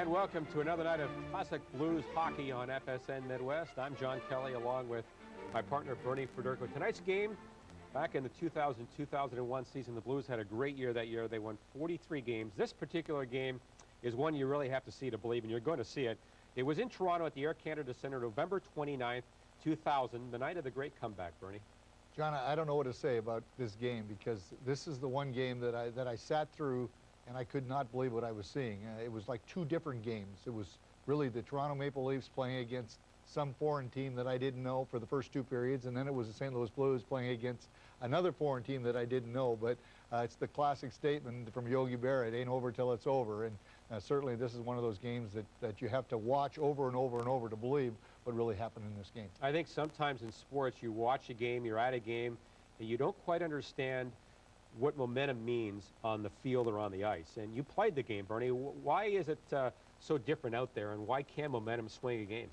And welcome to another night of classic blues hockey on FSN Midwest. I'm John Kelly along with my partner Bernie Federko. Tonight's game, back in the 2000-2001 season, the Blues had a great year that year. They won 43 games. This particular game is one you really have to see to believe, and you're going to see it. It was in Toronto at the Air Canada Centre, November 29th, 2000, the night of the great comeback, Bernie. John, I don't know what to say about this game, because this is the one game that I sat through and I could not believe what I was seeing. It was like two different games. It was really the Toronto Maple Leafs playing against some foreign team that I didn't know for the first two periods, and then it was the St. Louis Blues playing against another foreign team that I didn't know. But it's the classic statement from Yogi Berra, it ain't over till it's over. And certainly this is one of those games that you have to watch over and over and over to believe what really happened in this game. I think sometimes in sports you watch a game, you're at a game, and you don't quite understand what momentum means on the field or on the ice. And you played the game, Bernie. Why is it so different out there, and why can momentum swing a game?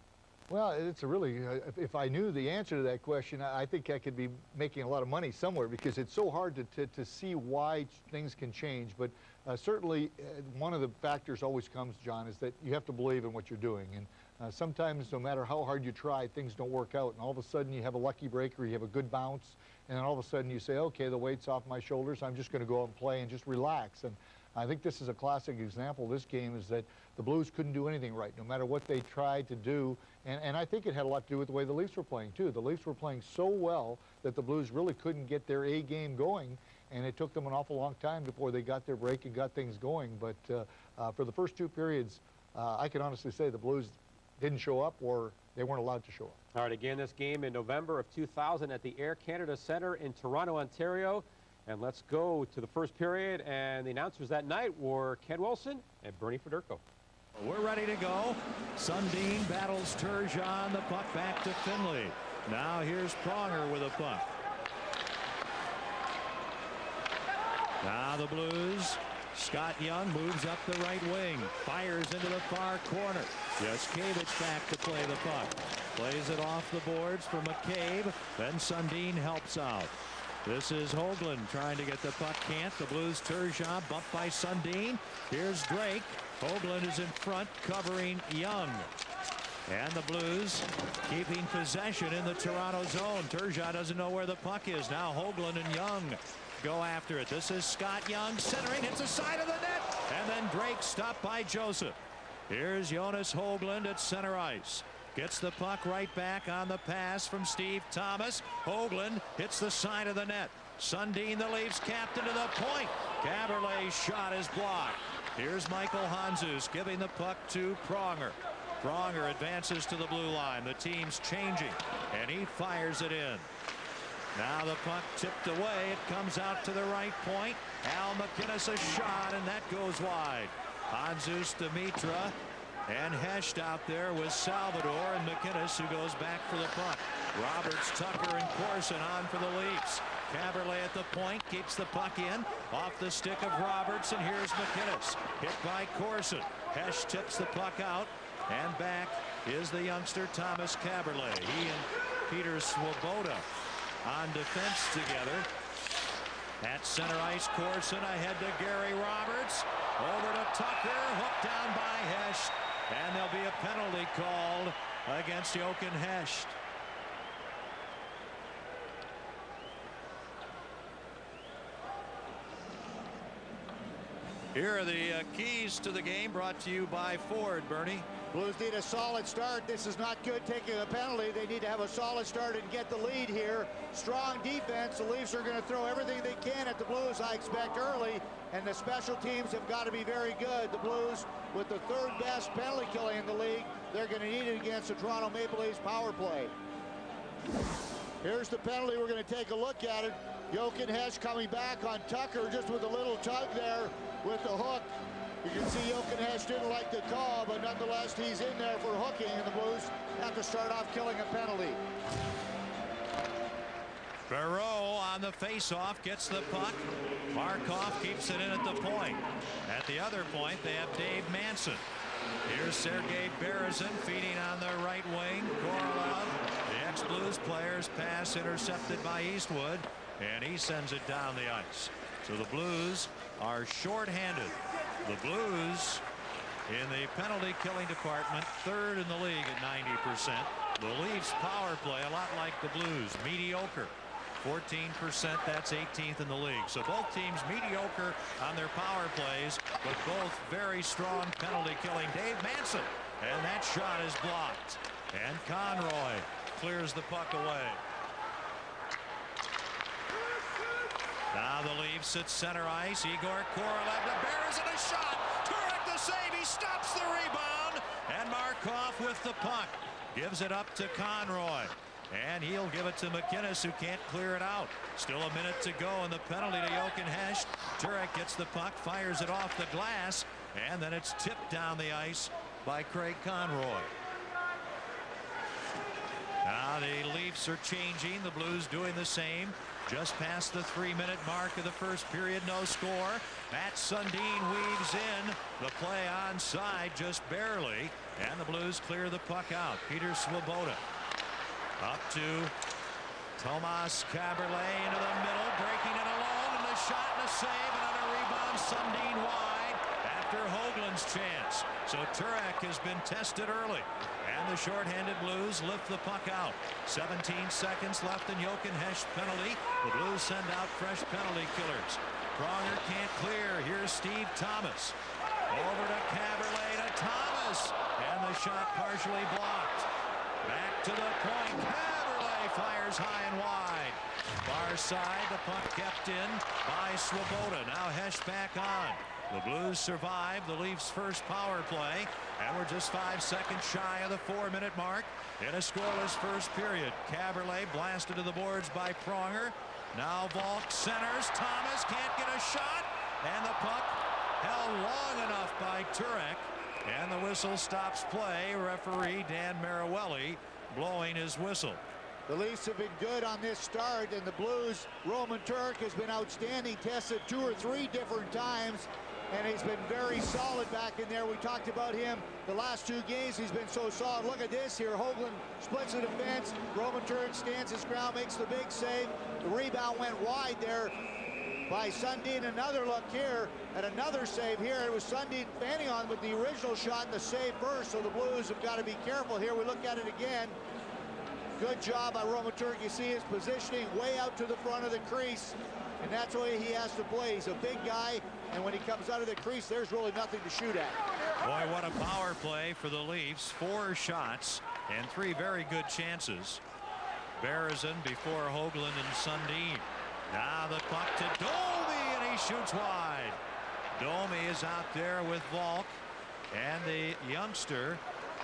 Well, it's a really, if I knew the answer to that question, I think I could be making a lot of money somewhere, because it's so hard to see why things can change. But certainly one of the factors always comes, John, is that you have to believe in what you're doing. And sometimes no matter how hard you try, things don't work out. And all of a sudden you have a lucky break or you have a good bounce. And then all of a sudden you say, okay, the weight's off my shoulders. I'm just going to go out and play and just relax. And I think this is a classic example. This game is that the Blues couldn't do anything right, no matter what they tried to do. And I think it had a lot to do with the way the Leafs were playing, too. The Leafs were playing so well that the Blues really couldn't get their A game going. And it took them an awful long time before they got their break and got things going. But for the first two periods, I can honestly say the Blues didn't show up, or they weren't allowed to show up. All right, again, this game in November of 2000 at the Air Canada Centre in Toronto, Ontario. And let's go to the first period. And the announcers that night were Ken Wilson and Bernie Federko. We're ready to go. Sundin battles Turgeon. The puck back to Finley. Now here's Pronger with a puck. Now the Blues. Scott Young moves up the right wing. Fires into the far corner. Jaskevich back to play the puck. Plays it off the boards for McCabe. Then Sundin helps out. This is Hoagland trying to get the puck. Can't. The Blues Turgeon bumped by Sundin. Here's Drake. Hoagland is in front covering Young. And the Blues keeping possession in the Toronto zone. Turgeon doesn't know where the puck is. Now Hoagland and Young go after it. This is Scott Young centering. Hits the side of the net. And then Drake stopped by Joseph. Here's Jonas Hoagland at center ice. Gets the puck right back on the pass from Steve Thomas. Hoagland hits the side of the net. Sundin, the Leafs captain, to the point. Caberlet's shot is blocked. Here's Michael Handzus giving the puck to Pronger. Pronger advances to the blue line. The team's changing, and he fires it in. Now the puck tipped away. It comes out to the right point. Al MacInnis a shot, and that goes wide. Handzus, Dimitra, and Hecht out there with Salvador and MacInnis, who goes back for the puck. Roberts, Tucker, and Corson on for the Leafs. Caberlet at the point, keeps the puck in. Off the stick of Roberts, and here's MacInnis. Hit by Corson. Hecht tips the puck out, and back is the youngster Thomas Caberlet. He and Peter Swoboda on defense together. At center ice, Corson ahead to Gary Roberts. Over to Tucker, hooked down by Hecht. And there'll be a penalty called against Jochen Hecht. Here are the keys to the game, brought to you by Ford. Bernie. Blues need a solid start. This is not good taking a penalty. They need to have a solid start and get the lead here. Strong defense. The Leafs are going to throw everything they can at the Blues, I expect, early. And the special teams have got to be very good. The Blues, with the third best penalty killing in the league, they're going to need it against the Toronto Maple Leafs power play. Here's the penalty. We're going to take a look at it. Jochen Hecht coming back on Tucker, just with a little tug there with the hook. You can see Jochen Hecht didn't like the call, but nonetheless he's in there for hooking, and the Blues have to start off killing a penalty. Barreau on the face-off gets the puck. Markov keeps it in at the point. At the other point, they have Dave Manson. Here's Sergei Berezin feeding on the right wing. Korolev, the ex-Blues player's pass intercepted by Eastwood, and he sends it down the ice. So the Blues are shorthanded. The Blues in the penalty killing department, third in the league at 90%. The Leafs power play, a lot like the Blues, mediocre. 14%, that's 18th in the league. So both teams mediocre on their power plays, but both very strong penalty killing. Dave Manson, and that shot is blocked. And Conroy clears the puck away. Now the Leafs at center ice. Igor Korolev, the Bears, and a shot. Turek the save. He stops the rebound. And Markov with the puck gives it up to Conroy. And he'll give it to McInnes, who can't clear it out. Still a minute to go, and the penalty to Jochen Hecht. Turek gets the puck, fires it off the glass, and then it's tipped down the ice by Craig Conroy. Now the Leafs are changing. The Blues doing the same. Just past the 3-minute mark of the first period, no score. Matt Sundin weaves in. The play onside just barely, and the Blues clear the puck out. Peter Swoboda up to Tomas Kaberle into the middle, breaking it alone, and the shot and a save, another rebound. Sundin wide after Hoagland's chance. So Turek has been tested early, and the shorthanded Blues lift the puck out. 17 seconds left in Jochen Hecht penalty. The Blues send out fresh penalty killers. Pronger can't clear. Here's Steve Thomas. Over to Kaberle to Thomas, and the shot partially blocked. Back to the point. Kaberle fires high and wide. Far side, the puck kept in by Swoboda. Now Hecht back on. The Blues survive the Leafs' first power play, and we're just 5 seconds shy of the 4-minute mark in a scoreless first period. Kaberle blasted to the boards by Pronger. Now Valk centers. Thomas can't get a shot, and the puck held long enough by Turek. And the whistle stops play. Referee Dan Marawelli blowing his whistle. The Leafs have been good on this start, and the Blues, Roman Turek has been outstanding, tested 2 or 3 different times, and he's been very solid back in there. We talked about him the last 2 games. He's been so solid. Look at this here. Hoagland splits the defense. Roman Turek stands his ground, makes the big save. The rebound went wide there by Sundin. Another look here at another save here. It was Sundin fanning on with the original shot and the save first, so the Blues have got to be careful here. We look at it again. Good job by Roman Turek. You see his positioning way out to the front of the crease, and that's the way he has to play. He's a big guy, and when he comes out of the crease, there's really nothing to shoot at. Boy, what a power play for the Leafs. 4 shots and 3 very good chances. Berezin before Hoagland and Sundin. Now the puck to Domi, and he shoots wide. Domi is out there with Valk and the youngster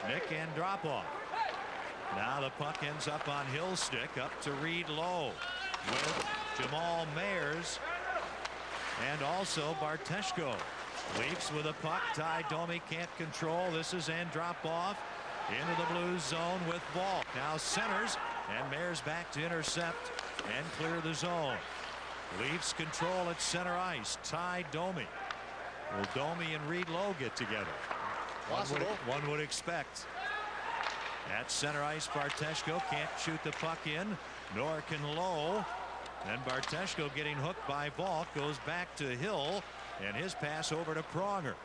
Nick Andropov. Now the puck ends up on Hillstick, up to Reed Lowe with Jamal Mayers and also Barteshko. Leafs with a puck. Ty Domi can't control. This is Andropov into the Blues zone with Valk. Now centers, and Mayers back to intercept and clear the zone. Leafs control at center ice. Ty Domi. Will Domi and Reed Lowe get together? One would expect. At center ice, Barteshko can't shoot the puck in, nor can Lowe. And Barteshko getting hooked by Valk goes back to Hill, and his pass over to Pronger.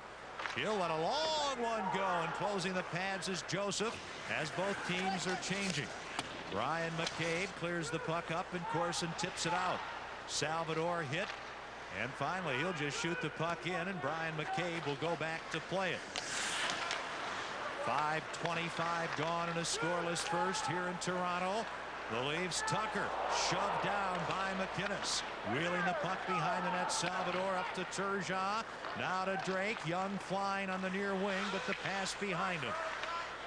Hill let a long one go, and closing the pads is Joseph as both teams are changing. Ryan McCabe clears the puck up, and Corson tips it out. Salvador hit, and finally he'll just shoot the puck in, and Brian McCabe will go back to play it. 5:25 gone in a scoreless first here in Toronto. The Leafs, Tucker shoved down by McInnes, wheeling the puck behind the net. Salvador up to Turgeon, now to Drake. Young flying on the near wing, but the pass behind him.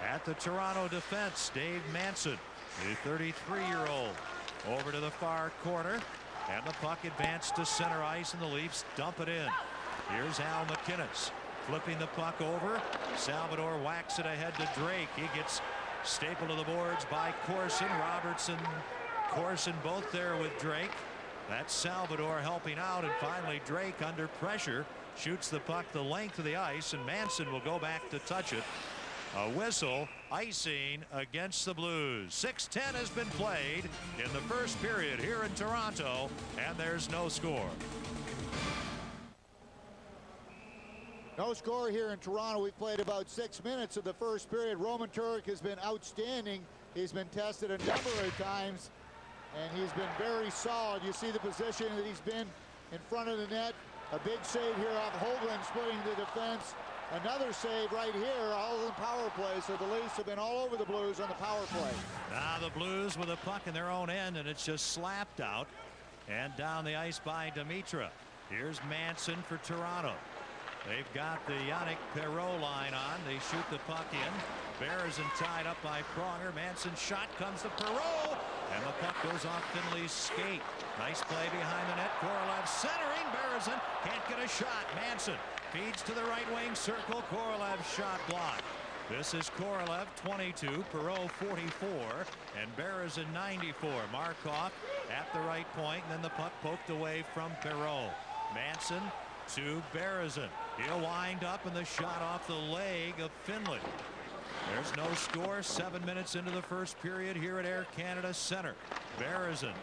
At the Toronto defense, Dave Manson, the 33-year-old, over to the far corner, and the puck advanced to center ice, and the Leafs dump it in. Here's Al McInnes flipping the puck over. Salvador whacks it ahead to Drake. He gets stapled to the boards by Corson. Robertson, Corson both there with Drake. That's Salvador helping out, and finally Drake under pressure shoots the puck the length of the ice, and Manson will go back to touch it. A whistle, icing against the Blues. 6:10 has been played in the first period here in Toronto, and there's no score. No score here in Toronto. We've played about 6 minutes of the first period. Roman Turek has been outstanding. He's been tested a number of times, and he's been very solid. You see the position that he's been in front of the net. A big save here off Hoagland, splitting the defense. Another save right here, all in power play. So the Leafs have been all over the Blues on the power play. Now the Blues with a puck in their own end, and it's just slapped out and down the ice by Dimitra. Here's Manson for Toronto. They've got the Yannick Perreault line on. They shoot the puck in. Berezin tied up by Pronger. Manson's shot comes to Perreault, and the puck goes off Finley's skate. Nice play behind the net. Korolev centering. Berezin can't get a shot. Manson feeds to the right wing circle. Korolev's shot blocked. This is Korolev 22, Perreault 44, and Berezin 94. Markov at the right point, and then the puck poked away from Perreault. Manson to Berezin. He'll wind up, and the shot off the leg of Finley. There's no score. 7 minutes into the first period here at Air Canada Center. Berezin,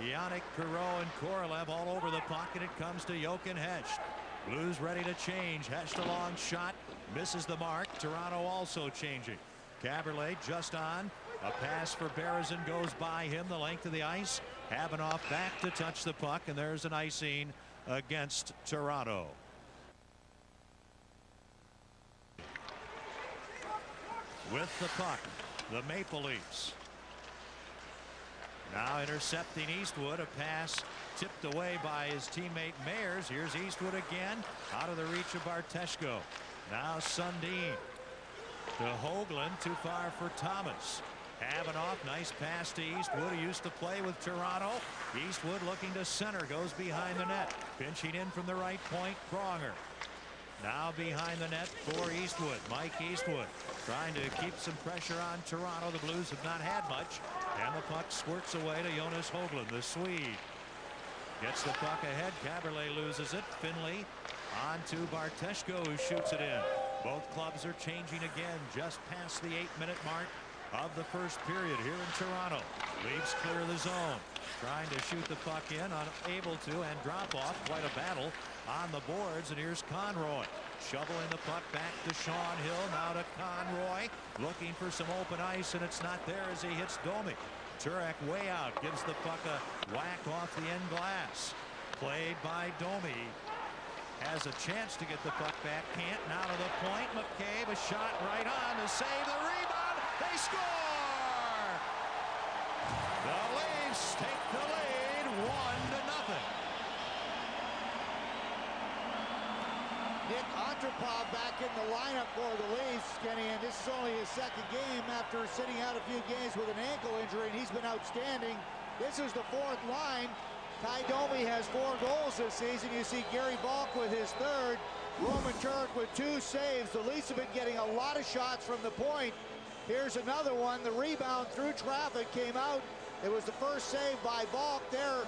Yannick Perreault, and Korolev all over the puck, and it comes to Jochen Hecht. Blues ready to change. Hecht a long shot, misses the mark. Toronto also changing. Caberlet just on. A pass for Berezin goes by him the length of the ice. Khavonov back to touch the puck, and there's an icing against Toronto. With the puck, the Maple Leafs. Now intercepting Eastwood. A pass tipped away by his teammate Mayers. Here's Eastwood again, out of the reach of Barteshko. Now Sundin to Hoagland, too far for Thomas. Khavonov, nice pass to Eastwood, who used to play with Toronto. Eastwood looking to center, goes behind the net. Pinching in from the right point, Pronger. Now behind the net for Eastwood. Mike Eastwood trying to keep some pressure on Toronto. The Blues have not had much, and the puck squirts away to Jonas Hoagland, the Swede. Gets the puck ahead. Caberlet loses it. Finley on to Barteshko, who shoots it in. Both clubs are changing again just past the 8-minute mark of the first period here in Toronto. Leafs clear the zone. Trying to shoot the puck in, unable to, and drop off. Quite a battle on the boards, and here's Conroy shoveling the puck back to Sean Hill. Now to Conroy, looking for some open ice, and it's not there as he hits Domi. Turek way out, gives the puck a whack off the end glass. Played by Domi. Has a chance to get the puck back, can't. Now to the point, McCabe, a shot right on to save the rebound. They score! The Leafs take the lead 1-0. Nick Antropov back in the lineup for the Leafs, Kenny, and this is only his second game after sitting out a few games with an ankle injury, and he's been outstanding. This is the fourth line. Ty Domi has 4 goals this season. You see Garry Valk with his third. Roman Turek with 2 saves. The Leafs have been getting a lot of shots from the point. Here's another one. The rebound through traffic came out. It was the first save by Valk there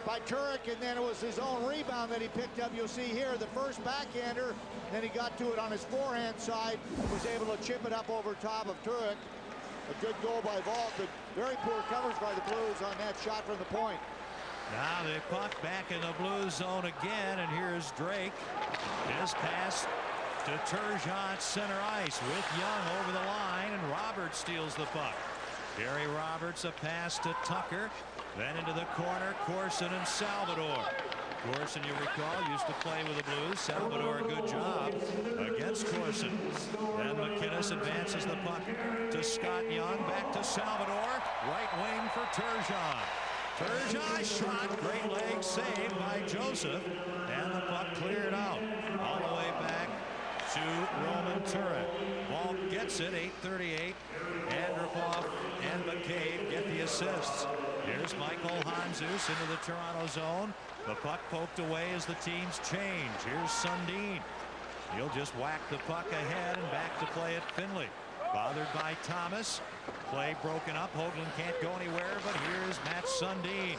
by Turek, and then it was his own rebound that he picked up. You'll see here the first backhander. Then he got to it on his forehand side, was able to chip it up over top of Turek. A good goal by Valk, but very poor coverage by the Blues on that shot from the point. Now the puck back in the Blues zone again, and here's Drake. His pass to Turgeon center ice with Young over the line, and Roberts steals the puck. Gary Roberts, a pass to Tucker, then into the corner, Corson and Salvador. Corson, you recall, used to play with the Blues. Salvador, a good job against Corson. Then McInnes advances the puck to Scott Young, back to Salvador, right wing for Turgeon. Turgeon shot, great leg save by Joseph, and the puck cleared out all the way back to Roman Turek. Valk gets it, 8:38. Andropov and McCabe get the assists. Here's Michael Handzus into the Toronto zone. The puck poked away as the teams change. Here's Sundin. He'll just whack the puck ahead and back to play at Finley. Bothered by Thomas. Play broken up. Hoagland can't go anywhere, but here's Matt Sundin.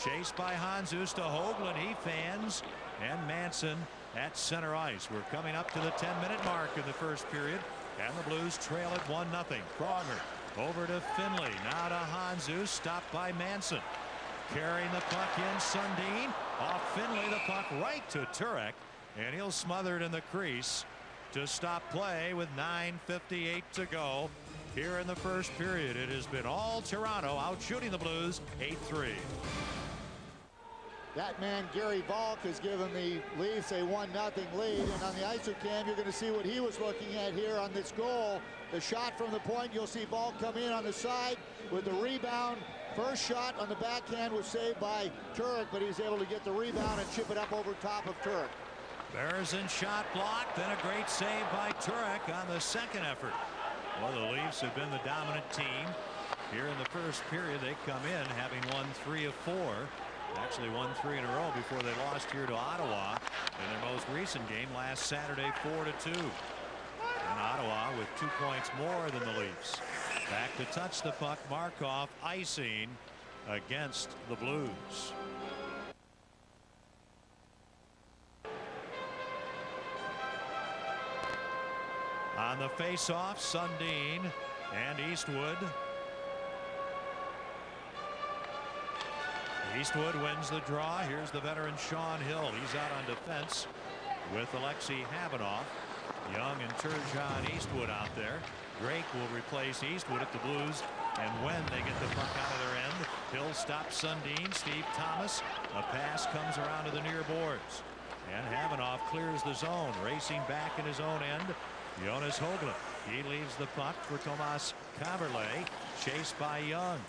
Chased by Handzus to Hoagland. He fans. And Manson at center ice. We're coming up to the 10-minute mark in the first period, and the Blues trail at 1-0. Pronger over to Finley. Now to Handzus. Stopped by Manson. Carrying the puck in, Sundin. Off Finley, the puck right to Turek. and he'll smother it in the crease to stop play with 9:58 to go here in the first period. It has been all Toronto out shooting the Blues 8-3. That man, Garry Valk, has given the Leafs a 1-0 lead. And on the IsoCam, you're going to see what he was looking at here on this goal. The shot from the point, you'll see Valk come in on the side with the rebound. First shot on the backhand was saved by Turek, but he's able to get the rebound and chip it up over top of Turek. Berezin shot blocked, then a great save by Turek on the second effort. Well, the Leafs have been the dominant team here in the first period. They come in having won 3 of 4. Actually won 3 in a row before they lost here to Ottawa in their most recent game last Saturday 4-2. And Ottawa with 2 points more than the Leafs. Back to touch the puck, Markov icing against the Blues. On the face-off, Sundin and Eastwood. Eastwood wins the draw. Here's the veteran Sean Hill. He's out on defense with Alexei Khavonov. Young and Turgeon Eastwood out there. Drake will replace Eastwood at the Blues, and when they get the puck out of their end, Hill stops Sundin. Steve Thomas. A pass comes around to the near boards, and Khavonov clears the zone, racing back in his own end. Jonas Höglander. He leaves the puck for Tomas Kaberle, chased by Young.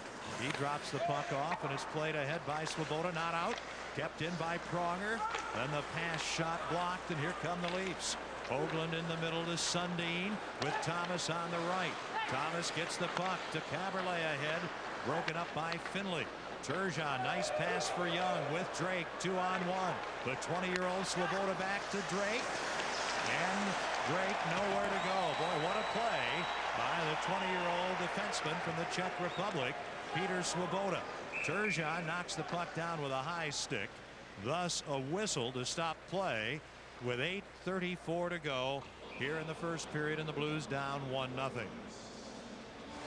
He drops the puck off, and it's played ahead by Swoboda. Not out. Kept in by Pronger. Then the pass shot blocked, and here come the Leafs. Höglander in the middle to Sundin with Thomas on the right. Thomas gets the puck to Kaberle ahead. Broken up by Finley. Turgeon, nice pass for Young with Drake. 2-on-1. The 20-year-old Swoboda back to Drake. And Drake nowhere to go. Boy, what a play by the 20-year-old defenseman from the Czech Republic, Peter Swoboda. Turgeon knocks the puck down with a high stick. Thus a whistle to stop play with 8:34 to go here in the first period, and the Blues down 1-0.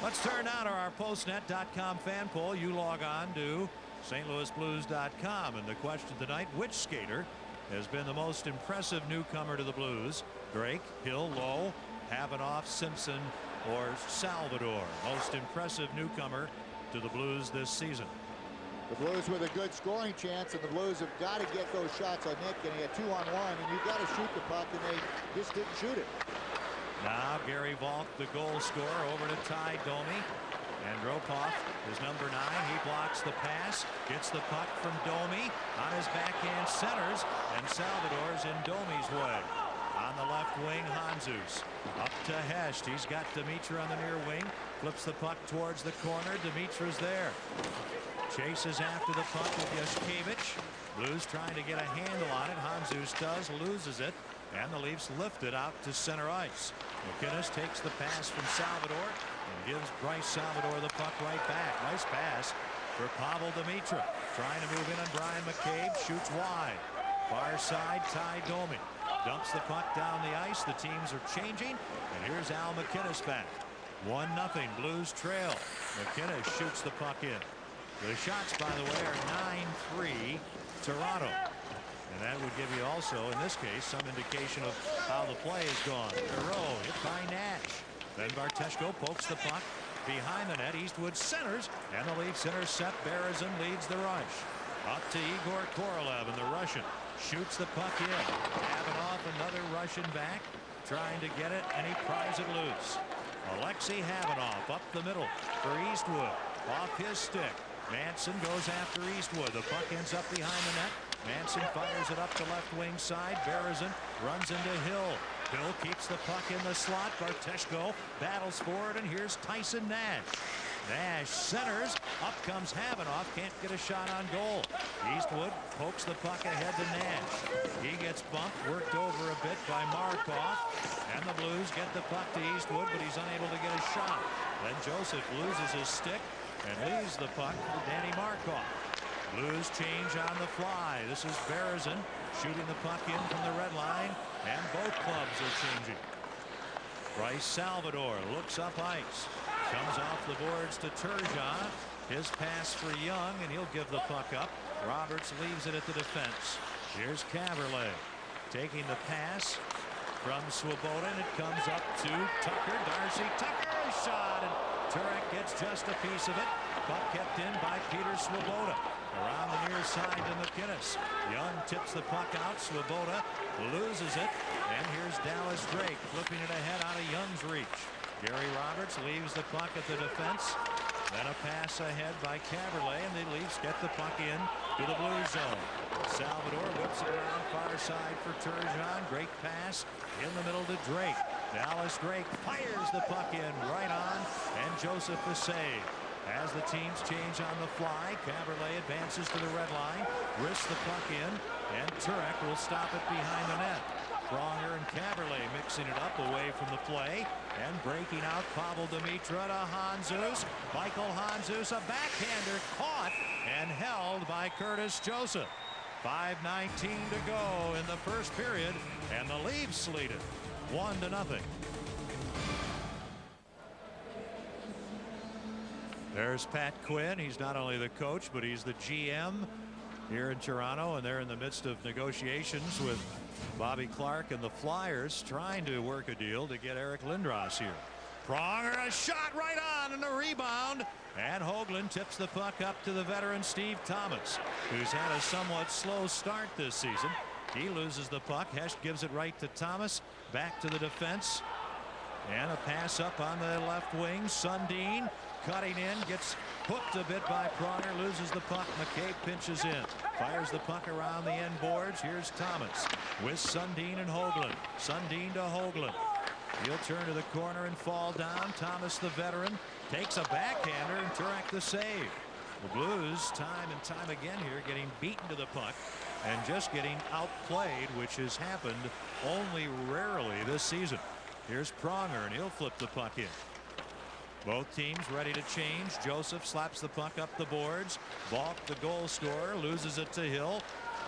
Let's turn now to our Postnet.com fan poll. You log on to stlouisblues.com, and the question tonight: which skater has been the most impressive newcomer to the Blues? Drake, Hill, Lowe, Khavonov, Simpson, or Salvador? Most impressive newcomer to the Blues this season. The Blues with a good scoring chance, and the Blues have got to get those shots on Nick, and he had 2-on-1, and you've got to shoot the puck, and they just didn't shoot it. Now Garry Valk, the goal scorer, over to Ty Domi. Andropov is number 9. He blocks the pass, gets the puck from Domi on his backhand, centers, and Salvador's in Domi's way. On the left wing, Handzus up to Hecht. He's got Dimitra on the near wing, flips the puck towards the corner. Dimitra's there. Chases after the puck with Yashkevich. Blues trying to get a handle on it. Handzus does, loses it, and the Leafs lift it out to center ice. McInnes takes the pass from Salvador and gives Bryce Salvador the puck right back. Nice pass for Pavel Dimitra. Trying to move in on Brian McCabe. Shoots wide. Far side, Ty Domi dumps the puck down the ice. The teams are changing, and here's Al McInnes back. 1-0. Blues trail. McInnes shoots the puck in. The shots, by the way, are 9-3 Toronto. And that would give you also, in this case, some indication of how the play has gone. Perreault hit by Nash. Then Barteshko pokes the puck behind the net. Eastwood centers, and the Leafs intercept. Berezin leads the rush. Up to Igor Korolev, and the Russian shoots the puck in. Khavonov, another Russian back, trying to get it, and he pries it loose. Alexei Khavonov up the middle for Eastwood. Off his stick. Manson goes after Eastwood. The puck ends up behind the net. Manson fires it up the left wing side. Berezin runs into Hill. Hill keeps the puck in the slot. Barteshko battles for it, and here's Tyson Nash. Nash centers. Up comes Khavonov. Can't get a shot on goal. Eastwood pokes the puck ahead to Nash. He gets bumped, worked over a bit by Markov, and the Blues get the puck to Eastwood, but he's unable to get a shot. Then Joseph loses his stick and leaves the puck for Danny Markov. Blues change on the fly. This is Berezin shooting the puck in from the red line, and both clubs are changing. Bryce Salvador looks up ice. Comes off the boards to Turgeon. His pass for Young, and he'll give the puck up. Roberts leaves it at the defense. Here's Kaberle. taking the pass from Swoboda, and it comes up to Tucker. Darcy Tucker shot, and Turek gets just a piece of it. Puck kept in by Peter Swoboda. Around the near side to McInnes. Young tips the puck out. Swoboda loses it. And here's Dallas Drake flipping it ahead out of Young's reach. Gary Roberts leaves the puck at the defense. Then a pass ahead by Caberlet, and the Leafs get the puck in to the blue zone. Salvador whips it around far side for Turgeon. Great pass in the middle to Drake. Dallas Drake fires the puck in right on, and Joseph the save. As the teams change on the fly, Caberlet advances to the red line, wrists the puck in, and Turek will stop it behind the net. Pronger and Caberlet mixing it up away from the play, and breaking out Pavel Demitra to Handzus. Michael Handzus, a backhander caught and held by Curtis Joseph. 5:19 to go in the first period, and the Leafs lead it 1-0. There's Pat Quinn. He's not only the coach, but he's the GM here in Toronto, and they're in the midst of negotiations with Bobby Clark and the Flyers, trying to work a deal to get Eric Lindros here. Pronger, a shot right on, and a rebound, and Hoagland tips the puck up to the veteran Steve Thomas, who's had a somewhat slow start this season. He loses the puck. Hecht gives it right to Thomas, back to the defense, and a pass up on the left wing. Sundin cutting in, gets hooked a bit by Pronger, loses the puck. McCabe pinches in, fires the puck around the end boards. Here's Thomas with Sundin and Hoagland. Sundin to Hoagland. He'll turn to the corner and fall down. Thomas, the veteran, takes a backhander, and Turek the save. The Blues, time and time again here, getting beaten to the puck and just getting outplayed, which has happened only rarely this season. Here's Pronger, and he'll flip the puck in. Both teams ready to change. Joseph slaps the puck up the boards. Valk, the goal scorer, loses it to Hill,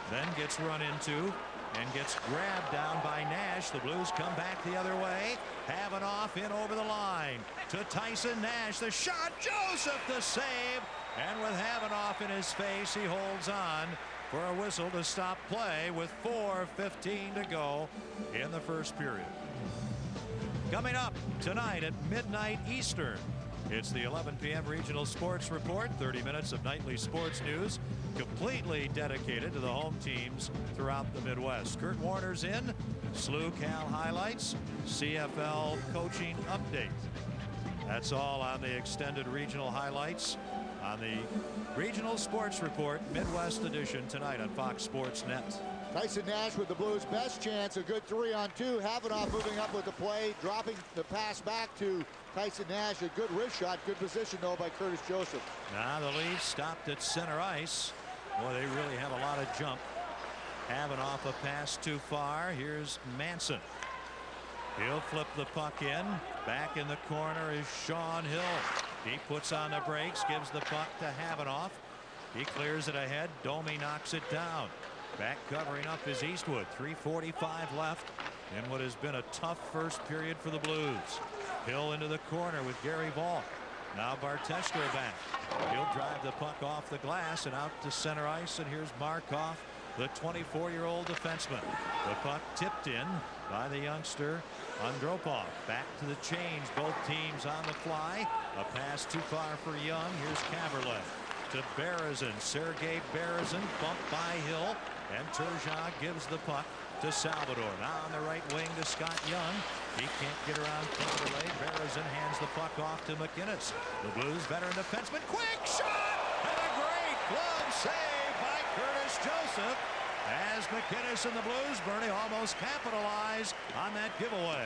then gets run into and gets grabbed down by Nash. The Blues come back the other way. Khavonov in over the line to Tyson Nash. The shot, Joseph the save, and with Khavonov in his face, he holds on for a whistle to stop play with 4:15 to go in the first period. Coming up tonight at midnight Eastern, it's the 11 p.m. Regional Sports Report. 30 minutes of nightly sports news, completely dedicated to the home teams throughout the Midwest. Kurt Warner's in, SLU Cal highlights, CFL coaching update. That's all on the extended regional highlights on the Regional Sports Report Midwest edition tonight on Fox Sports Net. Tyson Nash with the Blues' best chance. A good 3-on-2. Khavonov moving up with the play, dropping the pass back to Tyson Nash. A good wrist shot. Good position, though, by Curtis Joseph. Now the Leafs stopped at center ice. Boy, they really have a lot of jump. Khavonov, a pass too far. Here's Manson. He'll flip the puck in. Back in the corner is Sean Hill. He puts on the brakes, gives the puck to Khavonov. He clears it ahead. Domi knocks it down. Back covering up is Eastwood. 3:45 left in what has been a tough first period for the Blues. Hill into the corner with Garry Valk. Now Bartesko back. He'll drive the puck off the glass and out to center ice, and here's Markov, the 24-year-old defenseman. The puck tipped in by the youngster Andropov. Back to the change. Both teams on the fly. A pass too far for Young. Here's Caberlet to Berezin. Sergei Berezin bumped by Hill, and Turgeon gives the puck to Salvador. Now on the right wing to Scott Young. He can't get around Caberlet. Berezin hands the puck off to McInnes. The Blues veteran defenseman. Quick shot! And a great glove save by Curtis Joseph, as McInnes and the Blues, Bernie, almost capitalize on that giveaway.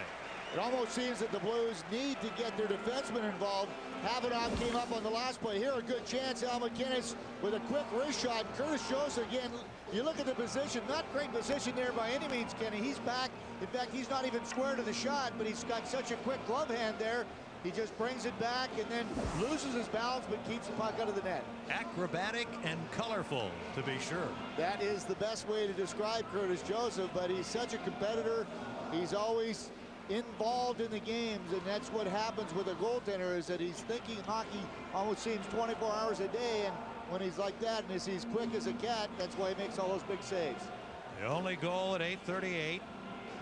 It almost seems that the Blues need to get their defenseman involved. Khavonov came up on the last play. Here a good chance. Al McInnes with a quick wrist shot. Curtis Joseph again. You look at the position, not great position there by any means, Kenny. He's back. In fact, he's not even square to the shot, but he's got such a quick glove hand there. He just brings it back and then loses his balance, but keeps the puck out of the net. Acrobatic and colorful, to be sure. That is the best way to describe Curtis Joseph, but he's such a competitor. He's always involved in the games, and that's what happens with a goaltender, is that he's thinking hockey almost seems 24 hours a day, and when he's like that and he's quick as a cat, that's why he makes all those big saves. The only goal at 8:38.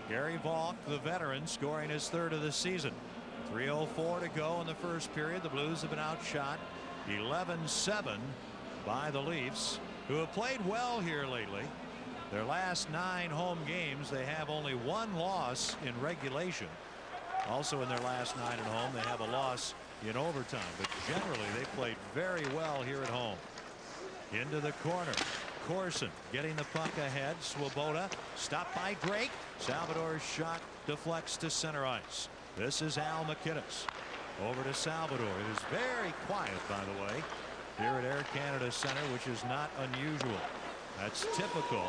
Garry Valk, the veteran, scoring his 3rd of the season. 3:04 to go in the first period. The Blues have been outshot 11-7 by the Leafs, who have played well here lately. Their last 9 home games, they have only 1 loss in regulation. Also in their last 9 at home, they have a loss in overtime, but generally they played very well here at home. Into the corner. Corson getting the puck ahead. Swoboda stopped by Drake. Salvador's shot deflects to center ice. This is Al McInnes. Over to Salvador. It is very quiet, by the way, here at Air Canada Centre, which is not unusual. That's typical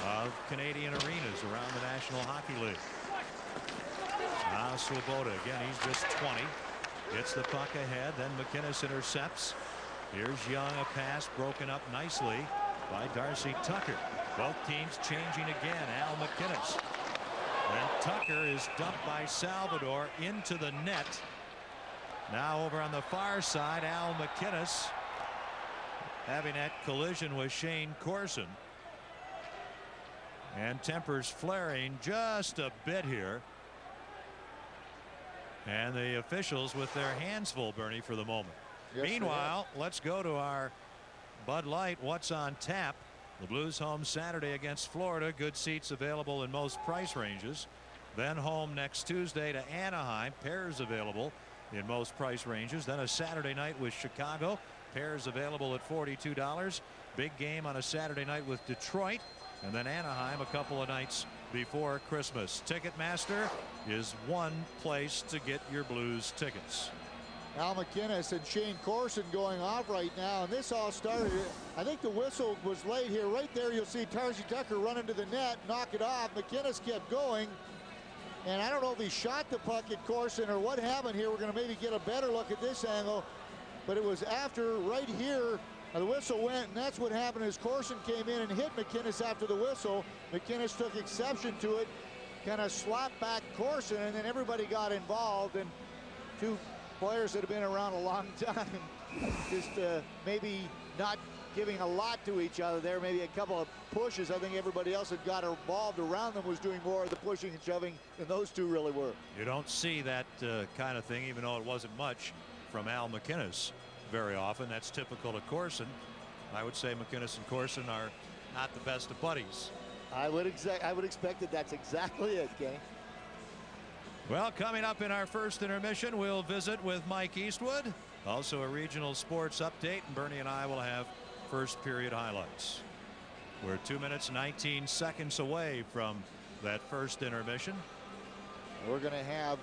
of Canadian arenas around the National Hockey League. Now Swoboda again. He's just 20. Gets the puck ahead. Then McInnes intercepts. Here's Young. A pass broken up nicely by Darcy Tucker. Both teams changing again. Al McInnes. And Tucker is dumped by Salvador into the net. Now over on the far side, Al McInnes having that collision with Shane Corson. And tempers flaring just a bit here. And the officials with their hands full, Bernie, for the moment. Yes, meanwhile, let's go to our Bud Light What's on Tap. The Blues home Saturday against Florida. Good seats available in most price ranges. Then home next Tuesday to Anaheim. Pairs available in most price ranges. Then a Saturday night with Chicago. Pairs available at $42. Big game on a Saturday night with Detroit. And then Anaheim a couple of nights before Christmas. Ticketmaster is one place to get your Blues tickets. Al McInnes and Shane Corson going off right now, and this all started. I think the whistle was late here. Right there you'll see Darcy Tucker run into the net, knock it off. McInnes kept going, and I don't know if he shot the puck at Corson or what happened here. We're going to maybe get a better look at this angle, but it was after right here the whistle went, and that's what happened as Corson came in and hit McInnes after the whistle. McInnes took exception to it, kind of slapped back Corson, and then everybody got involved, and two players that have been around a long time just maybe not giving a lot to each other there. Maybe a couple of pushes. I think everybody else that got involved around them was doing more of the pushing and shoving than those two really were. You don't see that kind of thing, even though it wasn't much, from Al McInnes very often. That's typical of Corson. I would say McInnes and Corson are not the best of buddies. I would expect that that's exactly it, King. Well, coming up in our first intermission, we'll visit with Mike Eastwood. Also a regional sports update, and Bernie and I will have first period highlights. We're 2 minutes 19 seconds away from that first intermission. We're going to have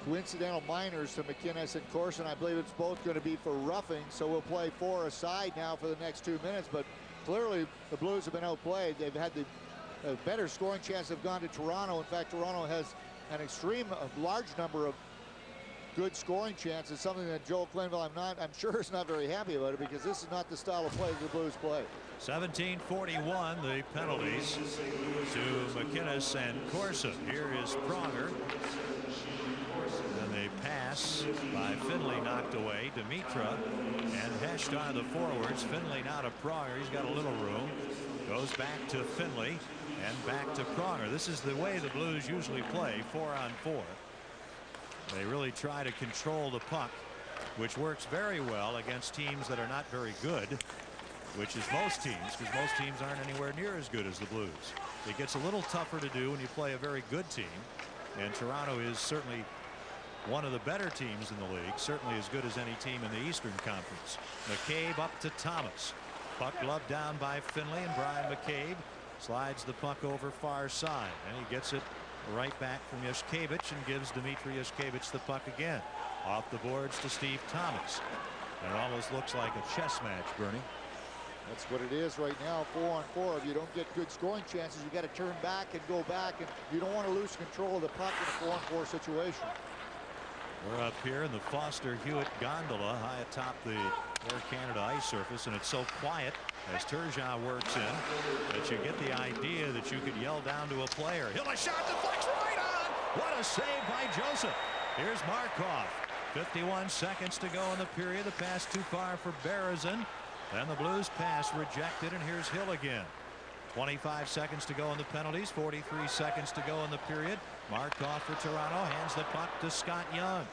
coincidental minors to McInnes and Corson. I believe it's both going to be for roughing, so we'll play 4 aside now for the next 2 minutes. But clearly the Blues have been outplayed. They've had the better scoring chance. Have gone to Toronto. In fact, Toronto has an large number of good scoring chances, something that Joel Quenneville I'm sure is not very happy about it, because this is not the style of play the Blues play. 17:41 the penalties to McInnes and Corson. Here is Pronger. And they pass by Finley knocked away. Dimitra and Hecht are the forwards. Finley now to Pronger. He's got a little room. Goes back to Finley and back to Pronger. This is the way the Blues usually play, 4-on-4. They really try to control the puck, which works very well against teams that are not very good, which is most teams, because most teams aren't anywhere near as good as the Blues. It gets a little tougher to do when you play a very good team, and Toronto is certainly one of the better teams in the league, certainly as good as any team in the Eastern Conference. McCabe up to Thomas. Puck gloved down by Finley, and Brian McCabe slides the puck over far side, and he gets it right back from Yushkevich and gives Dmitry Yushkevich the puck again. Off the boards to Steve Thomas. It almost looks like a chess match, Bernie. That's what it is right now, 4-on-4. If you don't get good scoring chances, you got to turn back and go back, and you don't want to lose control of the puck in a 4-on-4 situation. We're up here in the Foster Hewitt gondola high atop the Air Canada ice surface, and it's so quiet as Turgeon works in that you get the idea that you could yell down to a player. He'll a shot, deflects right on. What a save by Joseph. Here's Markov. 51 seconds to go in the period. The pass too far for Berezin. Then the Blues pass rejected, and here's Hill again. 25 seconds to go in the penalties. 43 seconds to go in the period. Markov for Toronto hands the puck to Scott Young.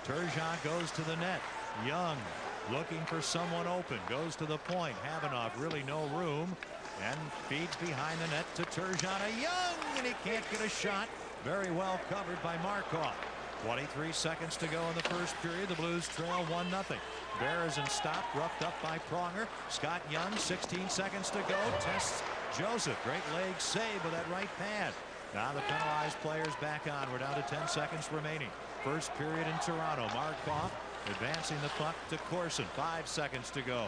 Turgeon goes to the net. Young looking for someone open, goes to the point. Khavonov really no room and feeds behind the net to Turgeon. Young, and he can't get a shot. Very well covered by Markov. 23 seconds to go in the first period. The Blues trail 1-0. Berezin stopped, roughed up by Pronger. Scott Young, 16 seconds to go. Tests Joseph. Great leg save with that right pad. Now the penalized players back on. We're down to 10 seconds remaining. First period in Toronto. Markov advancing the puck to Corson. 5 seconds to go.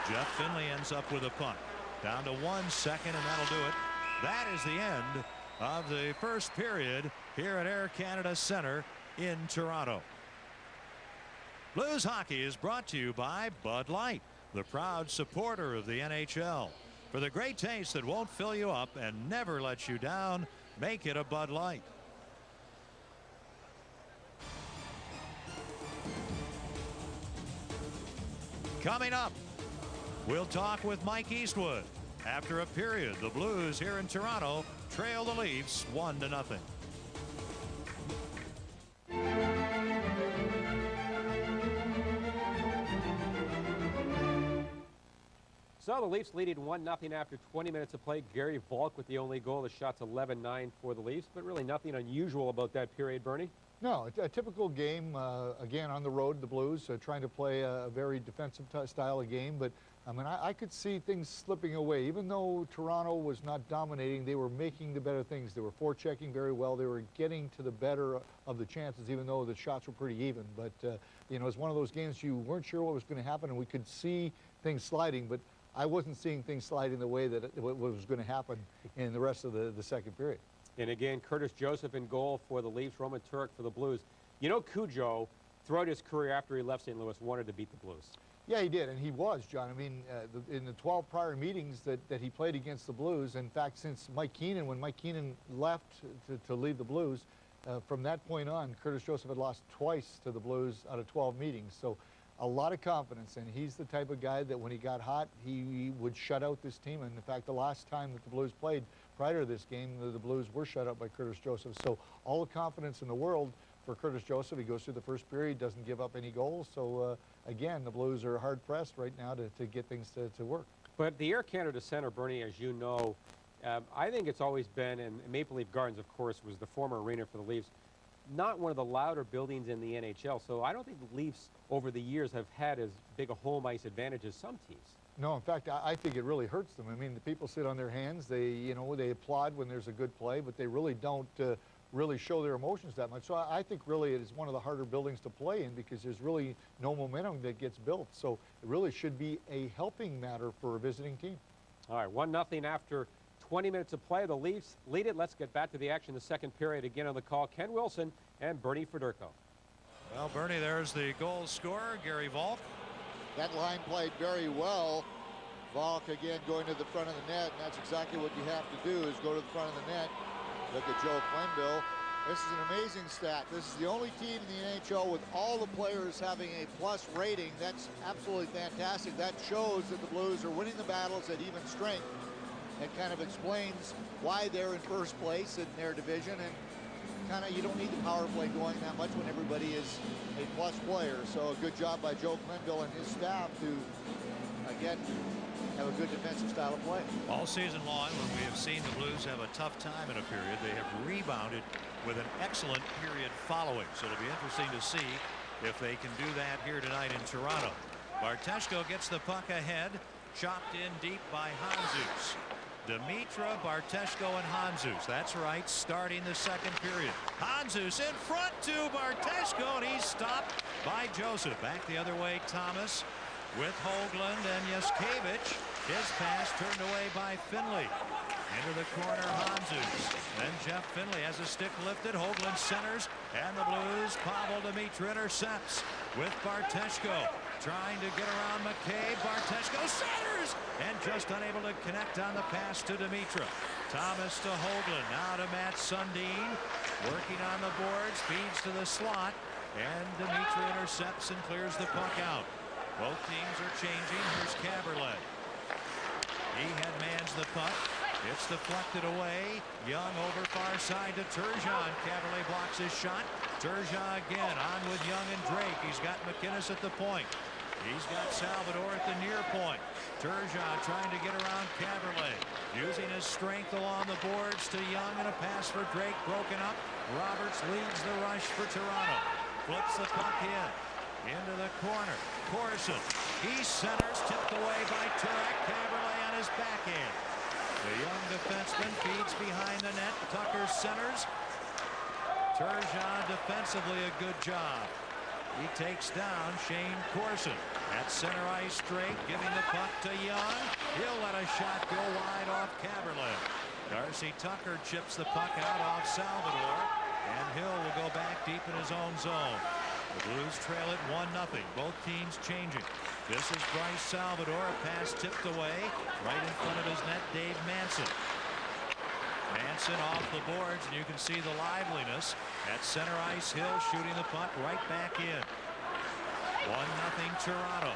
Jeff Finley ends up with a puck. Down to 1 second, and that'll do it. That is the end of the first period here at Air Canada Centre in Toronto. Blues hockey is brought to you by Bud Light, the proud supporter of the NHL. For the great taste that won't fill you up and never lets you down, make it a Bud Light. Coming up, we'll talk with Mike Eastwood. After a period, the Blues here in Toronto trail the Leafs 1-0. So the Leafs leading 1-0 after 20 minutes of play. Garry Valk with the only goal. The shot's 11-9 for the Leafs, but really nothing unusual about that period, Bernie. No, a typical game, again, on the road, the Blues trying to play a very defensive style of game. But, I mean, I could see things slipping away. Even though Toronto was not dominating, they were making the better things. They were forechecking very well. They were getting to the better of the chances, even though the shots were pretty even. But, you know, it's one of those games you weren't sure what was going to happen, and we could see things sliding. But I wasn't seeing things sliding the way that it was going to happen in the rest of the second period. And again, Curtis Joseph in goal for the Leafs, Roman Turek for the Blues. You know, Cujo, throughout his career after he left St. Louis, wanted to beat the Blues. Yeah, he did, and he was, John. I mean, in the 12 prior meetings that he played against the Blues, in fact, since Mike Keenan, when Mike Keenan left to lead the Blues, from that point on, Curtis Joseph had lost twice to the Blues out of 12 meetings. So a lot of confidence, and he's the type of guy that when he got hot, he would shut out this team. And in fact, the last time that the Blues played prior to this game, the Blues were shut out by Curtis Joseph. So all the confidence in the world for Curtis Joseph. He goes through the first period, doesn't give up any goals. So again, the Blues are hard pressed right now to get things to work. But the Air Canada Centre, Bernie, as you know, I think it's always been, and Maple Leaf Gardens, of course, was the former arena for the Leafs, not one of the louder buildings in the NHL. So I don't think the Leafs over the years have had as big a home ice advantage as some teams. No, in fact, I think it really hurts them. I mean, the people sit on their hands. They applaud when there's a good play, but they really don't really show their emotions that much. So I think really it is one of the harder buildings to play in because there's really no momentum that gets built. So it really should be a helping matter for a visiting team. All right, 1-0 after 20 minutes of play. The Leafs lead it. Let's get back to the action. The second period again on the call. Ken Wilson and Bernie Federko. Well, Bernie, there's the goal scorer, Garry Valk. That line played very well. Valk again going to the front of the net, and that's exactly what you have to do is go to the front of the net. Look at Joe Quenneville. This is an amazing stat. This is the only team in the NHL with all the players having a plus rating. That's absolutely fantastic. That shows that the Blues are winning the battles at even strength. It kind of explains why they're in first place in their division, and kind of you don't need the power play going that much when everybody is a plus player. So a good job by Joe Quenneville and his staff to, again, have a good defensive style of play. All season long, when we have seen the Blues have a tough time in a period, they have rebounded with an excellent period following. So it'll be interesting to see if they can do that here tonight in Toronto. Barteshko gets the puck ahead, chopped in deep by Handzus. Dimitra, Barteshko, and Handzus. That's right, starting the second period. Handzus in front to Barteshko, and he's stopped by Joseph. Back the other way, Thomas with Hoagland and Yaskevich. His pass turned away by Finley. Into the corner, Handzus. Then Jeff Finley has a stick lifted. Hoagland centers, and the Blues, Pavel Dimitra intercepts with Barteshko. Trying to get around McCabe. Barteshko centers, and just unable to connect on the pass to Dimitra. Thomas to Hoagland. Now to Matt Sundin. Working on the boards, feeds to the slot, and Dimitra intercepts and clears the puck out. Both teams are changing. Here's Caberlet. He head mans the puck. It's deflected away. Young over far side to Turgeon. Caberlet blocks his shot. Turgeon again on with Young and Drake. He's got McInnes at the point. He's got Salvador at the near point. Turgeon trying to get around Caberlet. Using his strength along the boards to Young, and a pass for Drake broken up. Roberts leads the rush for Toronto. Flips the puck into the corner. Corson. He centers, tipped away by Turek. Caberlet on his backhand. The young defenseman feeds behind the net. Tucker centers. Turgeon defensively a good job. He takes down Shane Corson. At center ice, Drake giving the puck to Young. He'll let a shot go wide off Caberlet. Darcy Tucker chips the puck out off Salvador. And Hill will go back deep in his own zone. The Blues trail it 1-0. Both teams changing. This is Bryce Salvador. A pass tipped away. Right in front of his net, Dave Manson. Manson off the boards, and you can see the liveliness. At center ice, Hill shooting the puck right back in. 1-0 Toronto.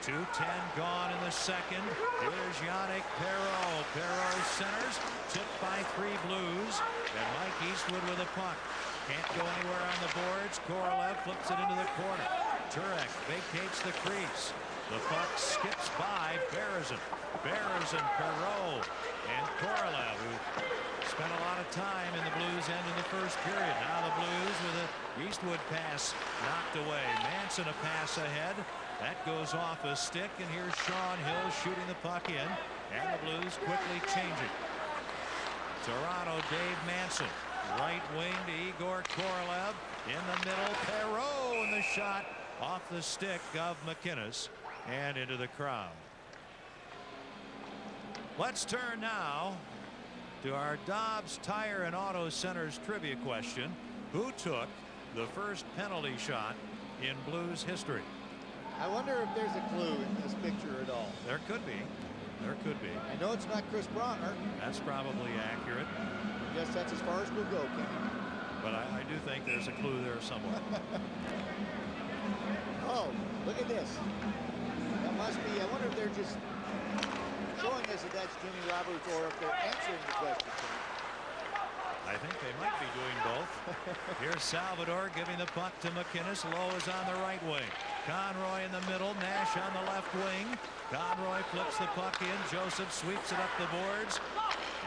2:10 gone in the second. Here's Yannick Perreault. Perreault centers. Tipped by 3 Blues. And Mike Eastwood with a puck. Can't go anywhere on the boards. Korolev flips it into the corner. Turek vacates the crease. The puck skips by Berezin. Perreault, and Korolev, who spent a lot of time in the Blues end in the first period. Now the Blues with a Eastwood pass knocked away. Manson a pass ahead. That goes off a stick, and here's Sean Hill shooting the puck in, and the Blues quickly changing. Toronto, Dave Manson. Right wing to Igor Korolev. In the middle, Perreault, and the shot off the stick of McInnes and into the crowd. Let's turn now to our Dobbs Tire and Auto Centers trivia question. Who took the first penalty shot in Blues history? I wonder if there's a clue in this picture at all. There could be. There could be. I know it's not Chris Pronger. That's probably accurate. I guess that's as far as we'll go, Kenny. But I do think there's a clue there somewhere. Oh, look at this. That must be, I wonder if they're just showing us that that's Jimmy Roberts or if they're answering the question. I think they might be doing both. Here's Salvador giving the puck to McInnes. Lowe is on the right wing. Conroy in the middle. Nash on the left wing. Conroy flips the puck in. Joseph sweeps it up the boards.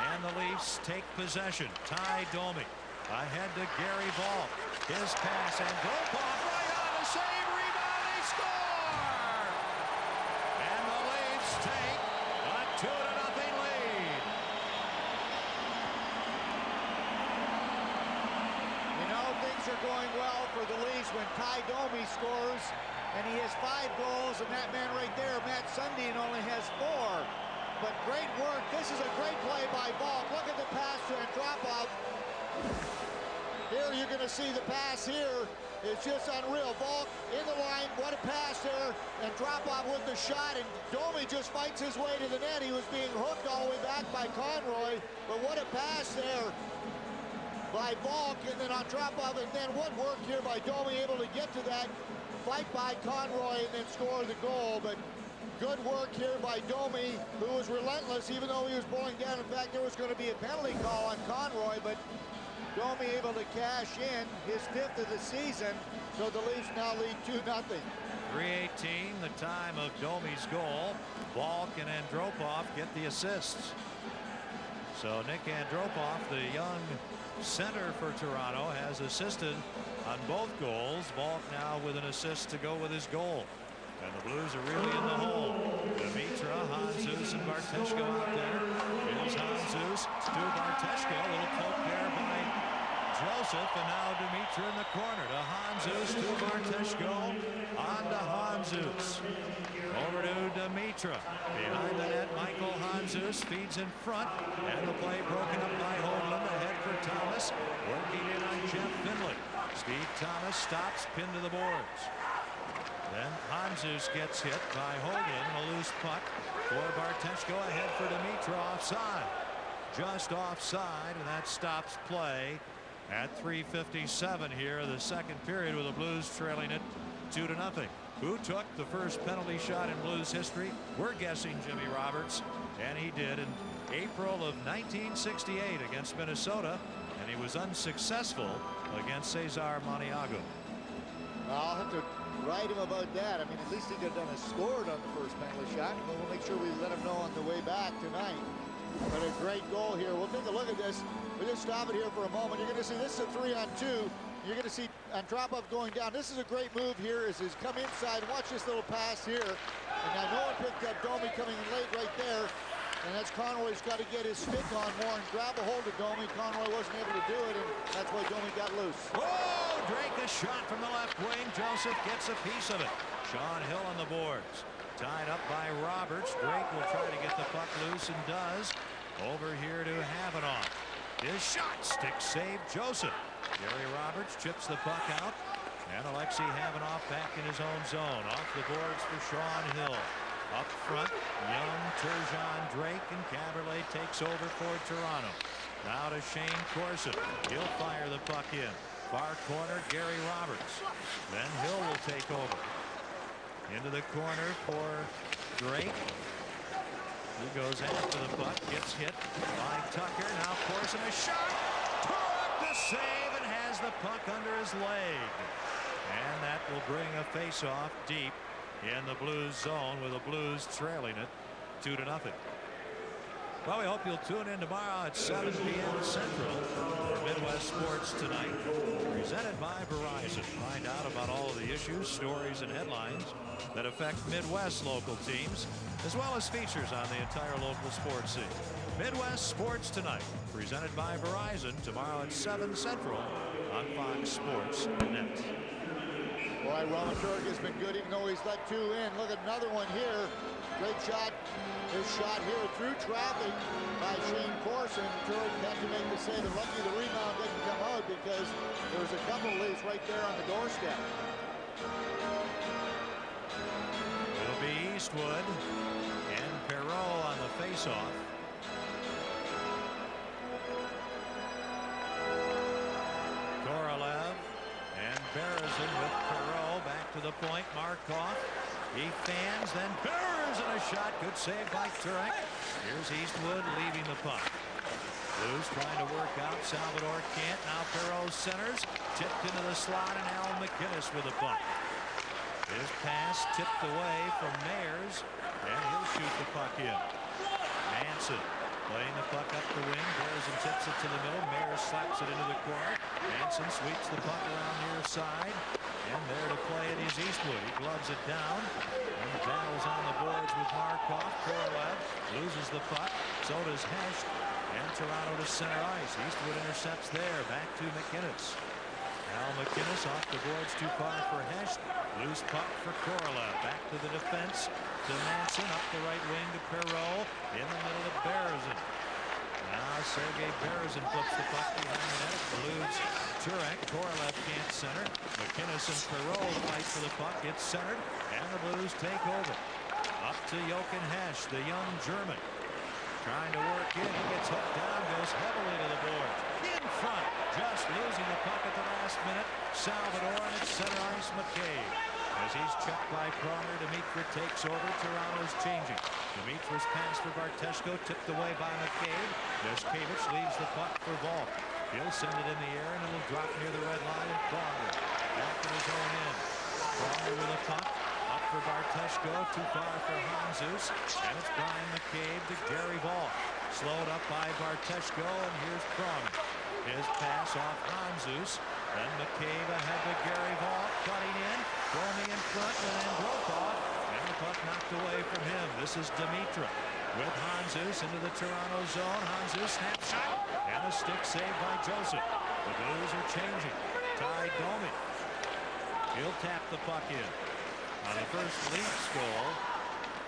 And the Leafs take possession. Ty Domi ahead to Garry Valk. His pass, and Gopov right on the save. Rebound. They score! And the Leafs take a 2-0 lead. You know, things are going well for the Leafs when Ty Domi scores, and he has 5 goals, and that man right there, Matt Sundin, only has 4. But great work. This is a great play by Valk. Look at the pass to Andropov. Here you're going to see the pass here. It's just unreal. Valk in the line. What a pass there. Andropov with the shot, and Domi just fights his way to the net. He was being hooked all the way back by Conroy. But what a pass there by Valk, and then Andropov, and then what work here by Domi, able to get to that fight by Conroy and then score the goal. But good work here by Domi, who was relentless even though he was pulling down. In fact, there was going to be a penalty call on Conroy, but Domi able to cash in his 5th of the season. So the Leafs now lead 2-0. 3:18, the time of Domi's goal. Valk and Andropov get the assists. So Nick Andropov, the young center for Toronto, has assisted on both goals. Valk now with an assist to go with his goal. And the Blues are really in the hole. Dimitra, Handzus, and Barteshko out there. Here's Handzus to Barteshko. A little poke there by Joseph, and now Dimitra in the corner to Handzus to Barteshko. On to Handzus. Over to Dimitra. Behind the net, Michael Handzus feeds in front. And the play broken up by Hoagland. Ahead for Thomas. Working in on Jeff Finley. Steve Thomas stops, pinned to the boards. Then Handzus gets hit by Hoagland. A loose puck for Barteshko. Ahead for Dimitra. Offside. Just offside, and that stops play at 3:57 here, the second period, with the Blues trailing it 2-0. Who took the first penalty shot in Blues history? We're guessing Jimmy Roberts. and he did in April of 1968 against Minnesota, and he was unsuccessful against Cesar Maniago. I'll have to write him about that. I mean, at least he could have done a scored on the first penalty shot, but we'll make sure we let him know on the way back tonight. But a great goal here. We'll take a look at this. We'll just stop it here for a moment. You're going to see this is a 3-on-2. You're going to see Andropov going down. This is a great move here as he's come inside. Watch this little pass here. And now no one picked up Domi coming in late right there. And that's Conroy's got to get his stick on more and grab a hold of Domi. Conroy wasn't able to do it, and that's why Domi got loose. Oh, Drake a shot from the left wing. Joseph gets a piece of it. Sean Hill on the boards. Tied up by Roberts. Drake will try to get the puck loose and does. Over here to Khavonov. His shot. Stick save Joseph. Gary Roberts chips the puck out. And Alexei Khavonov back in his own zone. Off the boards for Sean Hill. Up front, Young, Turgeon, Drake, and Caberlet takes over for Toronto. Now to Shane Corson. He'll fire the puck in. Far corner, Gary Roberts. Then Hill will take over. Into the corner for Drake. He goes after the puck, gets hit by Tucker. Now Corson a shot. Turek the save and has the puck under his leg. And that will bring a face-off deep in the Blues zone, with the Blues trailing it 2-0. Well, we hope you'll tune in tomorrow at 7 p.m. Central for Midwest Sports Tonight, presented by Verizon. Find out about all of the issues, stories, and headlines that affect Midwest local teams, as well as features on the entire local sports scene. Midwest Sports Tonight, presented by Verizon, tomorrow at 7 Central on Fox Sports Net. Boy, Roman Turek has been good, even though he's let 2 in. Look at another one here. Great shot. His shot here through traffic by Shane Corson. Turek had to make the save, and lucky the rebound didn't come out because there was a couple of leads right there on the doorstep. It'll be Eastwood and Perreault on the faceoff. Korolev and Berezin with Perreault back to the point. Markov. He fans, then Berezin a shot. Good save by Turek. Here's Eastwood leaving the puck. Blues trying to work out. Salvador can't. Now Perreault centers. Tipped into the slot, and Al McInnes with the puck. His pass tipped away from Mayers, and he'll shoot the puck in. Manson playing the puck up the wing. Berezin tips it to the middle. Mayers slaps it into the corner. Manson sweeps the puck around near side. And there to play it is Eastwood. He gloves it down and battles on the boards with Markov. Korolev loses the puck. So does Hecht. And Toronto to center ice. Eastwood intercepts there. Back to McInnes. Al McInnes off the boards too far for Hecht. Loose puck for Korolev. Back to the defense to Manson. Up the right wing to Perreault. In the middle of Berezin. Now Sergei Berezin flips the puck behind the net. Eludes Turek. Korolev can't center. McInnes and Perreault fight for the puck. It's centered, and the Blues take over. Up to Jochen Hecht, the young German. Trying to work in. He gets hooked down, goes heavily to the boards. In front, just losing the puck at the last minute. Salvador, and it's center ice McCabe. As he's checked by Pronger, Dimitri takes over. Toronto's changing. Dimitri's pass for Barteshko, tipped away by McCabe. Neshkevich leaves the puck for Valk. He'll send it in the air, and it'll drop near the red line, and Pronger back in his own end. Pronger with a puck. Up for Barteshko, too far for Handzus. And it's Brian McCabe to Garry Valk. Slowed up by Barteshko, and here's Pronger. His pass off Handzus. Then McCabe ahead to Garry Valk, cutting in. Domi in front, and then Brokov. And the puck knocked away from him. This is Dimitri with Handzus into the Toronto zone. Handzus snap shot, and a stick saved by Joseph. The Blues are changing. Ty Domi. He'll tap the puck in. On the first Leafs goal,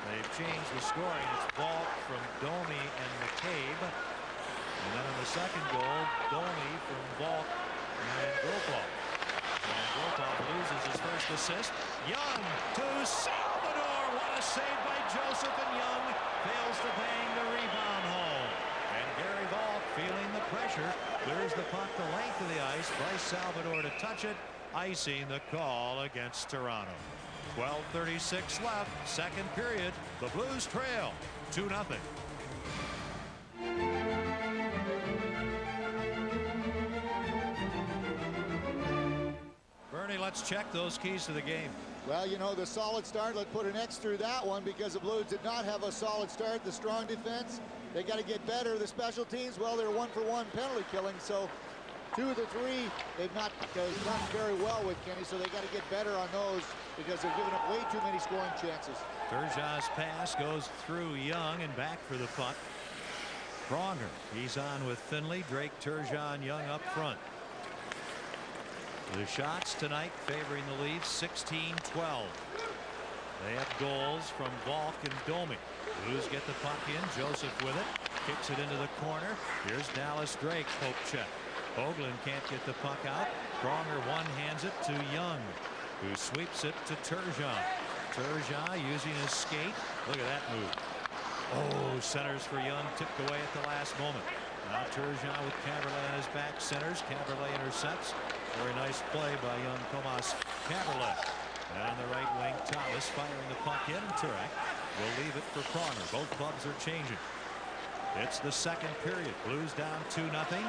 they've changed the scoring. It's Valk from Domi and McCabe. And then on the second goal, Domi from Valk and Brokov. And Brokov loses his first assist. Young to Salvador. What a save by Joseph, and Young fails to bang the rebound home. And Garry Valk, feeling the pressure, clears the puck the length of the ice. Bryce Salvador to touch it, icing the call against Toronto. 12:36 left, second period. The Blues trail 2-0. let's check those keys to the game. Well, you know, the solid start, let's put an X through that one because the Blues did not have a solid start. The strong defense, they got to get better. The special teams, well, they're 1-for-1 penalty killing, so 2 of the 3 they've not done very well with, Kenny, so they got to get better on those because they're giving up way too many scoring chances. Turgeon's pass goes through Young and back for the punt. Pronger, he's on with Finley. Drake, Turgeon, Young up front. The shots tonight favoring the Leafs 16-12. They have goals from Valk and Domi. Blues get the puck in. Joseph with it. Kicks it into the corner. Here's Dallas Drake. Poke check. Hoagland can't get the puck out. Pronger one-hands it to Young, who sweeps it to Turgeon. Turgeon using his skate. Look at that move. Oh, centers for Young. Tipped away at the last moment. Now Turgeon with Caberlet on his back. Centers. Caberlet intercepts. Very nice play by young Tomas Caberlet. And on the right wing, Thomas firing the puck in. Turek will leave it for Pronger. Both clubs are changing. It's the second period. Blues down 2-0. Arteshko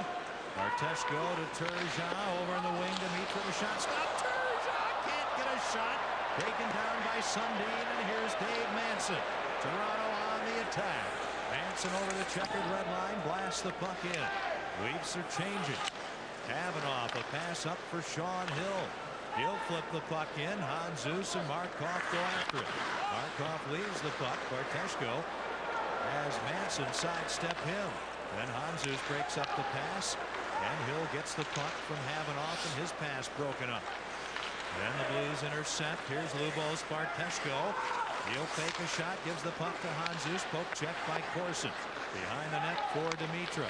to Turgeon. Over in the wing. Dimitra. The shot stop. Turgeon can't get a shot. Taken down by Sundin. And here's Dave Manson. Toronto on the attack. Manson over the checkered red line. Blasts the puck in. Leafs are changing. Khavonov, a pass up for Sean Hill. He'll flip the puck in. Handzus and Markov go after it. Markov leaves the puck. Arteshko as Manson sidestep him. Then Handzus breaks up the pass. And Hill gets the puck from Khavonov and his pass broken up. Then the Blues intercept. Here's Lubos Barteshko. He'll fake a shot. Gives the puck to Handzus. Poke check by Corson. Behind the net for Dimitra.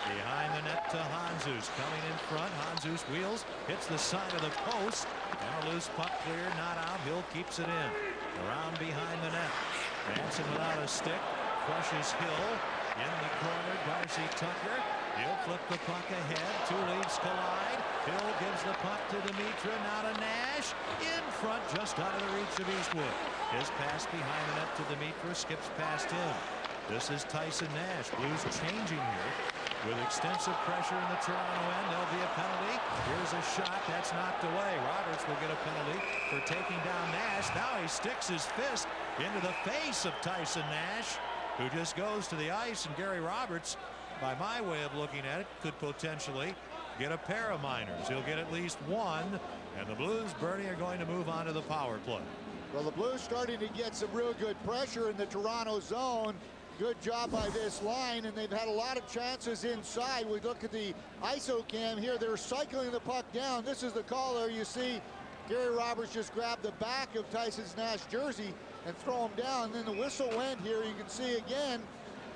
Behind the net to Handzus. Coming in front. Handzus wheels. Hits the side of the post. And a loose puck clear. Not out. Hill keeps it in. Around behind the net. Manson without a stick. Crushes Hill. In the corner. Darcy Tucker. He'll flip the puck ahead. 2 leads collide. Hill gives the puck to Dimitra. Now to Nash. In front. Just out of the reach of Eastwood. His pass behind the net to Dimitra. Skips past him. This is Tyson Nash. Blues changing here. With extensive pressure in the Toronto end, there'll be a penalty. Here's a shot that's knocked away. Roberts will get a penalty for taking down Nash. Now he sticks his fist into the face of Tyson Nash, who just goes to the ice. And Gary Roberts, by my way of looking at it, could potentially get a pair of minors. He'll get at least 1. And the Blues, Bernie, are going to move on to the power play. Well, the Blues starting to get some real good pressure in the Toronto zone. Good job by this line, and they've had a lot of chances inside. We look at the ISO cam here. They're cycling the puck down. This is the call there. You see Gary Roberts just grabbed the back of Tyson Nash's jersey and throw him down. And then the whistle went here. You can see again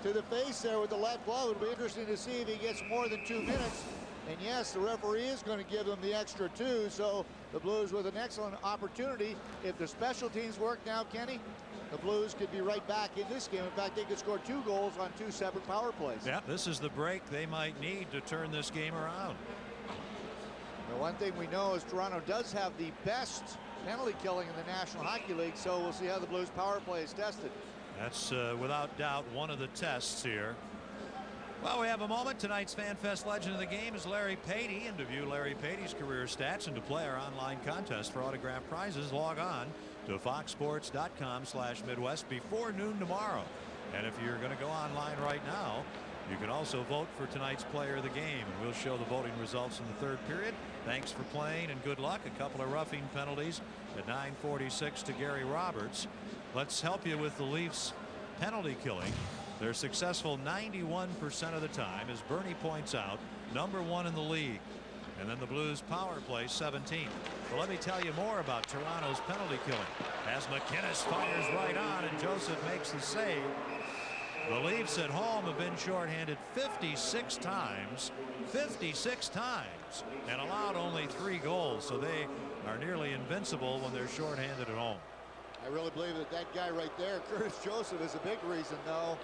to the face there with the left glove. It'll be interesting to see if he gets more than 2 minutes. And yes, the referee is going to give them the extra 2. So the Blues with an excellent opportunity. If the special teams work now, Kenny, the Blues could be right back in this game. In fact, they could score 2 goals on 2 separate power plays. Yeah, this is the break they might need to turn this game around. The one thing we know is Toronto does have the best penalty killing in the National Hockey League, so we'll see how the Blues power play is tested. That's without doubt one of the tests here. Well, we have a moment. Tonight's FanFest legend of the game is Larry Patey. And to view Larry Patey's career stats and to play our online contest for autographed prizes, log on to foxsports.com/Midwest before noon tomorrow. And if you're going to go online right now, you can also vote for tonight's player of the game. And we'll show the voting results in the 3rd period. Thanks for playing and good luck. A couple of roughing penalties at 9:46 to Gary Roberts. Let's help you with the Leafs penalty killing. They're successful 91% of the time, as Bernie points out, #1 in the league. And then the Blues power play 17th. Well, let me tell you more about Toronto's penalty killing. As McInnes fires right on and Joseph makes the save. The Leafs at home have been shorthanded 56 times. 56 times. And allowed only 3 goals. So they are nearly invincible when they're shorthanded at home. I really believe that guy right there, Curtis Joseph, is a big reason, though,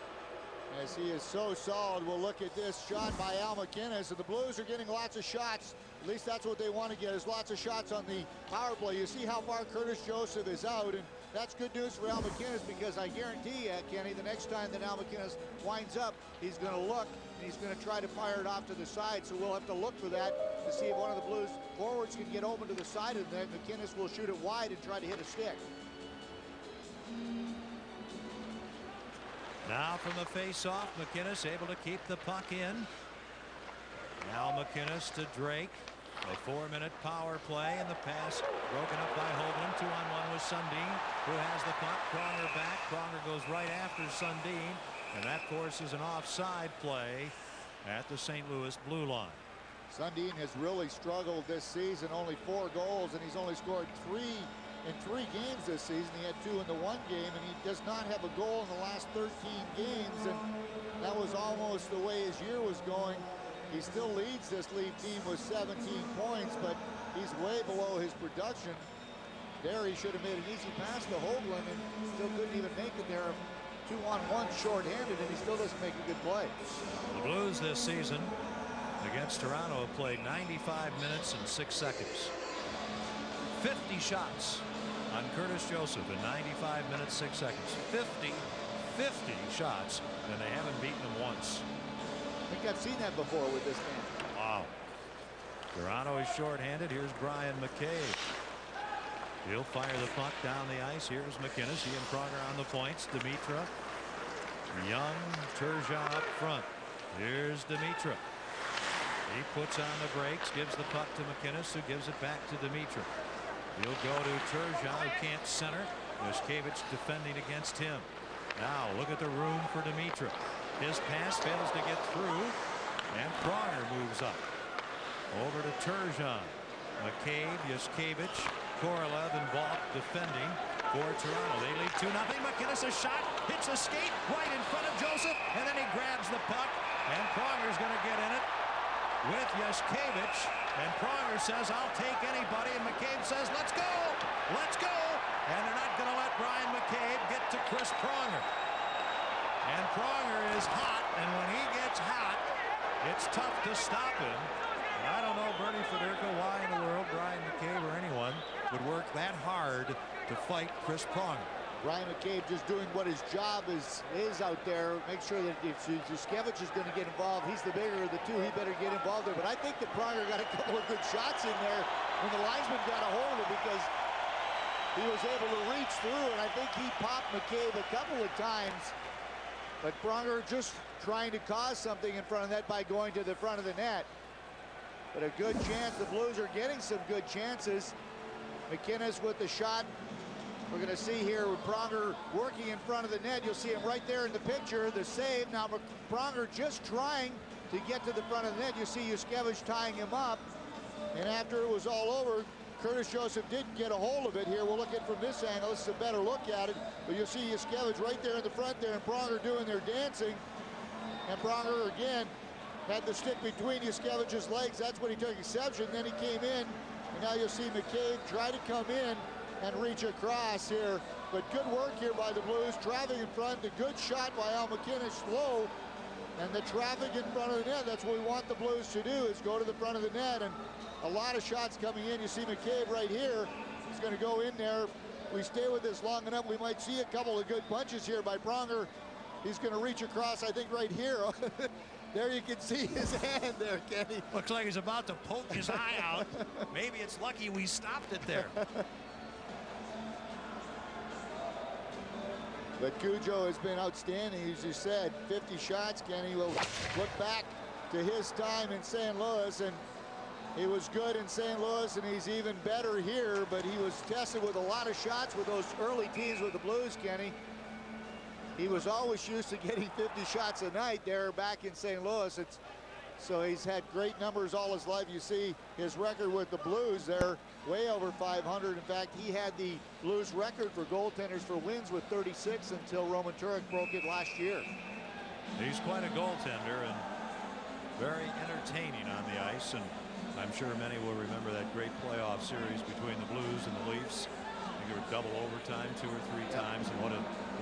as he is so solid. We'll look at this shot by Al McInnes, and the Blues are getting lots of shots. At least that's what they want to get, is lots of shots on the power play. You see how far Curtis Joseph is out, and that's good news for Al MacInnis, because I guarantee you, Kenny, the next time that Al MacInnis winds up, he's going to look and he's going to try to fire it off to the side. So we'll have to look for that to see if one of the Blues forwards can get open to the side of that. MacInnis will shoot it wide and try to hit a stick. Now from the face-off, MacInnis able to keep the puck in. Now MacInnis to Drake. A 4-minute power play, and the pass broken up by Hoagland. 2-on-1 with Sundin, who has the puck. Pronger back. Pronger goes right after Sundin, and that forces an offside play at the St. Louis blue line. Sundin has really struggled this season. Only 4 goals, and he's only scored 3 in 3 games this season. He had 2 in the 1 game, and he does not have a goal in the last 13 games, and that was almost the way his year was going. He still leads this league team with 17 points, but he's way below his production. There he should have made an easy pass to Hoagland and still couldn't even make it there. 2-on-1 short-handed, and he still doesn't make a good play. The Blues this season against Toronto have played 95 minutes and 6 seconds. 50 shots on Curtis Joseph in 95 minutes 6 seconds. 50 shots, and they haven't beaten him once. I think I've seen that before with this man. Wow. Toronto is shorthanded. Here's Brian McCabe. He'll fire the puck down the ice. Here's MacInnis. He and Pronger on the points. Dimitra, Young, Turgeon up front. Here's Dimitra. He puts on the brakes, gives the puck to MacInnis, who gives it back to Dimitra. He'll go to Turgeon, who can't center. Yushkevich defending against him. Now look at the room for Dimitra. His pass fails to get through, and Pronger moves up. Over to Turgeon. McCabe, Yushkevich, Korolev, and Valk defending for Toronto. They lead 2-0. MacInnis a shot, hits a skate right in front of Joseph, and then he grabs the puck, and Pronger's going to get in it with Yushkevich. And Pronger says, "I'll take anybody," and McCabe says, "Let's go, let's go." And they're not going to let Brian McCabe get to Chris Pronger. And Pronger is hot, and when he gets hot, it's tough to stop him. And I don't know, Bernie Federko, why in the world Brian McCabe or anyone would work that hard to fight Chris Pronger. Brian McCabe just doing what his job is out there. Make sure that if Yushkevich is going to get involved, he's the bigger of the two. He better get involved there. But I think that Pronger got a couple of good shots in there when the linesman got a hold of it, because he was able to reach through, and I think he popped McCabe a couple of times. But Pronger just trying to cause something in front of that by going to the front of the net. But a good chance. The Blues are getting some good chances. MacInnis with the shot. We're going to see here with Pronger working in front of the net. You'll see him right there in the picture, the save. Now Pronger just trying to get to the front of the net. You see Yushkevich tying him up. And after it was all over, Curtis Joseph did get a hold of it here. We'll look at it from this angle. This is a better look at it. But you'll see Yushkevich right there in the front there, and Pronger doing their dancing. And Pronger again had the stick between Yuskevich's legs. That's when he took exception. Then he came in, and now you'll see McCabe try to come in and reach across here. But good work here by the Blues. Traffic in front. The good shot by Al MacInnis low. And the traffic in front of the net. That's what we want the Blues to do, is go to the front of the net. And a lot of shots coming in. You see McCabe right here. He's going to go in there. If we stay with this long enough, we might see a couple of good punches here by Pronger. He's going to reach across, I think, right here. There you can see his hand there, Kenny. Looks like he's about to poke his eye out. Maybe it's lucky we stopped it there. But Cujo has been outstanding, as you said. 50 shots, Kenny. Will look back to his time in St. Louis, and he was good in St. Louis, and he's even better here, but he was tested with a lot of shots with those early teams with the Blues, Kenny. He was always used to getting 50 shots a night there back in St. Louis. So he's had great numbers all his life. You see his record with the Blues there, way over 500. In fact, he had the Blues record for goaltenders for wins with 36 until Roman Turek broke it last year. He's quite a goaltender and very entertaining on the ice, and I'm sure many will remember that great playoff series between the Blues and the Leafs. I think they were double overtime 2 or 3 times, and what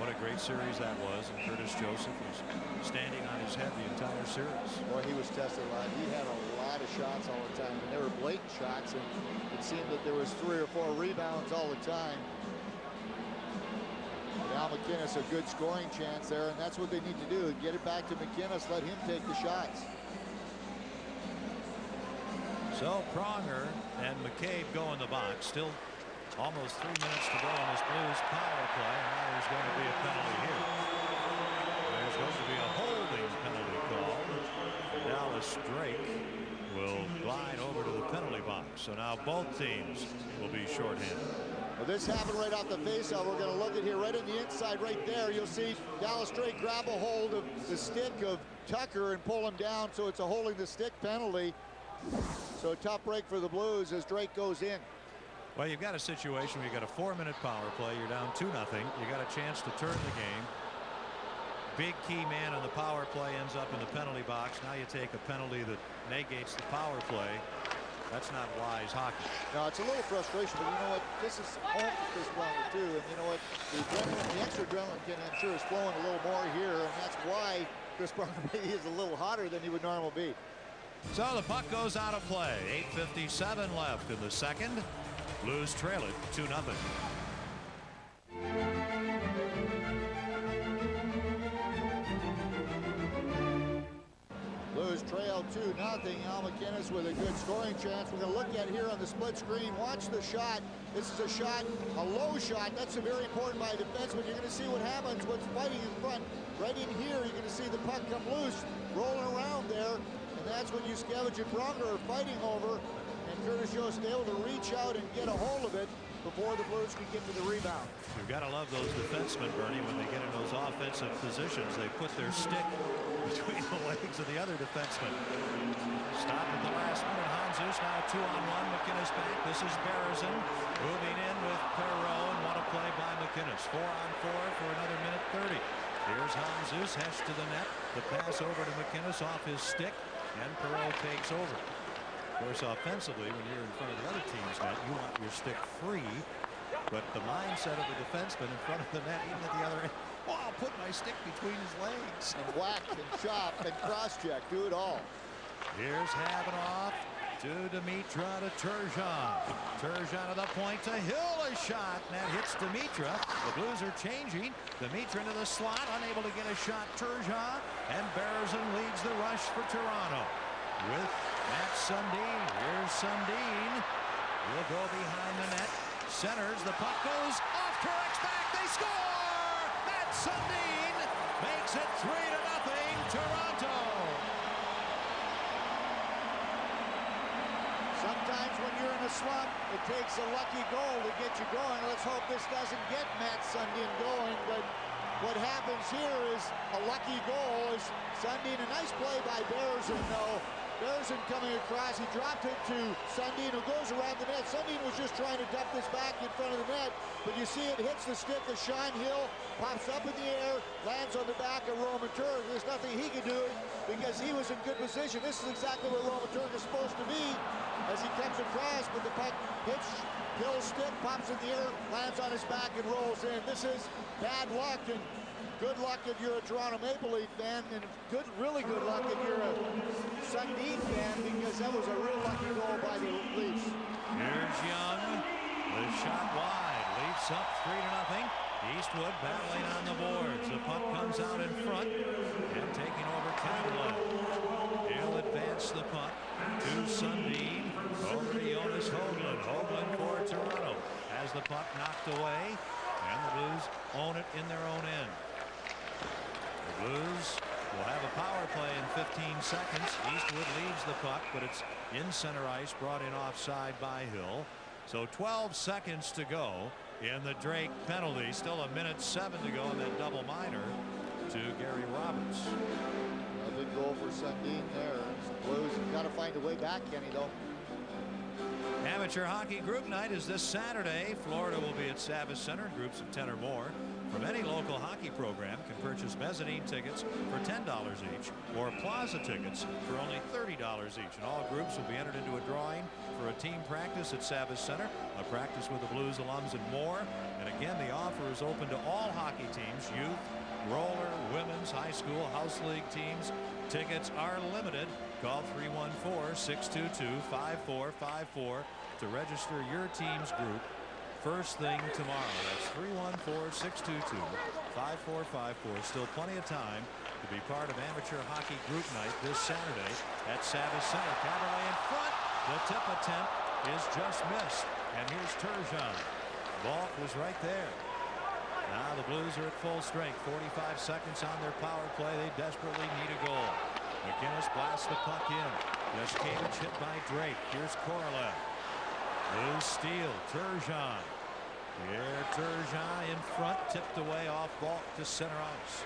a great series that was. And Curtis Joseph was standing on his head the entire series. Boy, he was tested a lot. He had a lot of shots all the time, and they were blatant shots, and it seemed that there was 3 or 4 rebounds all the time. Al McInnes a good scoring chance there, and that's what they need to do. Get it back to McInnes, let him take the shots. So Pronger and McCabe go in the box. Still almost 3 minutes to go in this Blues power play. And now there's going to be a penalty here. There's going to be a holding penalty call. Dallas Drake will glide over to the penalty box. So now both teams will be shorthanded. Well, this happened right off the faceoff. We're going to look at here right on the inside right there. You'll see Dallas Drake grab a hold of the stick of Tucker and pull him down. So it's a holding the stick penalty. So tough break for the Blues as Drake goes in. Well, you've got a situation where you've got a 4-minute power play. You're down 2-0. You got a chance to turn the game. Big key man on the power play ends up in the penalty box. Now you take a penalty that negates the power play. That's not wise hockey. No, it's a little frustration, but you know what? This is home for Chris Pronger too, and you know what? The extra adrenaline can, I'm sure, is flowing a little more here, and that's why Chris Pronger maybe is a little hotter than he would normally be. So the puck goes out of play. 8:57 left in the second. Blues trail it 2-0. Blues trail 2-0. Al McInnes with a good scoring chance. We're going to look at here on the split screen. Watch the shot. This is a shot, a low shot. That's very important by a defenseman. You're going to see what happens. What's fighting in front. Right in here, you're going to see the puck come loose, rolling around there. And that's what Yuskevich and Pronger are fighting over. And Curtis Jost able to reach out and get a hold of it before the Blues can get to the rebound. You've got to love those defensemen, Bernie, when they get in those offensive positions. They put their stick between the legs of the other defenseman. Stop at the last minute. Handzus now 2-on-1. McInnes back. This is Berezin moving in with Perreault, and what a play by McInnes. 4-on-4 for another minute 30. Here's Handzus. Hecht to the net. The pass over to McInnes off his stick, and Perreault takes over. Of course, offensively, when you're in front of the other team's net, you want your stick free. But the mindset of the defenseman in front of the net, even at the other end, oh, I'll put my stick between his legs. And whack and chop and cross-check. Do it all. Here's Khavonov to Dimitra to Turgeon. Turgeon to the point to Hill. A shot. And that hits Dimitra. The Blues are changing. Dimitra into the slot. Unable to get a shot. Turgeon. And Berezin leads the rush for Toronto. With Matt Sundin. Here's Sundin. He'll go behind the net. Centers. The puck goes off Turek's back. They score! Matt Sundin makes it 3-0 Toronto. Sometimes when you're in a slump, it takes a lucky goal to get you going. Let's hope this doesn't get Matt Sundin going, but what happens here is a lucky goal. Is Sundin, a nice play by Berezin, though. Berezin coming across, he dropped it to Sundin, who goes around the net. Sundin was just trying to dump this back in front of the net, but you see it hits the stick of Sean Hill, pops up in the air, lands on the back of Roman Turek. There's nothing he can do because he was in good position. This is exactly where Roman Turek is supposed to be as he comes across, but the puck hits Hill's stick, pops in the air, lands on his back, and rolls in. This is bad luck, and good luck if you're a Toronto Maple Leaf fan, and really good luck if you're a Sundin fan, because that was a real lucky goal by the Leafs. Here's Young. The shot wide. Leafs up 3-0. Eastwood battling on the boards. The puck comes out in front and taking over Cadillac. He'll advance the puck to Sundin. Over to Jonas Hoagland. Hoagland for Toronto. Has the puck knocked away, and the Blues own it in their own end. The Blues will have a power play in 15 seconds. Eastwood leaves the puck, but it's in center ice, brought in offside by Hill. So 12 seconds to go in the Drake penalty. Still a minute 7 to go in that double minor to Gary Roberts. A big goal for Sundin there. Blues have got to find a way back, Kenny, though. Amateur hockey group night is this Saturday. Florida will be at Savvis Center in groups of 10 or more. From any local hockey program can purchase mezzanine tickets for $10 each or plaza tickets for only $30 each. And all groups will be entered into a drawing for a team practice at Savvis Center, a practice with the Blues alums, and more. And again, the offer is open to all hockey teams, youth, roller, women's, high school, house league teams. Tickets are limited. Call 314-622-5454 to register your team's group first thing tomorrow. That's 314-622-5454. Still plenty of time to be part of amateur hockey group night this Saturday at Savvis Center. Cabaret in front. The tip attempt is just missed. And here's Turgeon. Valk was right there. Now the Blues are at full strength. 45 seconds on their power play. They desperately need a goal. McInnes blasts the puck in. Jaskevich hit by Drake. Here's Korolev. Blue steal. Turgeon. Here Turgeon in front. Tipped away off Valk to center ice.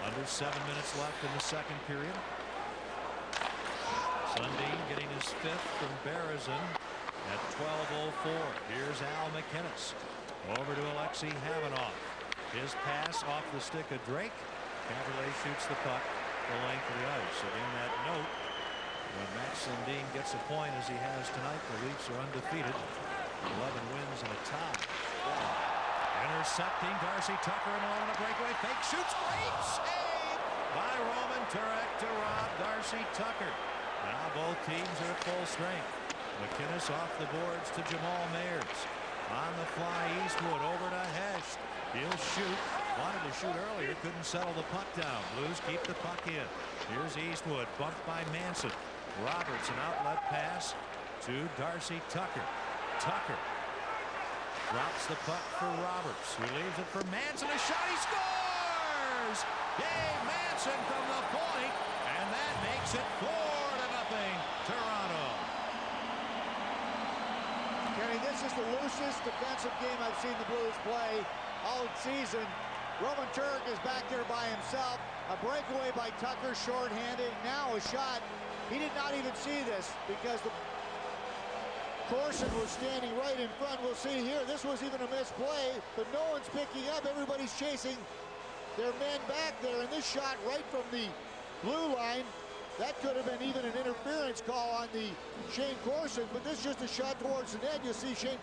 Under 7 minutes left in the second period. Sundin getting his fifth from Berezin at 12:04. Here's Al McInnes. Over to Alexei Khavonov. His pass off the stick of Drake. Cabaret shoots the puck the length of the ice. Again, that note, when Max Sundin gets a point as he has tonight, the Leafs are undefeated. 11 wins and a tie. Intercepting Darcy Tucker and alone a breakaway. Fake shoots. Great save by Roman Turek to rob Darcy Tucker. Now both teams are at full strength. McInnes off the boards to Jamal Mayers. On the fly, Eastwood over to Hecht. He'll shoot. Wanted to shoot earlier. Couldn't settle the puck down. Blues keep the puck in. Here's Eastwood. Bumped by Manson. Roberts, an outlet pass to Darcy Tucker. Tucker drops the puck for Roberts, who leaves it for Manson. A shot. He scores! Dave Manson from the point. And that makes it 4-0 Toronto. Kenny, this is the loosest defensive game I've seen the Blues play all season. Roman Turek is back there by himself. A breakaway by Tucker, shorthanded. Now a shot. He did not even see this because the Corson was standing right in front. We'll see here. This was even a misplay, but no one's picking up. Everybody's chasing their men back there. And this shot right from the blue line, that could have been even an interference call on the Shane Corson, but this is just a shot towards the net. You'll see Shane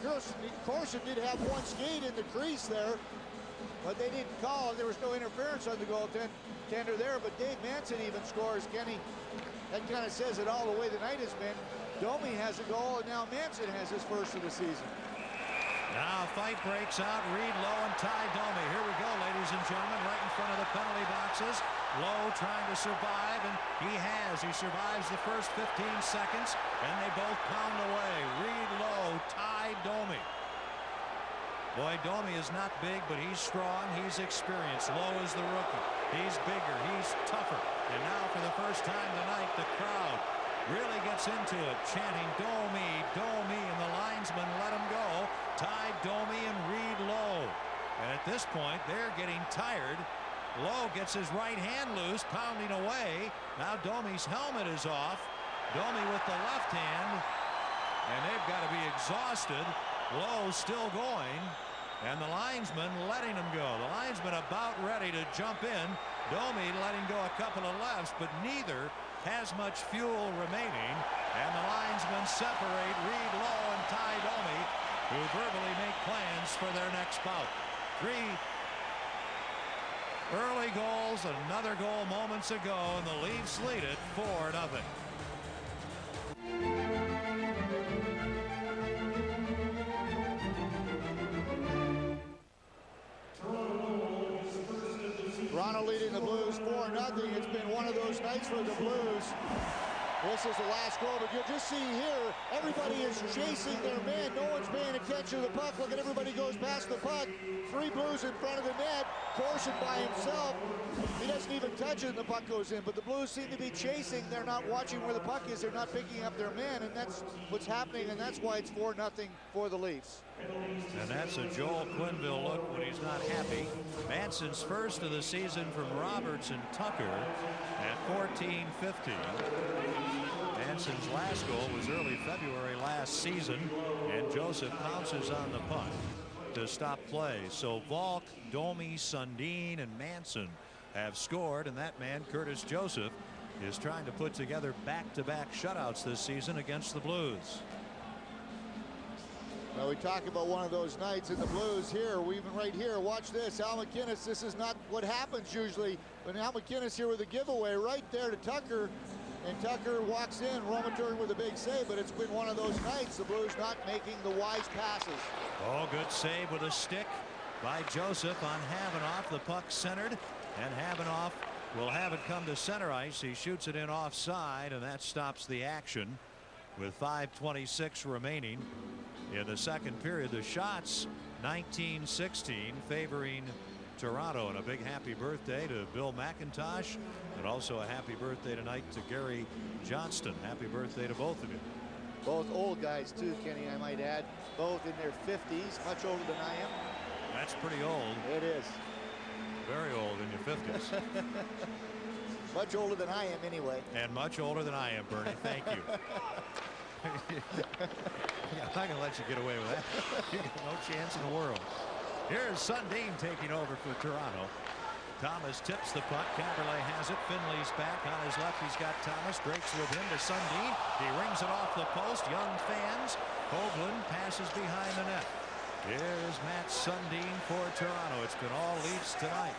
Corson did have one skate in the crease there, but they didn't call. There was no interference on the goaltender there, but Dave Manson even scores. Kenny, that kind of says it all the way the night has been. Domi has a goal, and now Manson has his first of the season. Now a fight breaks out. Reed Lowe and Ty Domi. Here we go, ladies and gentlemen, right in front of the penalty boxes. Lowe trying to survive, and he has. He survives the first 15 seconds, and they both pound away. Reed Lowe, Ty Domi. Boy, Domi is not big, but he's strong. He's experienced. Lowe is the rookie. He's bigger. He's tougher. And now for the first time tonight, the crowd really gets into it, chanting Domi, Domi, and the linesman let him go. Ty Domi and Reed Lowe. And at this point, they're getting tired. Lowe gets his right hand loose, pounding away. Now Domi's helmet is off. Domi with the left hand, and they've got to be exhausted. Lowe still going, and the linesman letting him go. The linesman about ready to jump in. Domi letting go a couple of lefts, but neither has much fuel remaining, and the linesmen separate Reed Lowe and Ty Domi, who verbally make plans for their next bout. 3 early goals, another goal moments ago, and the Leafs lead it 4-0. Toronto leading the Blues 4-0. It's been one of those nights for the Blues. This is the last goal, but you'll just see here, everybody is chasing their man. No one's paying attention to the puck. Look at everybody goes past the puck. 3 Blues in front of the net. Corson by himself. He doesn't even touch it and the puck goes in. But the Blues seem to be chasing. They're not watching where the puck is. They're not picking up their man, and that's what's happening, and that's why it's 4-0 for the Leafs. And that's a Joel Quenneville look when he's not happy. Manson's first of the season from Roberts and Tucker at 14:50. Manson's last goal was early February last season, and Joseph pounces on the puck to stop play. So Valk, Domi, Sundin, and Manson have scored, and that man, Curtis Joseph, is trying to put together back-to-back shutouts this season against the Blues. Well, we talk about one of those nights in the Blues here. We even right here, watch this. Al McInnes, this is not what happens usually. But Al McInnes here with a giveaway right there to Tucker. And Tucker walks in, Roman Turek with a big save, but it's been one of those nights, the Blues not making the wise passes. Oh, good save with a stick by Joseph on Khavonov. The puck centered, and Khavonov will have it come to center ice. He shoots it in offside, and that stops the action with 5:26 remaining in the second period. The shots 19-16 favoring Toronto, and a big happy birthday to Bill McIntosh, and also a happy birthday tonight to Garry Johnson. Happy birthday to both of you. Both old guys too, Kenny, I might add. Both in their 50s, much older than I am. That's pretty old. It is. Very old in your 50s. Much older than I am anyway. And much older than I am, Bernie. Thank you. I'm not going to let you get away with that. You got no chance in the world. Here's Sundin taking over for Toronto. Thomas tips the puck. Caberlet has it. Finley's back on his left. He's got Thomas. Drake's with him to Sundin. He rings it off the post. Young fans. Hoagland passes behind the net. Here's Matt Sundin for Toronto. It's been all Leafs tonight.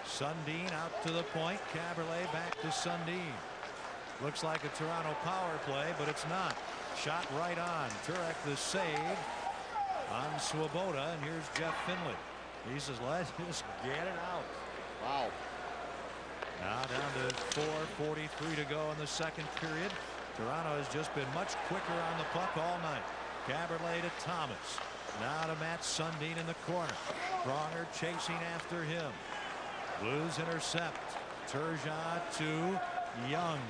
Sundin out to the point. Caberlet back to Sundin. Looks like a Toronto power play, but it's not. Shot right on. Turek the save on Swoboda, and here's Jeff Finley. He says, let's just get it out. Wow. Now down to 4:43 to go in the second period. Toronto has just been much quicker on the puck all night. Caberlet to Thomas. Now to Matt Sundin in the corner. Pronger chasing after him. Blues intercept. Turgeon to Young.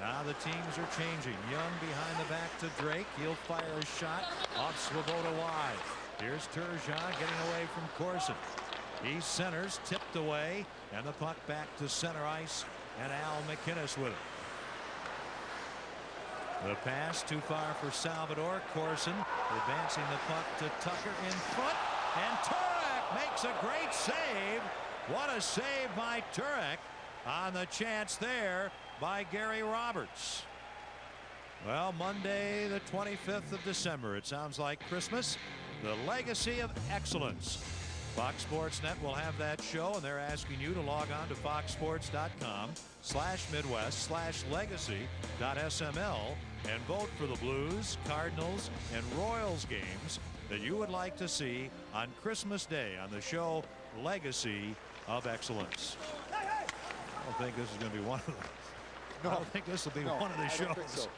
Now the teams are changing. Young behind the back to Drake. He'll fire a shot off Swoboda wide. Here's Turgeon getting away from Corson. He centers, tipped away, and the puck back to center ice, and Al McInnes with it. The pass too far for Salvador. Corson advancing the puck to Tucker in front, and Turek makes a great save. What a save by Turek on the chance there by Gary Roberts. Well, Monday the 25th of December. It sounds like Christmas. The legacy of excellence. Fox Sports Net will have that show, and they're asking you to log on to foxsports.com/midwest/legacy.sml and vote for the Blues, Cardinals, and Royals games that you would like to see on Christmas Day on the show Legacy of Excellence. I don't think this is going to be one of them. No. I don't think this will be one of the shows. I don't think so.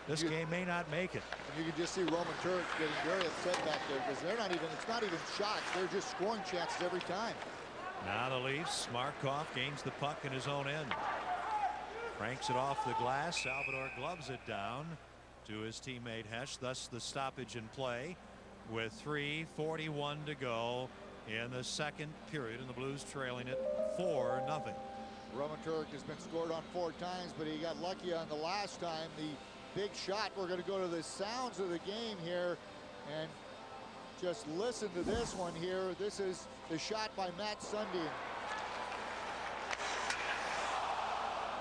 This game may not make it. And you can just see Roman Turek getting very upset back there because they're not even, it's not even shots. They're just scoring chances every time. Now the Leafs. Markov gains the puck in his own end. Cranks it off the glass. Salvador gloves it down to his teammate Hecht. Thus the stoppage in play with 3:41 to go in the second period, and the Blues trailing it 4-0. Roman Turek has been scored on 4 times, but he got lucky on the last time. The big shot. We're going to go to the sounds of the game here and just listen to this one here. This is the shot by Matt Sundin.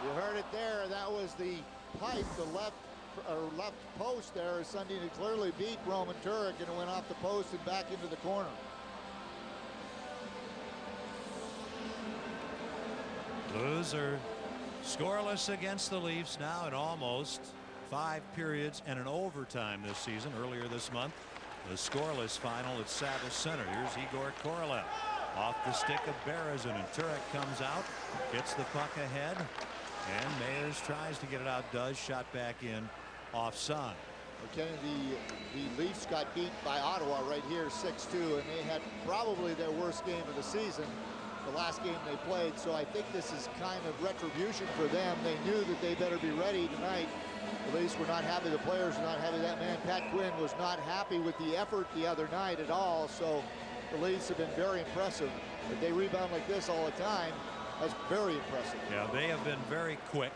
You heard it there. That was the pipe, the left post there. Sundin had clearly beat Roman Turek, and it went off the post and back into the corner. Blues are scoreless against the Leafs now in almost 5 periods and an overtime this season. Earlier this month, the scoreless final at Savas Center. Here's Igor Korolev off the stick of Berezin, and Turek comes out, gets the puck ahead, and Mayers tries to get it out. Does. Shot back in offside. Okay, the Leafs got beat by Ottawa right here 6-2, and they had probably their worst game of the season, the last game they played. So I think this is kind of retribution for them. They knew that they better be ready tonight. The Leafs were not happy. The players were not happy. That man, Pat Quinn, was not happy with the effort the other night at all. So the Leafs have been very impressive. If they rebound like this all the time, that's very impressive. Yeah, they have been very quick.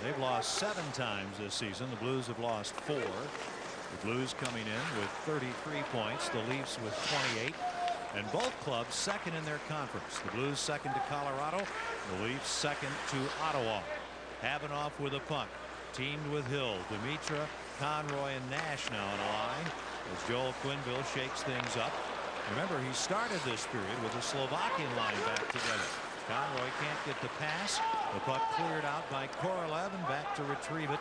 They've lost 7 times this season. The Blues have lost 4. The Blues coming in with 33 points. The Leafs with 28. And both clubs second in their conference. The Blues second to Colorado. The Leafs second to Ottawa. Khavonov with a puck. Teamed with Hill, Dimitra, Conroy, and Nash now on a line as Joel Quenneville shakes things up. Remember, he started this period with the Slovakian line back together. Conroy can't get the pass. The puck cleared out by Korolev, and back to retrieve it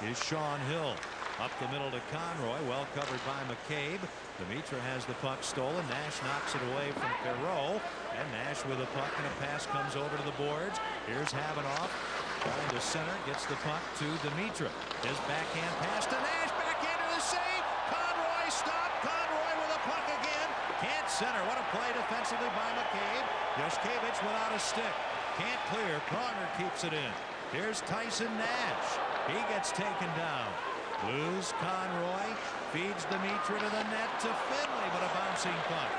is Sean Hill. Up the middle to Conroy, well covered by McCabe. Demitra has the puck stolen. Nash knocks it away from Perreault, and Nash with a puck, and a pass comes over to the boards. Here's Khavonov trying to center, gets the puck to Demitra. His backhand pass to Nash, backhand to the save. Conroy stopped. Conroy with a puck again. Can't center. What a play defensively by McCabe. Yushkevich without a stick. Can't clear. Pronger keeps it in. Here's Tyson Nash. He gets taken down. Blues, Conroy feeds Demitra to the net to Finley, but a bouncing puck.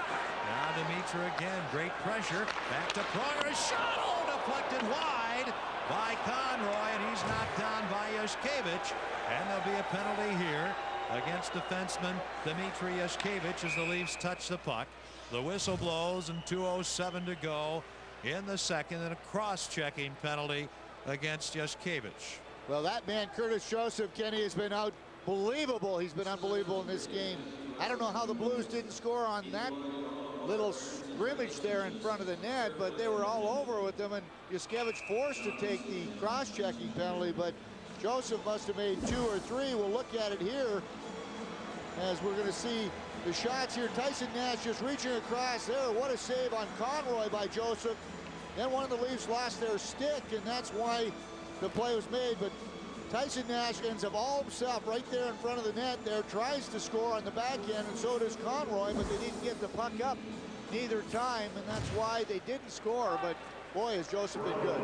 Now Demitra again, great pressure. Back to Pronger, a shot, oh, deflected wide by Conroy, and he's knocked down by Yushkevich. And there'll be a penalty here against defenseman Dmitry Yushkevich as the Leafs touch the puck. The whistle blows, and 2:07 to go in the second, and a cross-checking penalty against Yushkevich. Well, that man, Curtis Joseph, Kenny, has been unbelievable. He's been unbelievable in this game. I don't know how the Blues didn't score on that little scrimmage there in front of the net, but they were all over with them, and Yushkevich forced to take the cross-checking penalty, but Joseph must have made 2 or 3. We'll look at it here as we're going to see the shots here. Tyson Nash just reaching across there. What a save on Conroy by Joseph. Then one of the Leafs lost their stick, and that's why the play was made. But Tyson Nash ends up all himself right there in front of the net there, tries to score on the backhand, and so does Conroy, but they didn't get the puck up neither time, and that's why they didn't score. But boy, has Joseph been good.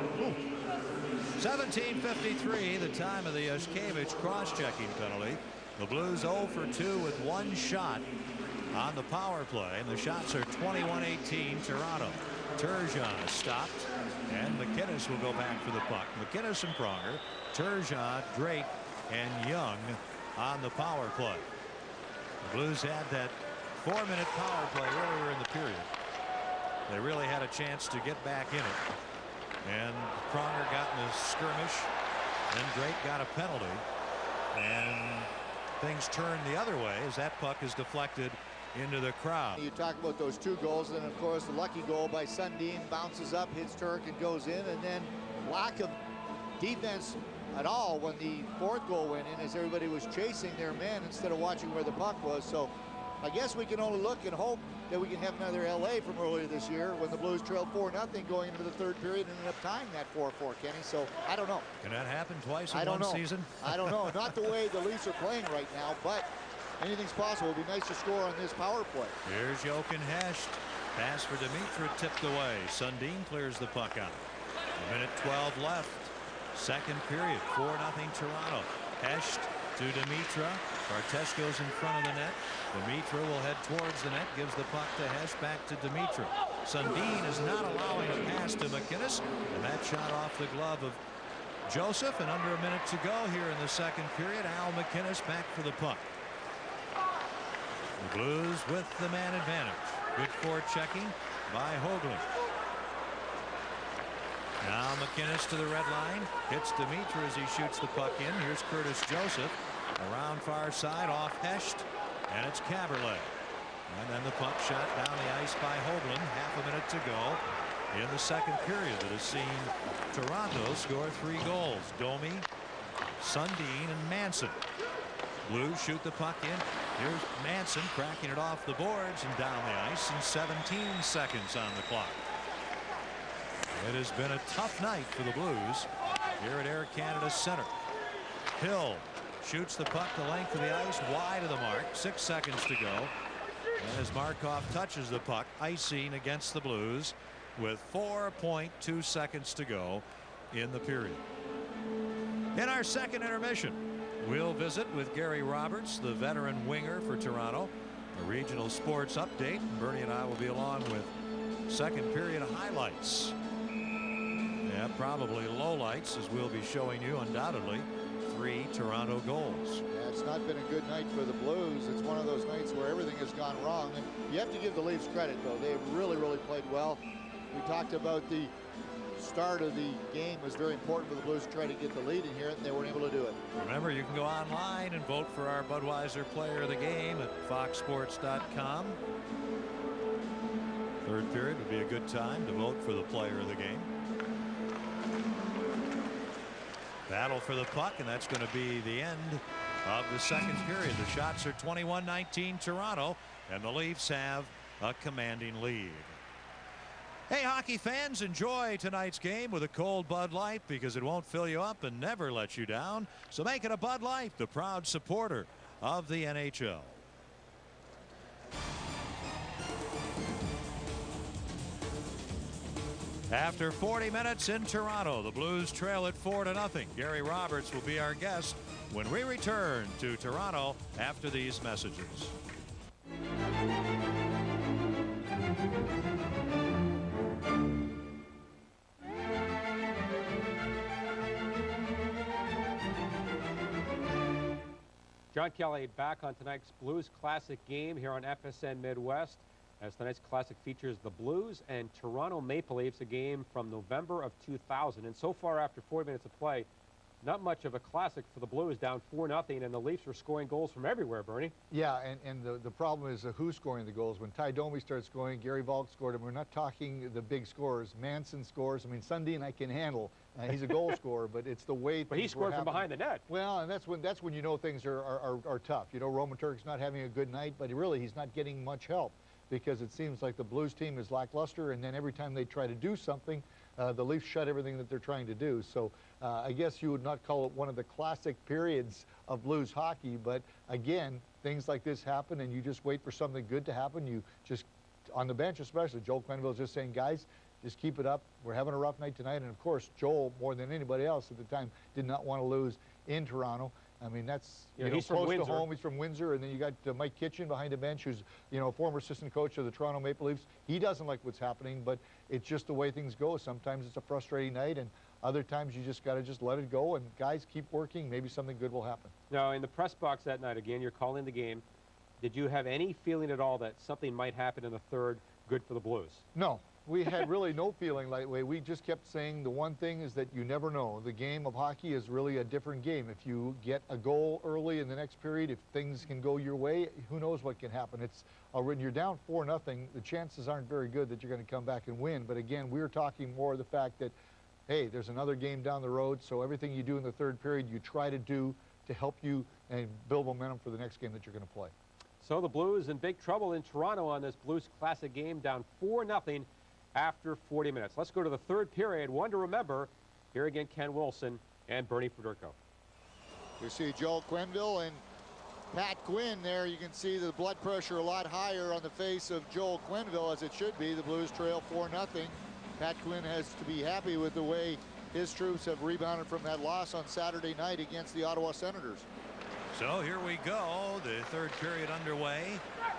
17:53, the time of the Yushkevich cross-checking penalty. The Blues 0 for 2 with one shot on the power play, and the shots are 21-18 Toronto. Turgeon stopped, and McInnes will go back for the puck. McInnes and Pronger, Turgeon, Drake, and Young on the power play. The Blues had that 4-minute power play earlier in the period. They really had a chance to get back in it. And Pronger got in a skirmish, then Drake got a penalty, and things turned the other way as that puck is deflected into the crowd. You talk about those 2 goals, and of course the lucky goal by Sundin, bounces up, hits Turek, and goes in, and then lack of defense at all when the 4th goal went in, as everybody was chasing their man instead of watching where the puck was. So I guess we can only look and hope that we can have another LA from earlier this year when the Blues trailed 4-0 going into the 3rd period and ended up tying that 4-4, Kenny. So I don't know. Can that happen twice in one season? I don't know. Not the way the Leafs are playing right now, but anything's possible. It'd be nice to score on this power play. Here's Jochen Hecht. Pass for Demitra, tipped away. Sundin clears the puck out. 1:12 left. 2nd period. 4-0 Toronto. Hecht to Demitra. Bartesh goes in front of the net. Demitra will head towards the net. Gives the puck to Hecht. Back to Demitra. Sundin is not allowing a pass to McInnes. And that shot off the glove of Joseph. And under a minute to go here in the 2nd period. Al McInnes back for the puck. The Blues with the man advantage. Good forechecking by Hoagland. Now McInnes to the red line. Hits Demitra as he shoots the puck in. Here's Curtis Joseph. Around far side off Hecht. And it's Caberlet. And then the puck shot down the ice by Hoagland. Half a minute to go in the 2nd period that has seen Toronto score 3 goals. Domi, Sundin, and Manson. Blues shoot the puck in. Here's Manson cracking it off the boards and down the ice, and 17 seconds on the clock. It has been a tough night for the Blues here at Air Canada Center. Hill shoots the puck the length of the ice, wide of the mark. 6 seconds to go. And as Markov touches the puck, icing against the Blues with 4.2 seconds to go in the period. In our 2nd intermission, we'll visit with Gary Roberts, the veteran winger for Toronto. A regional sports update. Bernie and I will be along with 2nd period highlights. Yeah, probably lowlights, as we'll be showing you undoubtedly 3 Toronto goals. Yeah, it's not been a good night for the Blues. It's one of those nights where everything has gone wrong, and you have to give the Leafs credit, though. They've really played well. We talked about the start of the game was very important for the Blues to try to get the lead in here, and they weren't able to do it. Remember, you can go online and vote for our Budweiser Player of the Game at foxsports.com. Third period would be a good time to vote for the player of the game. Battle for the puck, and that's going to be the end of the second period. The shots are 21-19 Toronto, and the Leafs have a commanding lead. Hey, hockey fans, enjoy tonight's game with a cold Bud Light, because it won't fill you up and never let you down. So make it a Bud Light, the proud supporter of the NHL. After 40 minutes in Toronto, the Blues trail at 4-0. Gary Roberts will be our guest when we return to Toronto after these messages. John Kelly back on tonight's Blues Classic game here on FSN Midwest, as tonight's Classic features the Blues and Toronto Maple Leafs, a game from November of 2000. And so far, after 40 minutes of play, not much of a Classic for the Blues, down 4-0, and the Leafs are scoring goals from everywhere, Bernie. Yeah, and the problem is who's scoring the goals. When Domi starts scoring, Garry Valk scored, and we're not talking the big scorers. Manson scores. I mean, Sundin I can handle. He's a goal scorer, but it's the way. But he scored from behind the net. Well, and that's when you know things are tough. You know, Roman Turek's not having a good night, but he's not getting much help, because it seems like the Blues team is lackluster, and then every time they try to do something, the Leafs shut everything that they're trying to do. So I guess you would not call it one of the classic periods of Blues hockey, but again, things like this happen, and you just wait for something good to happen. You just, on the bench especially, Joel Quenneville's just saying, guys, just keep it up. We're having a rough night tonight. And of course, Joel, more than anybody else at the time, did not want to lose in Toronto. I mean, that's, he's close from to home. He's from Windsor. And then you got Mike Kitchen behind the bench, who's, former assistant coach of the Toronto Maple Leafs. He doesn't like what's happening, but it's just the way things go. Sometimes it's a frustrating night, and other times you just got to just let it go. And guys, keep working. Maybe something good will happen. Now, in the press box that night, again, you're calling the game. Did you have any feeling at all that something might happen in the third good for the Blues? No. We had really no feeling that way. We just kept saying the one thing is that you never know. The game of hockey is really a different game. If you get a goal early in the next period, if things can go your way, who knows what can happen. It's when you're down 4-0, the chances aren't very good that you're going to come back and win. But again, we're talking more of the fact that, hey, there's another game down the road, so everything you do in the third period, you try to do to help you and build momentum for the next game that you're going to play. So the Blues in big trouble in Toronto on this Blues Classic game, down 4-0. After 40 minutes. Let's go to the third period. One to remember. Here again, Ken Wilson and Bernie Federko. You see Joel Quenneville and Pat Quinn there. You can see the blood pressure a lot higher on the face of Joel Quenneville, as it should be. The Blues trail 4-0. Pat Quinn has to be happy with the way his troops have rebounded from that loss on Saturday night against the Ottawa Senators. So here we go, the third period underway.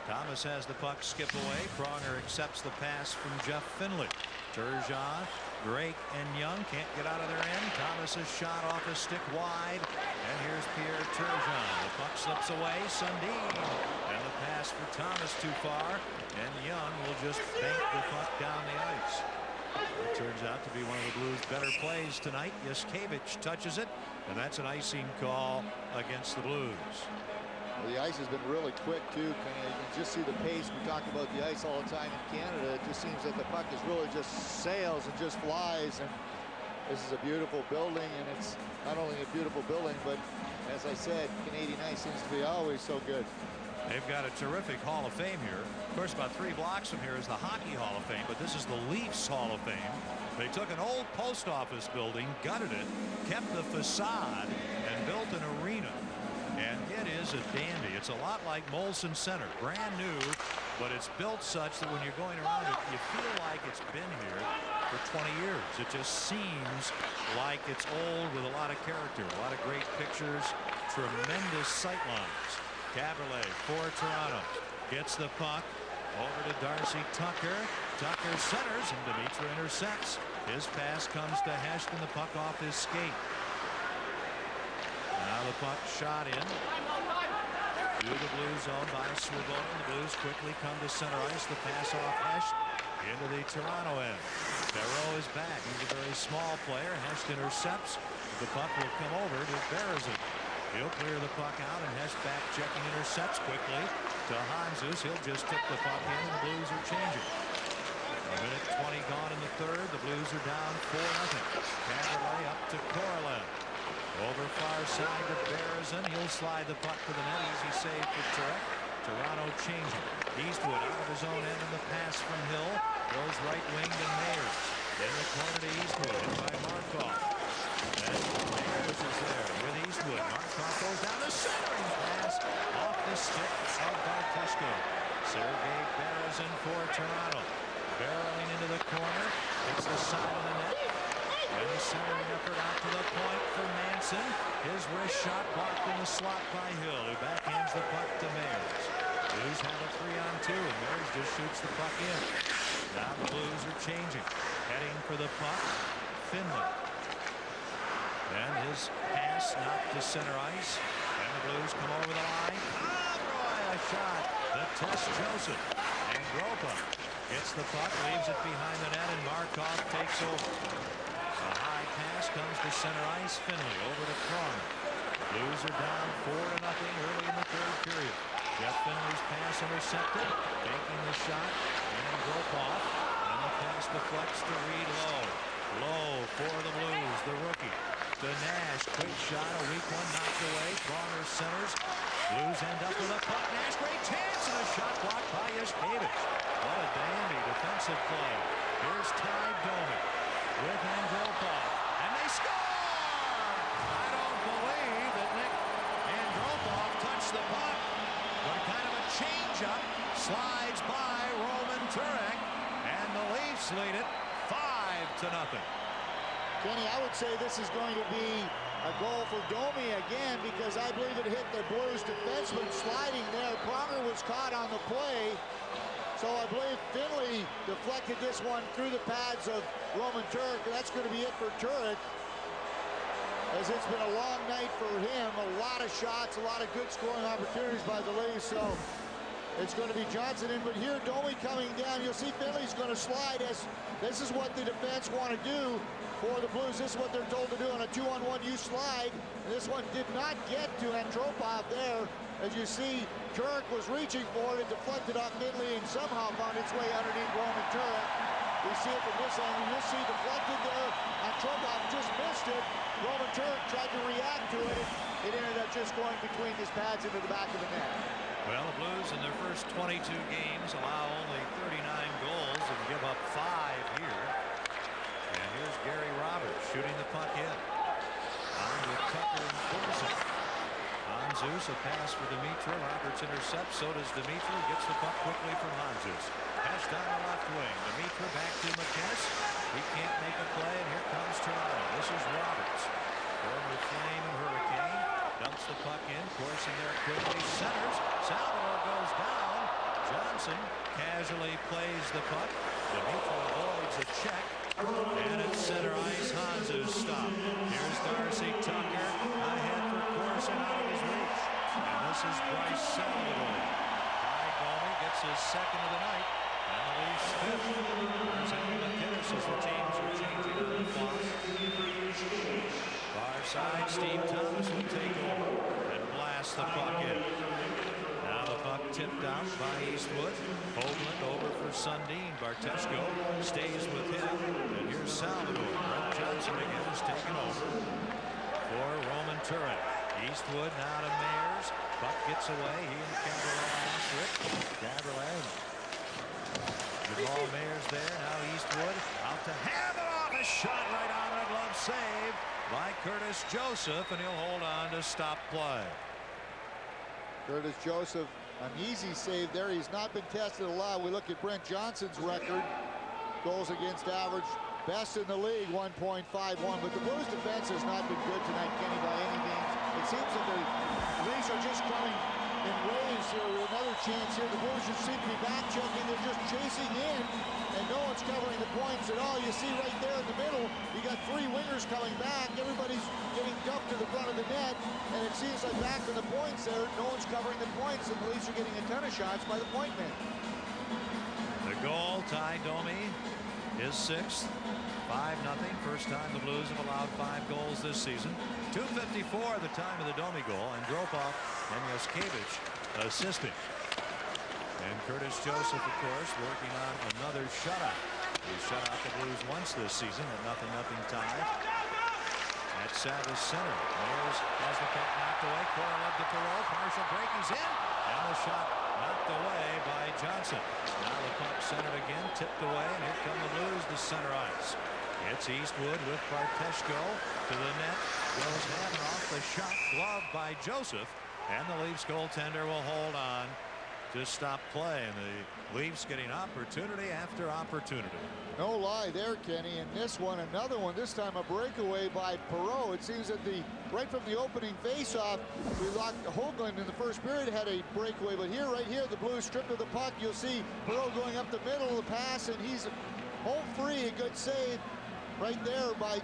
Thomas has the puck skip away. Pronger accepts the pass from Jeff Finley. Turgeon, Drake, and Young can't get out of their end. Thomas's shot off a stick wide. And here's Pierre Turgeon. The puck slips away. Sundin. And the pass for Thomas too far. And Young will just bank the puck down the ice. It turns out to be one of the Blues' better plays tonight. Yaskevich touches it, and that's an icing call against the Blues. Well, the ice has been really quick, too. You can just see the pace. We talk about the ice all the time in Canada. It just seems that the puck is really just sails and just flies. And this is a beautiful building, and it's not only a beautiful building, but as I said, Canadian ice seems to be always so good. They've got a terrific Hall of Fame here. Of course, about 3 blocks from here is the Hockey Hall of Fame, but this is the Leafs Hall of Fame. They took an old post office building, gutted it, kept the facade, and built an arena. And it is a dandy. It's a lot like Molson Center, brand new, but it's built such that when you're going around it, you feel like it's been here for 20 years. It just seems like it's old with a lot of character, a lot of great pictures, tremendous sight lines. Caberlet for Toronto gets the puck over to Darcy Tucker. Tucker centers and Dimitra intercepts. His pass comes to Hecht and the puck off his skate. Now the puck shot in to the Blue zone by Swoboda. The Blues quickly come to center ice. The pass off Hecht into the Toronto end. Perreault is back. He's a very small player. Hecht intercepts. The puck will come over to Berezin. He'll clear the puck out, and Hecht back checking intercepts quickly to Handzus. He'll just tip the puck in, and the Blues are changing. A minute 20 gone in the third. The Blues are down 4-0. Caberlet up to Korolev. Over far side to Berezin. He'll slide the puck to the net. Easy save for Turek. Toronto changing. Eastwood out of his own end in the pass from Hill. Goes right wing to Mayers. In the corner to Eastwood. Hit by Markov. And Mayers is there with Eastwood. Markov goes down the centering pass off the stick of Barteshko. Sergei Berezin for Toronto. Barreling into the corner. It's the side of the net. And the centering effort out to the point for Manson. His wrist shot blocked in the slot by Hill, who backhands the puck to Mayers. Blues have a 3-on-2, and Mayers just shoots the puck in. Now the Blues are changing. Heading for the puck, Finley. And his pass knocked to center ice. And the Blues come over the line. Roy, a shot. The test Joseph. And Gropa gets the puck, leaves it behind the net, and Markov takes over. A high pass comes to center ice. Finley over to Pronger. Blues are down 4-0 early in the third period. Jeff Finley's pass intercepted. Taking the shot. And Gropa. And the pass deflects to Reed Lowe. Lowe for the Blues, the rookie. To Nash. Quick shot. A weak one knocked away. Pronger centers. Blues end up with a puck. Nash, great chance. And a shot blocked by Yashkevich. What a dandy defensive play. Here's Ty Domi with Andropov, and they score! I don't believe that Nick Andropov touched the puck, but kind of a change-up slides by Roman Turek, and the Leafs lead it 5-0. Kenny, I would say this is going to be a goal for Domi again, because I believe it hit the Blues defenseman sliding there. Pronger was caught on the play. So I believe Finley deflected this one through the pads of Roman Turek. That's going to be it for Turek, as it's been a long night for him. A lot of shots, a lot of good scoring opportunities by the Leafs. So it's going to be Johnson in. But here, Domi coming down. You'll see Finley's going to slide. As this is what the defense want to do for the Blues. This is what they're told to do on a 2-on-1. You slide. And this one did not get to Andropov there. As you see, Turek was reaching for it and deflected off Finley and somehow found its way underneath Roman Turek. We see it from this angle. You'll see deflected there. Andropov just missed it. Roman Turek tried to react to it. It ended up just going between his pads into the back of the net. Well, the Blues in their first 22 games allow only 39 goals and give up 5 here. And here's Gary Roberts shooting the puck in. On with Tucker and Corson. Handzus, a pass for Dimitra. Roberts intercepts. So does Dimitra. Gets the puck quickly from Handzus. Pass down the left wing. Dimitra back to McKinnis. He can't make a play, and here comes Toronto. This is Roberts. Former Flame and Hurricane. Dumps the puck in. Corson there quickly. Centers. Salvador goes down. Johnson casually plays the puck. Dimitra avoids a check. And at center ice, Handzus stopped. Here's Darcy Tucker. Ahead for Corson out of his reach. And this is Bryce Salvador. Ty Domi gets his second of the night. And the Leafs fifth. There's Alan McKinnis as the teams are changing on the clock. Far side, Steve Thomas will take over and blast the puck in. Now the puck tipped out by Eastwood. Hoagland over for Sundin. Barteshko stays with him. And here's Salvador. Brent Johnson again is taken over for Roman Turek. Eastwood now to Mayers. Puck gets away. He and Caberlet after it. Caberlet. Jamal Mayers there. Now Eastwood out to Khavonov. A shot right on a glove save by Curtis Joseph, and he'll hold on to stop play. Curtis Joseph, an easy save there. He's not been tested a lot. We look at Brent Johnson's record. Goals against average, best in the league, 1.51. But the Blues defense has not been good tonight, Kenny, by any means. It seems that the Leafs are just coming in waves here. Another chance here. The Blues just seem to be back checking. They're just chasing in, and no one's covering the points at all. You see right there in the middle, you got 3 wingers coming back. Everybody's getting dumped to the front of the net, and it seems like back to the points there, no one's covering the points, and the Leafs are getting a ton of shots by the point men. The goal, Ty Domi, is 6th. 5-0. First time the Blues have allowed 5 goals this season. 2:54 at the time of the Domi goal, and Andropov and Yashkevich assisting. And Curtis Joseph, of course, working on another shutout. He shut out the Blues once this season, a 0-0 tie. At Savas center. Mayers has the puck knocked away. Korolev to Perot. Partial break. He's in. And the shot knocked away by Johnson. Now the puck centered again. Tipped away. And here come the Blues to center ice. It's Eastwood with Barteshko to the net. Goes Khavonov. The shot gloved by Joseph. And the Leafs goaltender will hold on to stop play. And the Leafs getting opportunity after opportunity. No lie there, Kenny. And this one, another one, this time a breakaway by Perot. It seems that right from the opening faceoff, we locked Hoagland in the first period, had a breakaway. But right here, the Blues stripped of the puck. You'll see Perot going up the middle of the pass, and he's home free. A good save right there by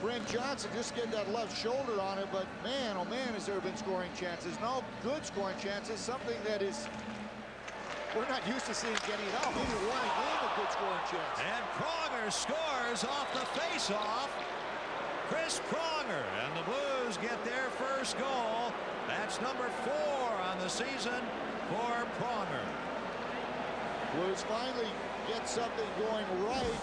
Brent Johnson. Just get that left shoulder on it. But man, oh man, has there been scoring chances. No good scoring chances. Something that is we're not used to seeing Kenny at all. Maybe one a game of good scoring chance. And Pronger scores off the faceoff. Chris Pronger, and the Blues get their first goal. That's number 4 on the season for Pronger. Blues finally get something going right.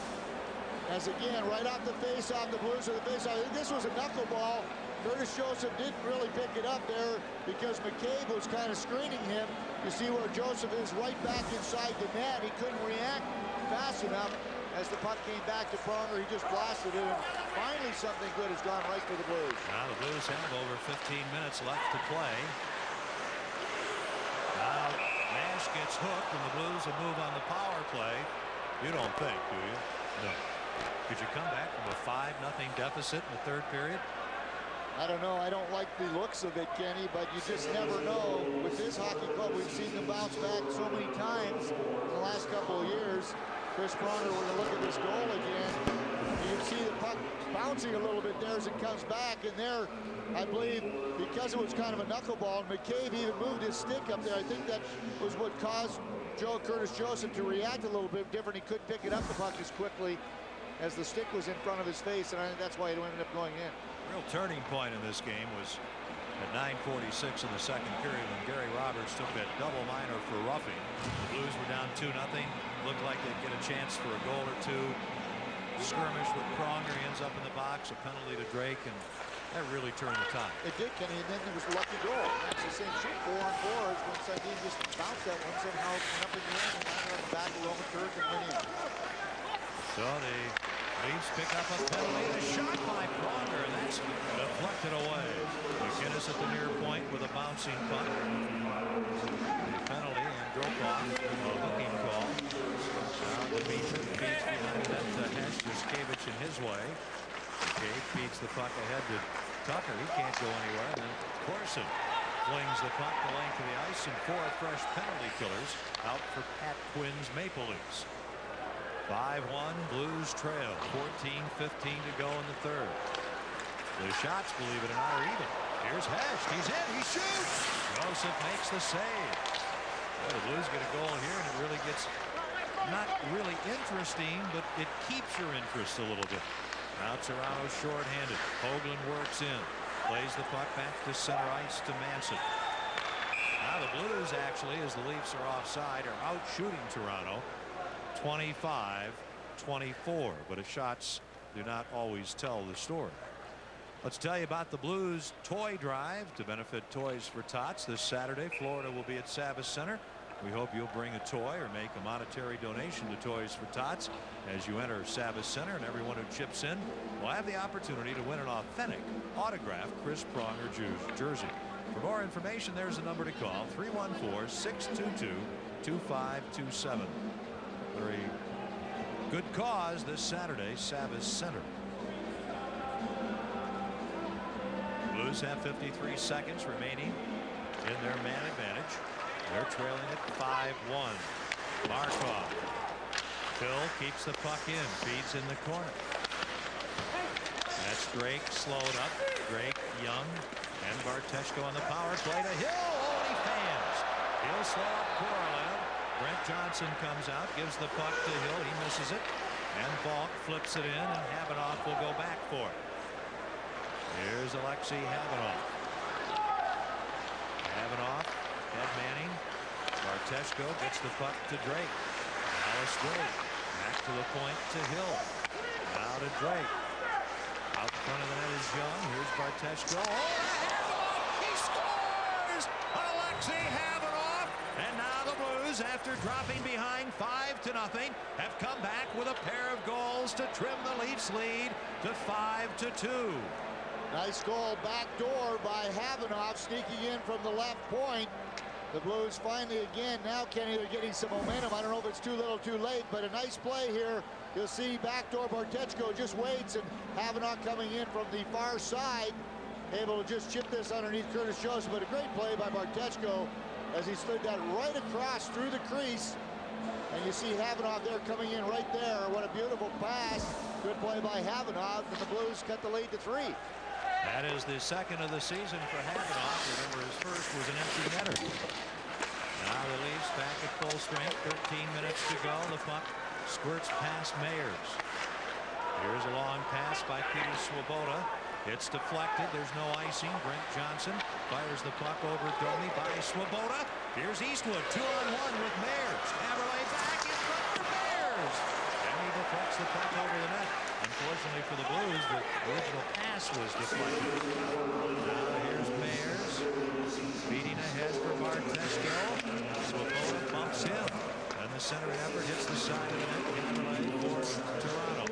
As again, right off the faceoff, the Blues are the faceoff. This was a knuckleball. Curtis Joseph didn't really pick it up there because McCabe was kind of screening him. You see where Joseph is right back inside the net. He couldn't react fast enough as the puck came back to Pronger. He just blasted it. And finally, something good has gone right for the Blues. Now the Blues have over 15 minutes left to play. Now Nash gets hooked, and the Blues will move on the power play. You don't think, do you? No. Could you come back from a 5-0 deficit in the third period? I don't know. I don't like the looks of it, Kenny, but you just never know. With this hockey club, we've seen them bounce back so many times in the last couple of years. Chris Pronger, we're going to look at this goal again. You can see the puck bouncing a little bit there as it comes back. And there, I believe, because it was kind of a knuckleball, McCabe even moved his stick up there. I think that was what caused Curtis Joseph to react a little bit different. He couldn't pick it up the puck as quickly as the stick was in front of his face, and I think that's why it ended up going in. Real turning point in this game was at 9:46 in the second period when Gary Roberts took that double minor for roughing. The Blues were down 2-0. Looked like they'd get a chance for a goal or two. Skirmish with Pronger. He ends up in the box. A penalty to Drake, and that really turned the tide. It did, Kenny, and then there was a lucky goal. That's the same shit, 4-on-4. When Sundin just bounced that one, somehow went up in the end and landed on the back of Roman Turek and went in. So the Leafs pick up a penalty and a shot by Pronger, and that's deflected away. McGinnis at the near point with a bouncing puck. The penalty and Drokov, a hooking call. Now the beats behind that to Handzus in his way. Cage feeds the puck ahead to Tucker. He can't go anywhere. And then Corson flings the puck the length of the ice, and 4 fresh penalty killers out for Pat Quinn's Maple Leafs. 5-1 Blues trail. 14:15 to go in the third. The shots, believe it or not, are even. Here's Hecht. He's in. He shoots. Joseph makes the save. Well, the Blues get a goal here, and it really gets not really interesting, but it keeps your interest a little bit. Now Toronto's shorthanded. Hoagland works in. Plays the puck back to center ice to Manson. Now the Blues, actually, as the Leafs are offside, are out shooting Toronto 25-24, but the shots do not always tell the story. Let's tell you about the Blues toy drive to benefit Toys for Tots. This Saturday, Florida will be at Savas Center. We hope you'll bring a toy or make a monetary donation to Toys for Tots as you enter Savas Center, and everyone who chips in will have the opportunity to win an authentic autographed Chris Pronger jersey. For more information, there's a number to call, 314-622-2527. Very good cause this Saturday, Savas Center. Blues have 53 seconds remaining in their man advantage. They're trailing at 5-1. Markov. Hill keeps the puck in, feeds in the corner. That's Drake slowed up. Drake, Young, and Barteshko on the power play to Hill. Oh, he fans. He'll slow up Korolev. Brent Johnson comes out, gives the puck to Hill. He misses it. And Valk flips it in, and Khavonov will go back for it. Here's Alexei Khavonov. Khavonov, head manning. Barteshko gets the puck to Drake. Alice Drake. Back to the point to Hill. Now to Drake. Out front of the net is Young. Here's Barteshko. Oh, he scores! Alexei Khavonov. And now the Blues, after dropping behind 5-0, have come back with a pair of goals to trim the Leafs lead to 5-2. Nice goal backdoor by Khavonov, sneaking in from the left point. The Blues finally again, now Kenny, they're getting some momentum. I don't know if it's too little too late, but a nice play here. You'll see backdoor Barteshko just waits, and Khavonov coming in from the far side, able to just chip this underneath Curtis Joseph. But a great play by Barteshko as he slid that right across through the crease. And you see Khavonov there coming in right there. What a beautiful pass. Good play by Khavonov, and the Blues cut the lead to 3. That is the second of the season for Khavonov. Remember, his first was an empty netter. Now the Leafs back at full strength. 13 minutes to go. The puck squirts past Meyers. Here's a long pass by Peter Swoboda. It's deflected. There's no icing. Brent Johnson fires the puck over Domi by Swoboda. Here's Eastwood. 2-on-1 with Meyers. Haverley back in front for Meyers. And he deflects the puck over the net. Unfortunately for the Blues, the original pass was deflected. Now here's Meyers. Beating ahead for Barteshko. Swoboda bumps him. And the centering effort hits the side of the net. Haverley for Toronto.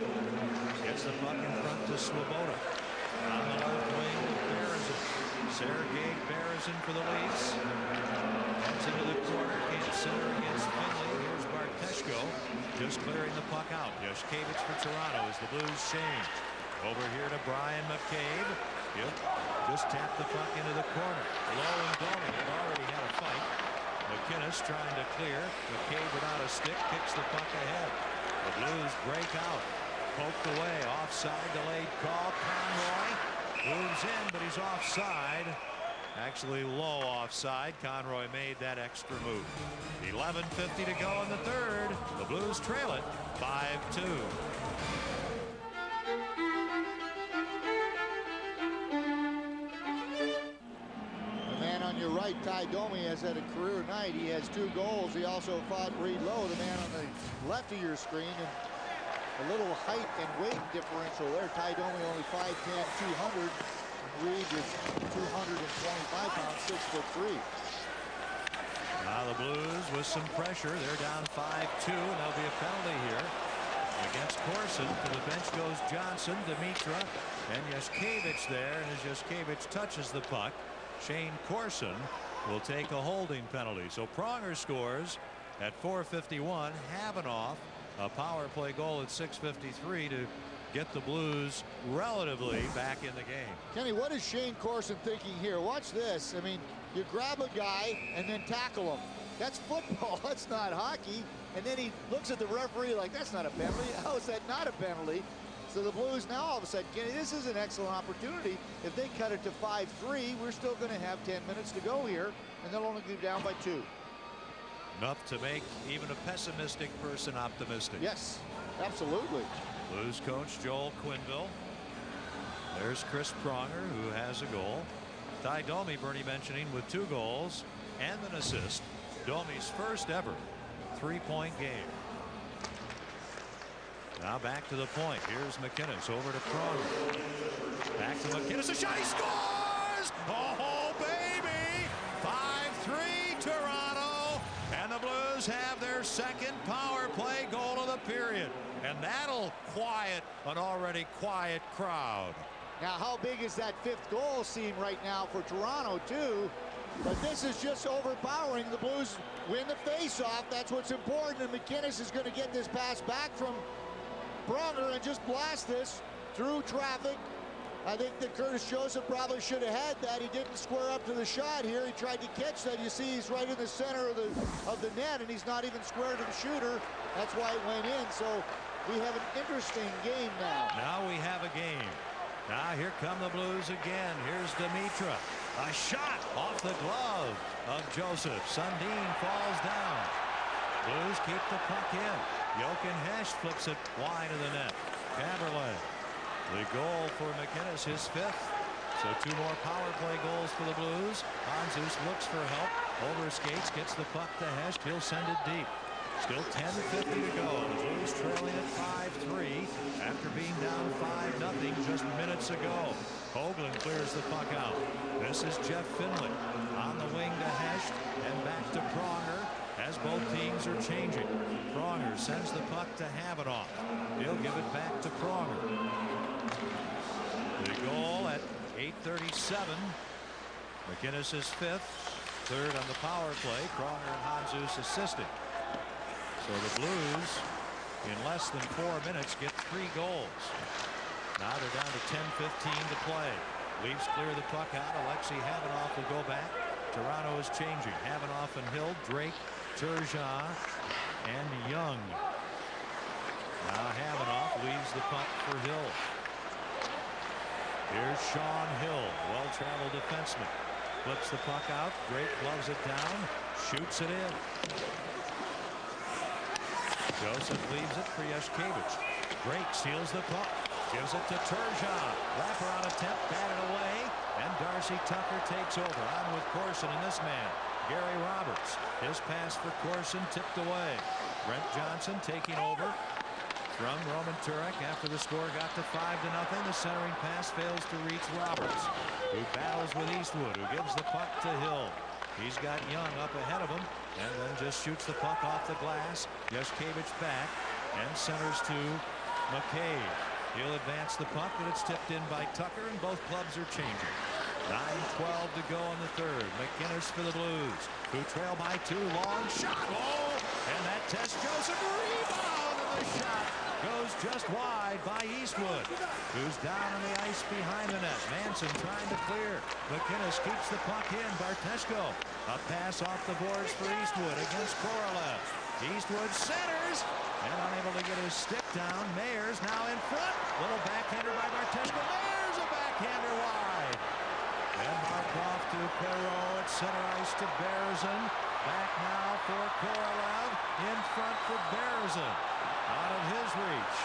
Gets the puck in front to Swoboda. On the left wing with Berezin. Sergei Berezin for the Leafs. Heads into the corner. Can't center against Finley. Here's Barteshko just clearing the puck out. Yushkevich for Toronto as the Blues change. Over here to Brian McCabe. Yep. Just tapped the puck into the corner. Low and Domi have already had a fight. McInnes trying to clear. McCabe without a stick kicks the puck ahead. The Blues break out. Poked away. Offside delayed call. Conroy moves in, but he's offside. Actually low offside. Conroy made that extra move. 11:50 to go in the third. The Blues trail it 5-2. The man on your right, Domi, has had a career night. He has 2 goals. He also fought Reed Lowe, the man on the left of your screen. And a little height and weight differential there. Domi only 5'10", 200. Reed is 225 pounds, 6'3". Now the Blues with some pressure. They're down 5-2, and there'll be a penalty here against Corson. To the bench goes Johnson, Dimitra, and Yushkevich there. And as Yushkevich touches the puck, Shane Corson will take a holding penalty. So Pronger scores at 4:51. Khavonov a power play goal at 6:53 to get the Blues relatively back in the game. Kenny, what is Shane Corson thinking here? Watch this. I mean, you grab a guy and then tackle him. That's football. That's not hockey. And then he looks at the referee like, that's not a penalty. How is that not a penalty? So the Blues now all of a sudden, Kenny, this is an excellent opportunity. If they cut it to 5-3, we're still going to have 10 minutes to go here, and they'll only be down by 2. Enough to make even a pessimistic person optimistic. Yes, absolutely. Blues coach Joel Quenneville. There's Chris Pronger, who has a goal. Domi, Bernie mentioning, with 2 goals and an assist. Domi's first ever 3-point game. Now back to the point. Here's McInnes over to Pronger. Back to McInnes. A shot. He scores! Oh, baby! 5-3 Toronto. And the Blues have their second power play goal of the period. And that'll quiet an already quiet crowd. Now, how big is that 5th goal seem right now for Toronto, too? But this is just overpowering. The Blues win the face-off. That's what's important. And McInnes is going to get this pass back from Pronger and just blast this through traffic. I think that Curtis Joseph probably should have had that. He didn't square up to the shot here. He tried to catch that. You see he's right in the center of the net, and he's not even square to the shooter. That's why it went in. So we have an interesting game now. Now we have a game. Now here come the Blues again. Here's Dimitra. A shot off the glove of Joseph. Sundin falls down. Blues keep the puck in. Jochen Hecht flips it wide of the net. Caberlet. The goal for McInnes, his 5th. So 2 more power play goals for the Blues. Handzus looks for help. Over skates, gets the puck to Hecht. He'll send it deep. Still 10:50 to go. The Blues trailing at 5-3 after being down 5-0 just minutes ago. Hoagland clears the puck out. This is Jeff Finley on the wing to Hecht and back to Pronger as both teams are changing. Pronger sends the puck to Khavonov. He'll give it back to Pronger. The goal at 8:37. McInnes is fifth, third on the power play. Pronger and Handzus assisting. So the Blues in less than 4 minutes get 3 goals. Now they're down to 10:15 to play. Leafs clear the puck out. Alexei Khavonov will go back. Toronto is changing. Khavonov and Hill, Drake, Turgeon, and Young. Now Khavonov leaves the puck for Hill. Here's Sean Hill, well-traveled defenseman. Flips the puck out. Drake gloves it down, shoots it in. Joseph leaves it for Yashkevich. Drake seals the puck. Gives it to Turgeon. Wraparound attempt, batted away. And Darcy Tucker takes over. On with Corson and this man, Gary Roberts. His pass for Corson tipped away. Brent Johnson taking over from Roman Turek after the score got to 5-0. The centering pass fails to reach Roberts, who battles with Eastwood, who gives the puck to Hill. He's got Young up ahead of him and then just shoots the puck off the glass. Yashkevich back and centers to McCabe. He'll advance the puck, but it's tipped in by Tucker, and both clubs are changing. 9:12 to go in the third. McInnes for the Blues, who trail by 2. Long shot. Oh, and that Tess Joseph rebound, and the shot goes just wide by Eastwood, who's down on the ice behind the net. Manson trying to clear. McInnes keeps the puck in. Barteshko. A pass off the boards for Eastwood against Korolev. Eastwood centers and unable to get his stick down. Mayers now in front. Little backhander by Barteshko. Mayers a backhander wide. And Markov to Perreault at center ice to Berezin. Back now for Korolev. In front for Berezin. Out of his reach.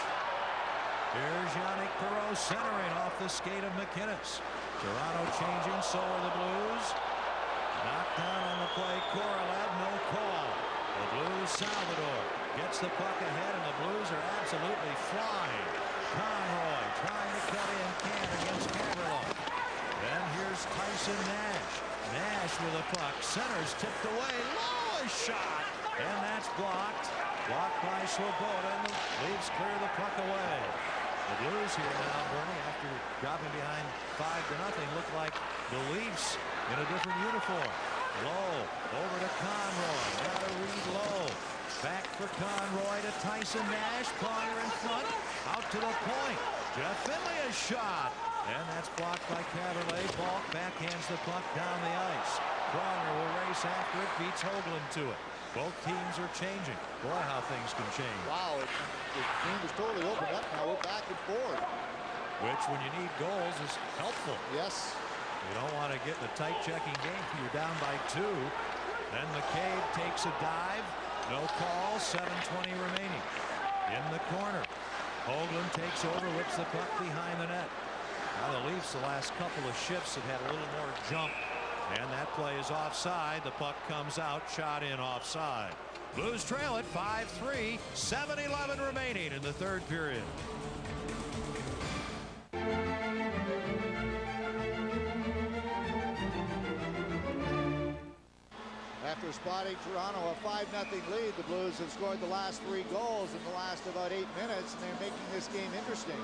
Here's Yannick Perreault centering off the skate of McInnes. Toronto changing, so are the Blues. Knocked down on the play. Korolev, no call. The Blues, Salvador gets the puck ahead, and the Blues are absolutely flying. Conroy trying to cut in, can't against Gavrilov. Then here's Tyson Nash. Nash with a puck. Centers tipped away. Low shot. And that's blocked. Blocked by Swoboda, and the Leafs clear the puck away. The Blues here now, Bernie, after dropping behind 5-0, look like the Leafs in a different uniform. Low over to Conroy. Now to Reed Low. Back for Conroy to Tyson Nash. Pronger in front. Out to the point. Jeff Finley a shot. And that's blocked by Caberlet. Valk backhands the puck down the ice. Pronger will race after it. Beats Hoagland to it. Both teams are changing. Boy, how things can change. Wow, the game is totally opened up now. We're back and forth. Which, when you need goals, is helpful. Yes. You don't want to get in a tight checking game. You're down by 2. Then McCabe takes a dive. No call. 7:20 remaining. In the corner. Hoagland takes over, whips the puck behind the net. Now the Leafs, the last couple of shifts, have had a little more jump. And that play is offside. The puck comes out. Shot in offside. Blues trail it 5-3. 7:11 remaining in the third period. After spotting Toronto a 5-0 lead, the Blues have scored the last 3 goals in the last about 8 minutes, and they're making this game interesting.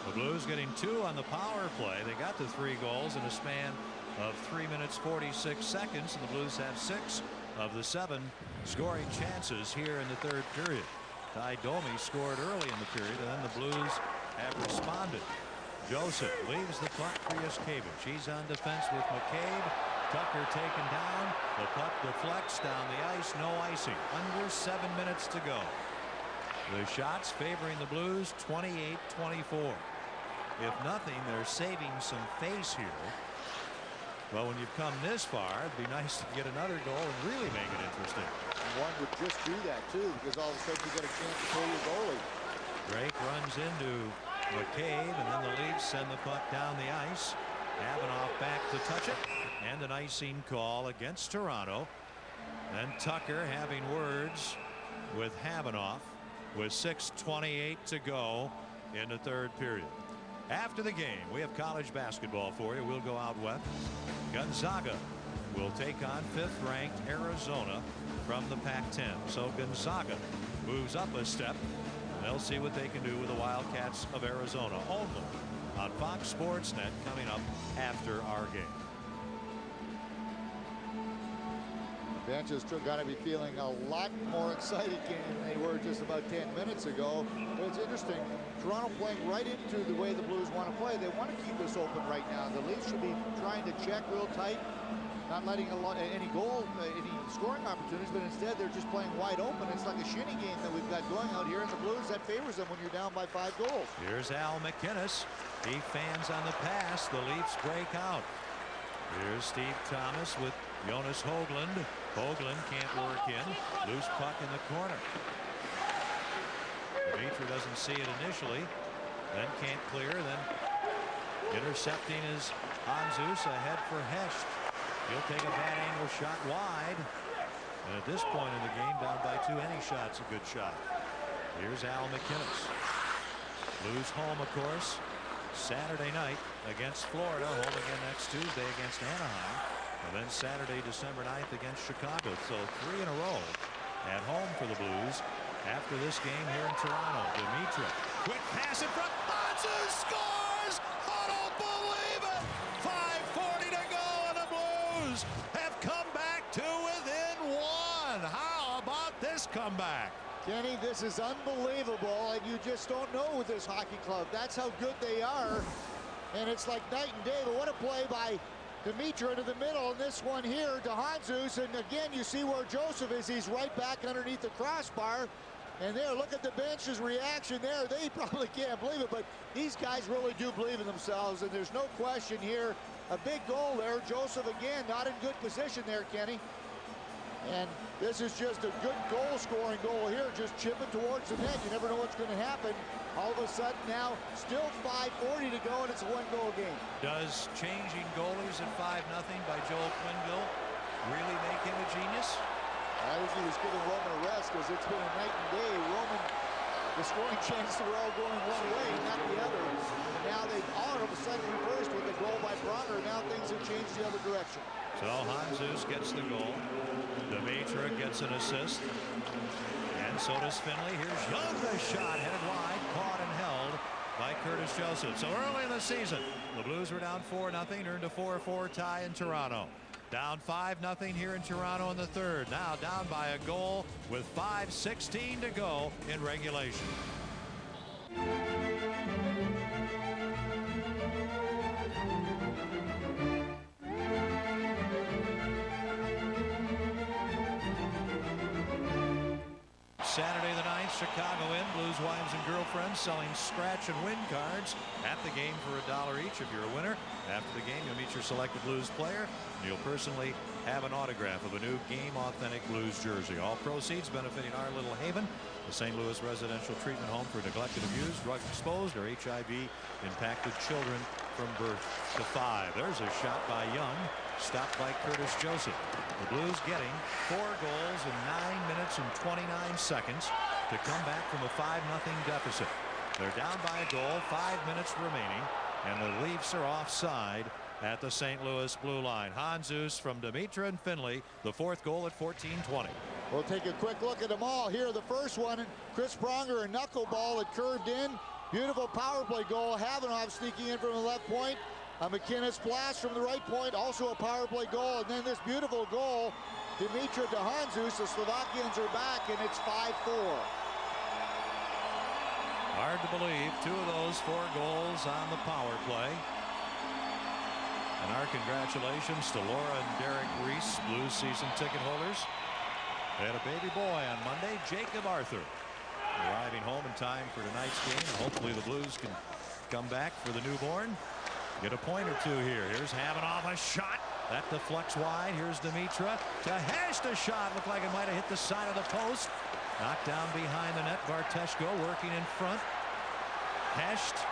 The Blues getting 2 on the power play. They got to 3 goals in a span of 3 minutes 46 seconds, and the Blues have 6 of the 7 scoring chances here in the third period. Ty Domi scored early in the period, and then the Blues have responded. Joseph leaves the puck for Yashkevich. He's on defense with McCabe. Tucker taken down. The puck deflects down the ice. No icing. Under 7 minutes to go. The shots favoring the Blues 28-24. If nothing, they're saving some face here. Well, when you've come this far, it'd be nice to get another goal and really make it interesting. And one would just do that, too, because all of a sudden you get a chance to pull your goalie. Drake runs into McCabe, and then the Leafs send the puck down the ice. Khavonov back to touch it, and an icing call against Toronto. Then Tucker having words with Khavonov with 6:28 to go in the third period. After the game, we have college basketball for you. We'll go out west. Gonzaga will take on 5th-ranked Arizona from the Pac-10. So Gonzaga moves up a step. They'll see what they can do with the Wildcats of Arizona. Only on Fox Sports Net coming up after our game. Bench is got to be feeling a lot more excited than they were just about 10 minutes ago. But it's interesting. Toronto playing right into the way the Blues want to play. They want to keep this open right now. The Leafs should be trying to check real tight, not letting any scoring opportunities, but instead they're just playing wide open. It's like a shinny game that we've got going out here, and the Blues, that favors them when you're down by 5 goals. Here's Al McInnes. He fans on the pass. The Leafs break out. Here's Steve Thomas with Jonas Höglund. Höglund can't work in. Loose puck in the corner. Dimitri doesn't see it initially, then can't clear, then intercepting is Handzus ahead for Hecht. He'll take a bad angle shot wide, and at this point in the game, down by 2, any shot's a good shot. Here's Al McInnes. Blues home, of course, Saturday night against Florida, home again next Tuesday against Anaheim, and then Saturday, December 9th against Chicago. So 3 in a row at home for the Blues after this game here in Toronto. Dimitri, quick pass in front. Handzus scores! I don't believe it! 5:40 to go, and the Blues have come back to within 1. How about this comeback? Kenny, this is unbelievable, and you just don't know with this hockey club. That's how good they are, and it's like night and day. But what a play by Dimitri into the middle, and this one here to Handzus, and again you see where Joseph is. He's right back underneath the crossbar, and there, look at the bench's reaction there. They probably can't believe it, but these guys really do believe in themselves, and there's no question here. A big goal there. Joseph again not in good position there, Kenny. And this is just a good goal-scoring goal here, just chipping towards the net. You never know what's going to happen. All of a sudden now, still 5:40 to go, and it's a 1-goal game. Does changing goalies at 5-0 by Joel Quenneville really make him a genius? I think he was giving Roman a rest, because it's been a night and day. Roman, the scoring chances were all going one way, not the other. And now they've all of a sudden reversed with the goal by Pronger. Now things have changed the other direction. So Handzus gets the goal. Dimitri gets an assist. And so does Finley. Here's Young, the shot headed wide, caught and held by Curtis Joseph. So early in the season, the Blues were down 4-0, earned a 4-4 tie in Toronto. Down 5-0 here in Toronto in the third. Now down by a goal with 5:16 to go in regulation. Saturday the 9th, Chicago in. Blues wives and girlfriends selling scratch and win cards at the game for $1 each if you're a winner. After the game, you'll meet your selected Blues player, and you'll personally have an autograph of a new game authentic Blues jersey. All proceeds benefiting our little haven, the St. Louis Residential Treatment Home for neglected, abused, drug exposed, or HIV impacted children from birth to 5. There's a shot by Young, stopped by Curtis Joseph. The Blues getting 4 goals in 9 minutes and 29 seconds to come back from a 5-0 deficit. They're down by a goal, 5 minutes remaining, and the Leafs are offside at the St. Louis blue line. Handzus from Dimitri and Finley, the 4th goal at 14:20. We'll take a quick look at them all here. The first one, Chris Pronger, a knuckleball that curved in. Beautiful power play goal. Khavonov sneaking in from the left point. A McInnes blast from the right point, also a power play goal. And then this beautiful goal, Dimitri to Handzus. The Slovakians are back, and it's 5-4. Hard to believe 2 of those 4 goals on the power play. And our congratulations to Laura and Derek Reese, Blues season ticket holders. They had a baby boy on Monday, Jacob Arthur, arriving home in time for tonight's game. Hopefully the Blues can come back for the newborn. Get a point or 2 here. Here's Khavonov, a shot. That deflects wide. Here's Dimitri to Hecht, a shot. Looked like it might have hit the side of the post. Knocked down behind the net. Barteshko working in front. Hecht.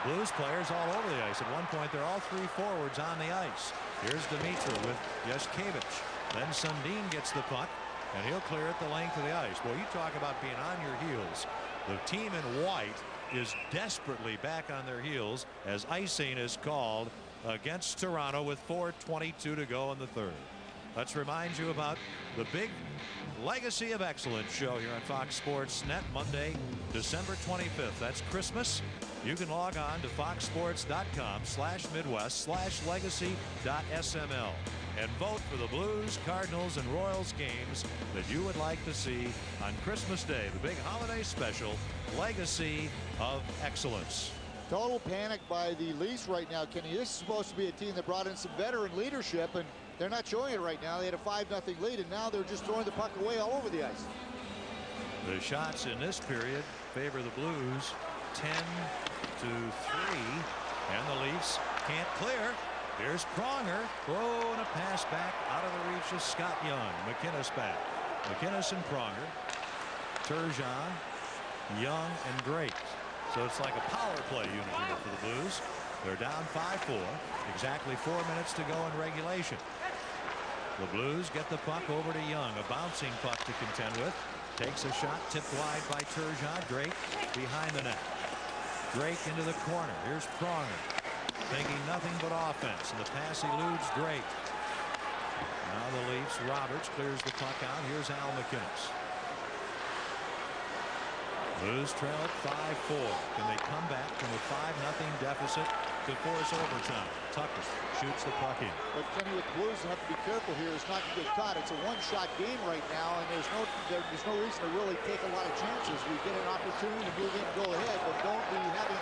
Blues players all over the ice. At one point, they're all 3 forwards on the ice. Here's Dimitri with Yashkevich. Then Sundin gets the puck. and he'll clear it the length of the ice. Well, you talk about being on your heels. The team in white is desperately back on their heels as icing is called against Toronto with 4:22 to go in the third. Let's remind you about the big Legacy of Excellence show here on Fox Sports Net Monday, December 25th. That's Christmas. You can log on to foxsports.com/midwest/legacy.sml and vote for the Blues, Cardinals, and Royals games that you would like to see on Christmas Day, the big holiday special, Legacy of Excellence. Total panic by the Leafs right now, Kenny. This is supposed to be a team that brought in some veteran leadership, and they're not showing it right now. They had a 5-0 lead, and now they're just throwing the puck away all over the ice. The shots in this period favor the Blues 10-3, and the Leafs can't clear. Here's Pronger. Oh, and a pass back out of the reach of Scott Young. McInnes back. McInnes and Pronger. Turgeon, Young, and Drake. So it's like a power play unit here for the Blues. They're down 5-4. Exactly 4 minutes to go in regulation. The Blues get the puck over to Young. A bouncing puck to contend with. Takes a shot tipped wide by Turgeon. Drake behind the net. Drake into the corner. Here's Pronger. Thinking nothing but offense. And the pass eludes Drake. Now the Leafs. Roberts clears the puck out. Here's Al McInnes. Blues trail at 5-4. Can they come back from a 5-0 deficit to force overtime? Tucker shoots the puck in. But Kenny, with the Blues, have to be careful here. It's not a good cut. It's a one-shot game right now, and there's no reason to really take a lot of chances. We get an opportunity to move in and go ahead, but don't be having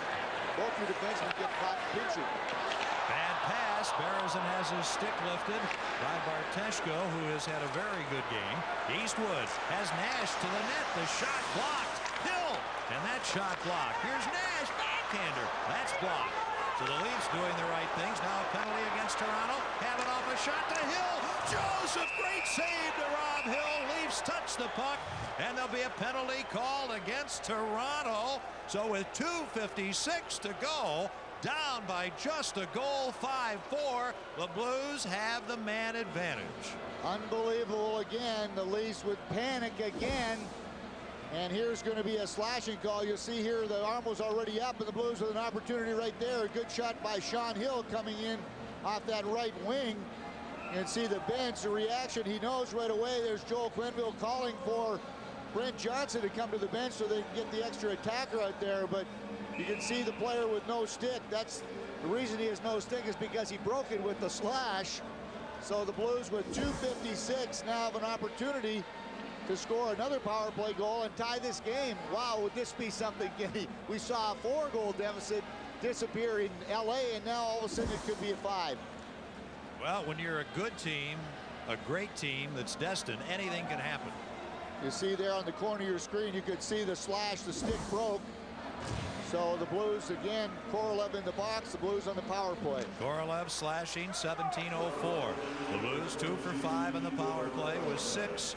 both your defensemen get caught pinching. Bad pass. Berezin has his stick lifted by Barteshko, who has had a very good game. Eastwood has Nash to the net. The shot blocked. Hill, and that shot blocked. Here's Nash, backhander. That's blocked. So the Leafs doing the right things. Now a penalty against Toronto. Khavonov a shot to Hill. Joseph, great save to Rob Hill. Leafs touch the puck, and there'll be a penalty called against Toronto. So with 2:56 to go, down by just a goal, 5-4, the Blues have the man advantage. Unbelievable again. The Leafs with panic again. And here's going to be a slashing call. You'll see here the arm was already up, and the Blues with an opportunity right there. A good shot by Sean Hill coming in off that right wing. And see the bench, the reaction. He knows right away. There's Joel Quenneville calling for Brent Johnson to come to the bench so they can get the extra attacker out there. But you can see the player with no stick. That's the reason he has no stick, is because he broke it with the slash. So the Blues with 2:56 now have an opportunity to score another power play goal and tie this game. Wow, would this be something, Kenny? We saw a 4-goal deficit disappear in LA, and now all of a sudden it could be a 5. Well, when you're a good team, a great team that's destined, anything can happen. You see there on the corner of your screen, you could see the slash, the stick broke. So the Blues again, Korolev in the box, the Blues on the power play. Korolev slashing, 17:04. The Blues 2 for 5 on the power play with 6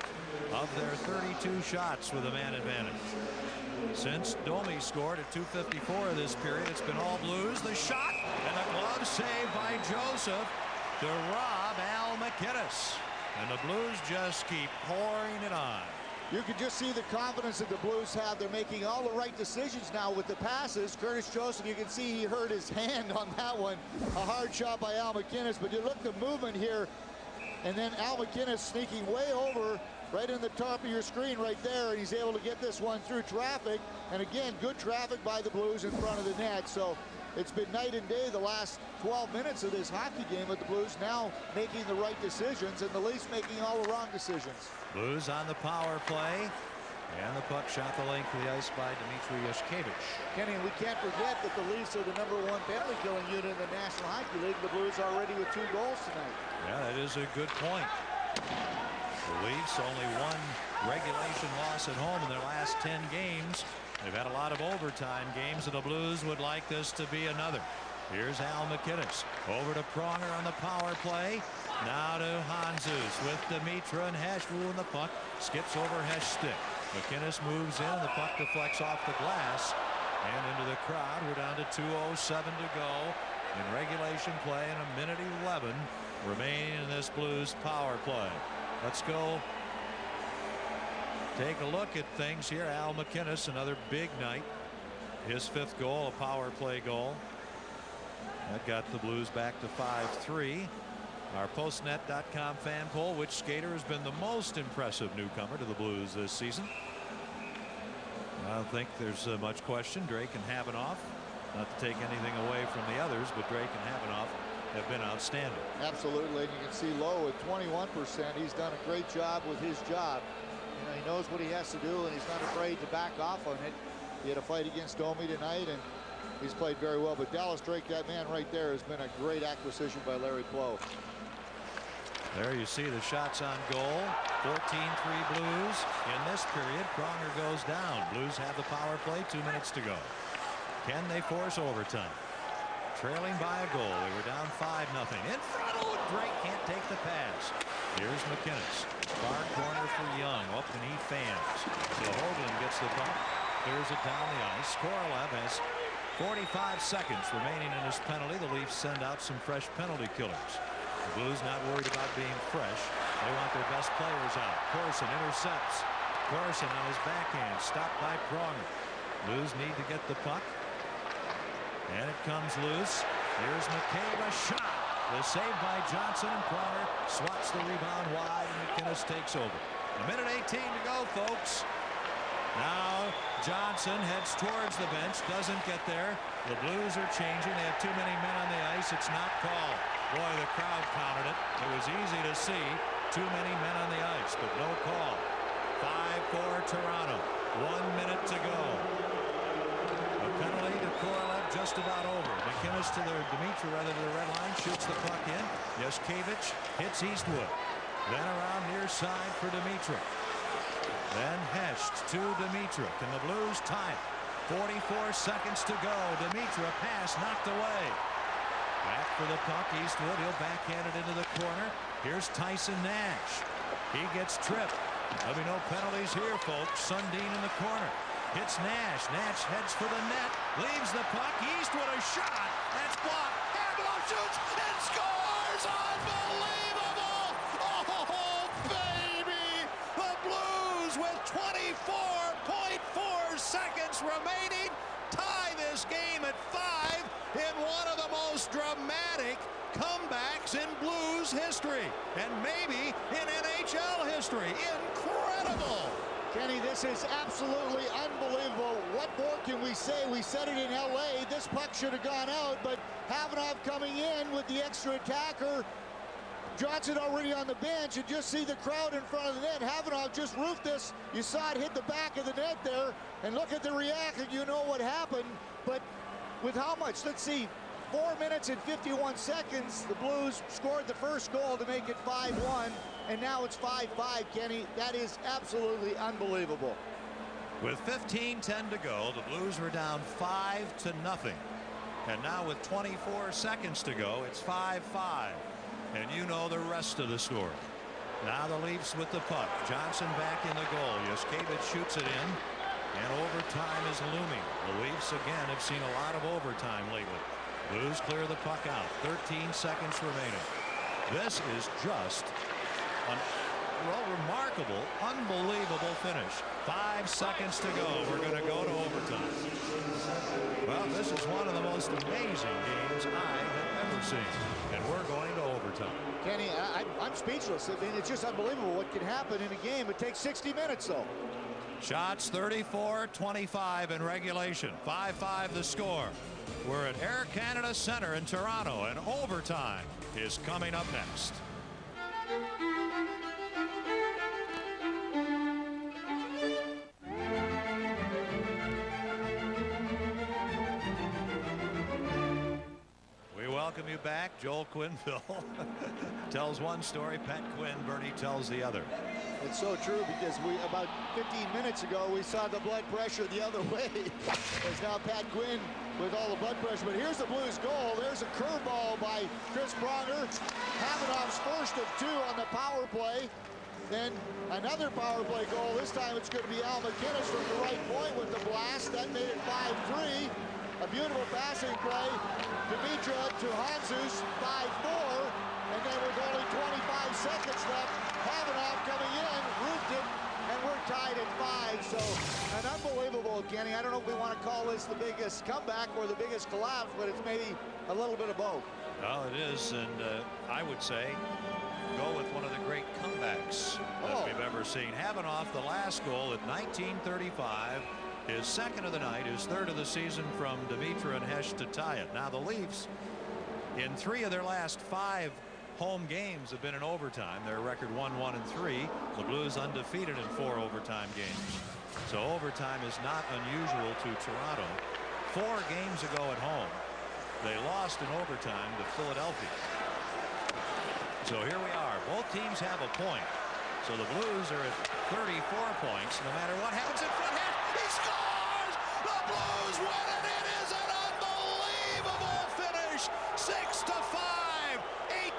of their 32 shots with a man advantage. Since Domi scored at 2:54 of this period, it's been all Blues. The shot and a glove save by Joseph to rob Al McInnes. And the Blues just keep pouring it on. You can just see the confidence that the Blues have. They're making all the right decisions now with the passes. Curtis Joseph, you can see he hurt his hand on that one. A hard shot by Al McInnes, but you look at the movement here, and then Al McInnes sneaking way over right in the top of your screen right there, and he's able to get this one through traffic. And again, good traffic by the Blues in front of the net. So it's been night and day the last 12 minutes of this hockey game, with the Blues now making the right decisions and the Leafs making all the wrong decisions. Blues on the power play, and the puck shot the length of the ice by Dmitry Yushkevich. Kenny, we can't forget that the Leafs are the #1 penalty killing unit in the National Hockey League. The Blues are already with 2 goals tonight. Yeah, that is a good point. The Leafs only one regulation loss at home in their last 10 games. They've had a lot of overtime games, and the Blues would like this to be another. Here's Al McInnes over to Pronger on the power play. Now to Handzus with Dimitra and Hecht. And the puck skips over Hecht's stick. McInnes moves in, and the puck deflects off the glass and into the crowd. We're down to 2:07 to go in regulation play, and 1:11 remaining in this Blues power play. Let's go Take a look at things here. Al McInnes, another big night. His 5th goal, a power play goal. That got the Blues back to 5-3. Our postnet.com fan poll: which skater has been the most impressive newcomer to the Blues this season? I don't think there's much question. Drake and Khavonov. Not to take anything away from the others, but Drake and Khavonov have been outstanding. Absolutely, and you can see Lowe at 21%. He's done a great job with his job. You know, he knows what he has to do, and he's not afraid to back off on it. He had a fight against Domi tonight, and he's played very well. But Dallas Drake, that man right there, has been a great acquisition by Larry Plow. There you see the shots on goal. 14-3 Blues. In this period, Pronger goes down. Blues have the power play. 2 minutes to go. Can they force overtime? Trailing by a goal. They were down 5-0. In front. Oh, Drake can't take the pass. Here's McInnes. Far corner for Young. Up and he fans. So Hoagland gets the puck. Clears it down the ice. Korolev has 45 seconds remaining in his penalty. The Leafs send out some fresh penalty killers. The Blues not worried about being fresh. They want their best players out. Corson intercepts. Corson on his backhand. Stopped by Pronger. Blues need to get the puck. And it comes loose. Here's McCabe, a shot. The save by Johnson, and Pronger swats the rebound wide, and McInnes takes over. 1:18 to go, folks. Now Johnson heads towards the bench. Doesn't get there. The Blues are changing. They have too many men on the ice. It's not called. Boy, the crowd counted it. It was easy to see. Too many men on the ice, but no call. 5-4 Toronto. 1 minute to go. A penalty to Korolev just about over. McInnes to Dimitri, rather to the red line, shoots the puck in. Jaskevich hits Eastwood. Then around near side for Dimitri. Then Hecht to Dimitri. Can the Blues tie it? 44 seconds to go. Dimitri, a pass knocked away. Back for the puck. Eastwood. He'll backhand it into the corner. Here's Tyson Nash. He gets tripped. There'll be no penalties here, folks. Sundin in the corner. Hits Nash. Nash heads for the net. Leaves the puck. Eastwood, a shot. That's blocked. Handzus shoots and scores. Unbelievable. Oh, baby. The Blues with 24.4 seconds remaining tie this game at 5 in one of the most dramatic comebacks in Blues history, and maybe in NHL history. Incredible. Kenny, this is absolutely unbelievable. What more can we say? We said it in LA. This puck should have gone out, but Khavonov coming in with the extra attacker. Johnson already on the bench, and just see the crowd in front of the net. Khavonov just roofed this. You saw it hit the back of the net there, and look at the reaction. You know what happened, but with how much? Let's see. 4 minutes and 51 seconds. The Blues scored the first goal to make it 5-1, and now it's 5-5, Kenny. That is absolutely unbelievable. With 15:10 to go, the Blues were down 5-0. And now with 24 seconds to go, it's 5-5. And you know the rest of the story. Now the Leafs with the puck. Johnson back in the goal. Jaskevich shoots it in, and overtime is looming. The Leafs again have seen a lot of overtime lately. Blues clear the puck out. 13 seconds remaining. This is just a remarkable, unbelievable finish. 5 seconds to go. We're going to go to overtime. Well, this is one of the most amazing games I have ever seen. And we're going to overtime. Kenny, I'm speechless. I mean, it's just unbelievable what can happen in a game. It takes 60 minutes, though. Shots 34-25 in regulation. 5-5 the score. We're at Air Canada Centre in Toronto, and overtime is coming up next. We welcome you back. Joel Quenneville tells one story. Pat Quinn, Bernie tells the other. It's so true, because about 15 minutes ago we saw the blood pressure the other way. There's now Pat Quinn with all the blood pressure. But here's the Blues goal. There's a curveball by Chris Pronger. Khavonov's first of 2 on the power play. Then another power play goal. This time it's going to be Al McInnes from the right point with the blast. That made it 5-3. A beautiful passing play. Dimitri to Handzus, 5-4. And then with only 25 seconds left, Khavonov coming in, roofed it, and we're tied at this the biggest comeback or the biggest collapse, but it's maybe a little bit of both. Well, it is, and I would say go with one of the great comebacks that we've ever seen. Khavonov, the last goal at 1935, his second of the night, his third of the season from Dimitra and Hecht to tie it. Now the Leafs, in 3 of their last 5 home games, have been in overtime. Their record 1-1-3. The Blues undefeated in 4 overtime games. So overtime is not unusual to Toronto. 4 games ago at home, they lost in overtime to Philadelphia. So here we are. Both teams have a point. So the Blues are at 34 points. No matter what happens in front, he scores! The Blues win it! It is an unbelievable finish! 6-5.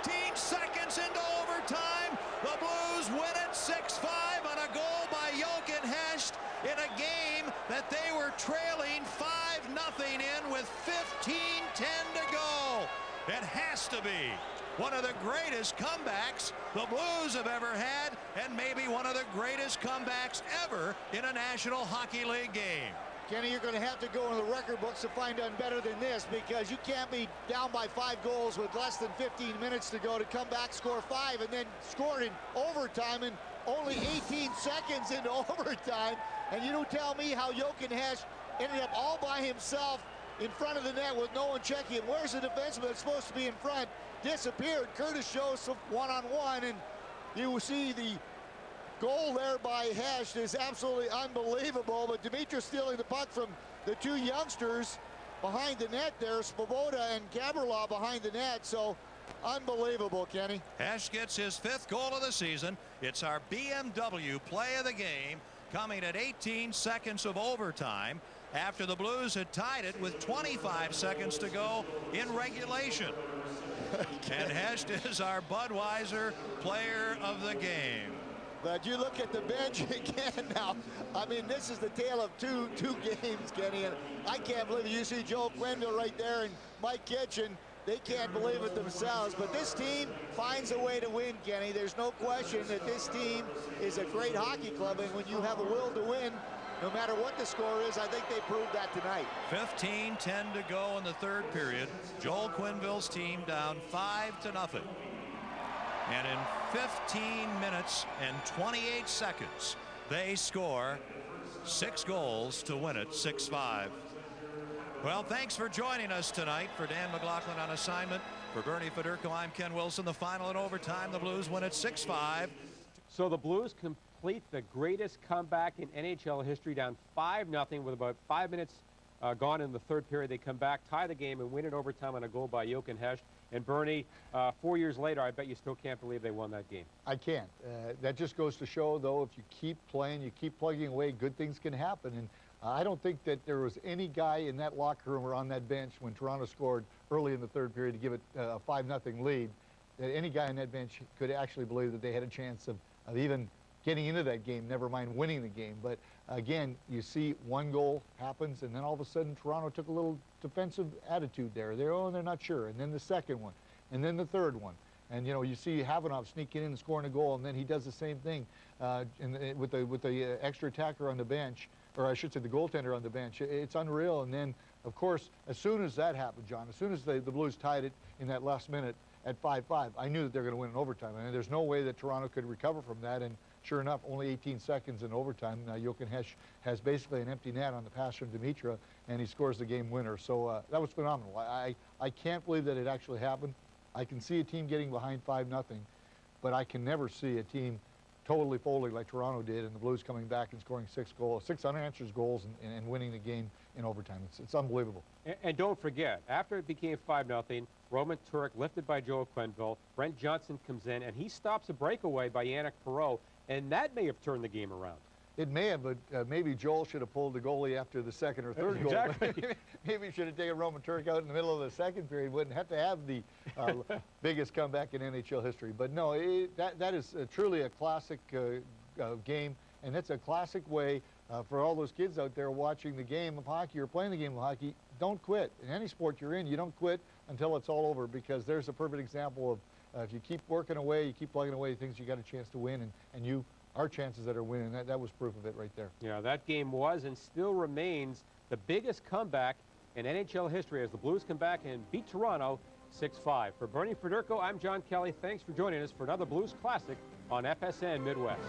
18 seconds into overtime. The Blues win it 6-5 on a goal by Jochen Hecht in a game that they were trailing 5-0 in with 15:10 to go. It has to be one of the greatest comebacks the Blues have ever had, and maybe one of the greatest comebacks ever in a National Hockey League game. Kenny, you're going to have to go in the record books to find done better than this, because you can't be down by 5 goals with less than 15 minutes to go to come back, score 5, and then score in overtime and only 18 seconds into overtime. And you don't tell me how Jochen Hecht ended up all by himself in front of the net with no one checking him. Where's the defenseman that's supposed to be in front? Disappeared. Curtis shows some one-on-one, and you see the goal there by Hecht is absolutely unbelievable. But Dimitra stealing the puck from the 2 youngsters behind the net there, Svoboda and Gavrila behind the net. So unbelievable, Kenny. Hecht gets his 5th goal of the season. It's our BMW play of the game, coming at 18 seconds of overtime after the Blues had tied it with 25 seconds to go in regulation. And Hecht is our Budweiser player of the game. But you look at the bench again now. I mean, this is the tale of two games, Kenny. And I can't believe it. You see Joe Quenneville right there and Mike Kitchen. They can't believe it themselves. But this team finds a way to win, Kenny. There's no question that this team is a great hockey club. And when you have a will to win, no matter what the score is, I think they proved that tonight. 15:10 to go in the 3rd period. Joel Quenneville's team down 5-0. And in 15 minutes and 28 seconds, they score 6 goals to win it 6-5. Well, thanks for joining us tonight. For Dan McLaughlin on assignment, for Bernie Federko, I'm Ken Wilson. The final in overtime, the Blues win it 6-5. So the Blues complete the greatest comeback in NHL history, down 5-0 with about 5 minutes gone in the 3rd period. They come back, tie the game, and win in overtime on a goal by Jochen Hecht. And Bernie, 4 years later, I bet you still can't believe they won that game. I can't. That just goes to show, though, if you keep playing, you keep plugging away, good things can happen. And I don't think that there was any guy in that locker room or on that bench when Toronto scored early in the 3rd period to give it a 5-0 lead, that any guy on that bench could actually believe that they had a chance of even getting into that game, never mind winning the game. But again, you see one goal happens, and then all of a sudden Toronto took a little defensive attitude there. They're not sure. And then the second one, and then the 3rd one. And, you know, you see Khavonov sneaking in and scoring a goal, and then he does the same thing with the extra attacker on the bench, or I should say the goaltender on the bench. It's unreal. And then, of course, as soon as that happened, John, as soon as the Blues tied it in that last minute at 5-5, I knew that they're going to win in overtime. I mean, there's no way that Toronto could recover from that. And sure enough, only 18 seconds in overtime, Jochen Hecht has basically an empty net on the pass from Dimitra, and he scores the game winner. So that was phenomenal. I can't believe that it actually happened. I can see a team getting behind 5-0, but I can never see a team totally folding like Toronto did, and the Blues coming back and scoring 6 unanswered goals and winning the game in overtime. It's unbelievable. And don't forget, after it became 5-0, Roman Turek, lifted by Joe Quenneville, Brent Johnson comes in, and he stops a breakaway by Yannick Perreault, and that may have turned the game around. It may have, but maybe Joel should have pulled the goalie after the 2nd or 3rd goal. Exactly. Maybe he should have taken Roman Turek out in the middle of the 2nd period. Wouldn't have to have the biggest comeback in NHL history. But no, that is truly a classic game, and that's a classic way for all those kids out there watching the game of hockey or playing the game of hockey. Don't quit. In any sport you're in, you don't quit until it's all over, because there's a perfect example of if you keep working away, you keep plugging away things, you got a chance to win, and you our chances at a win, and that was proof of it right there. Yeah, that game was and still remains the biggest comeback in NHL history as the Blues come back and beat Toronto 6-5. For Bernie Federko, I'm John Kelly. Thanks for joining us for another Blues Classic on FSN Midwest.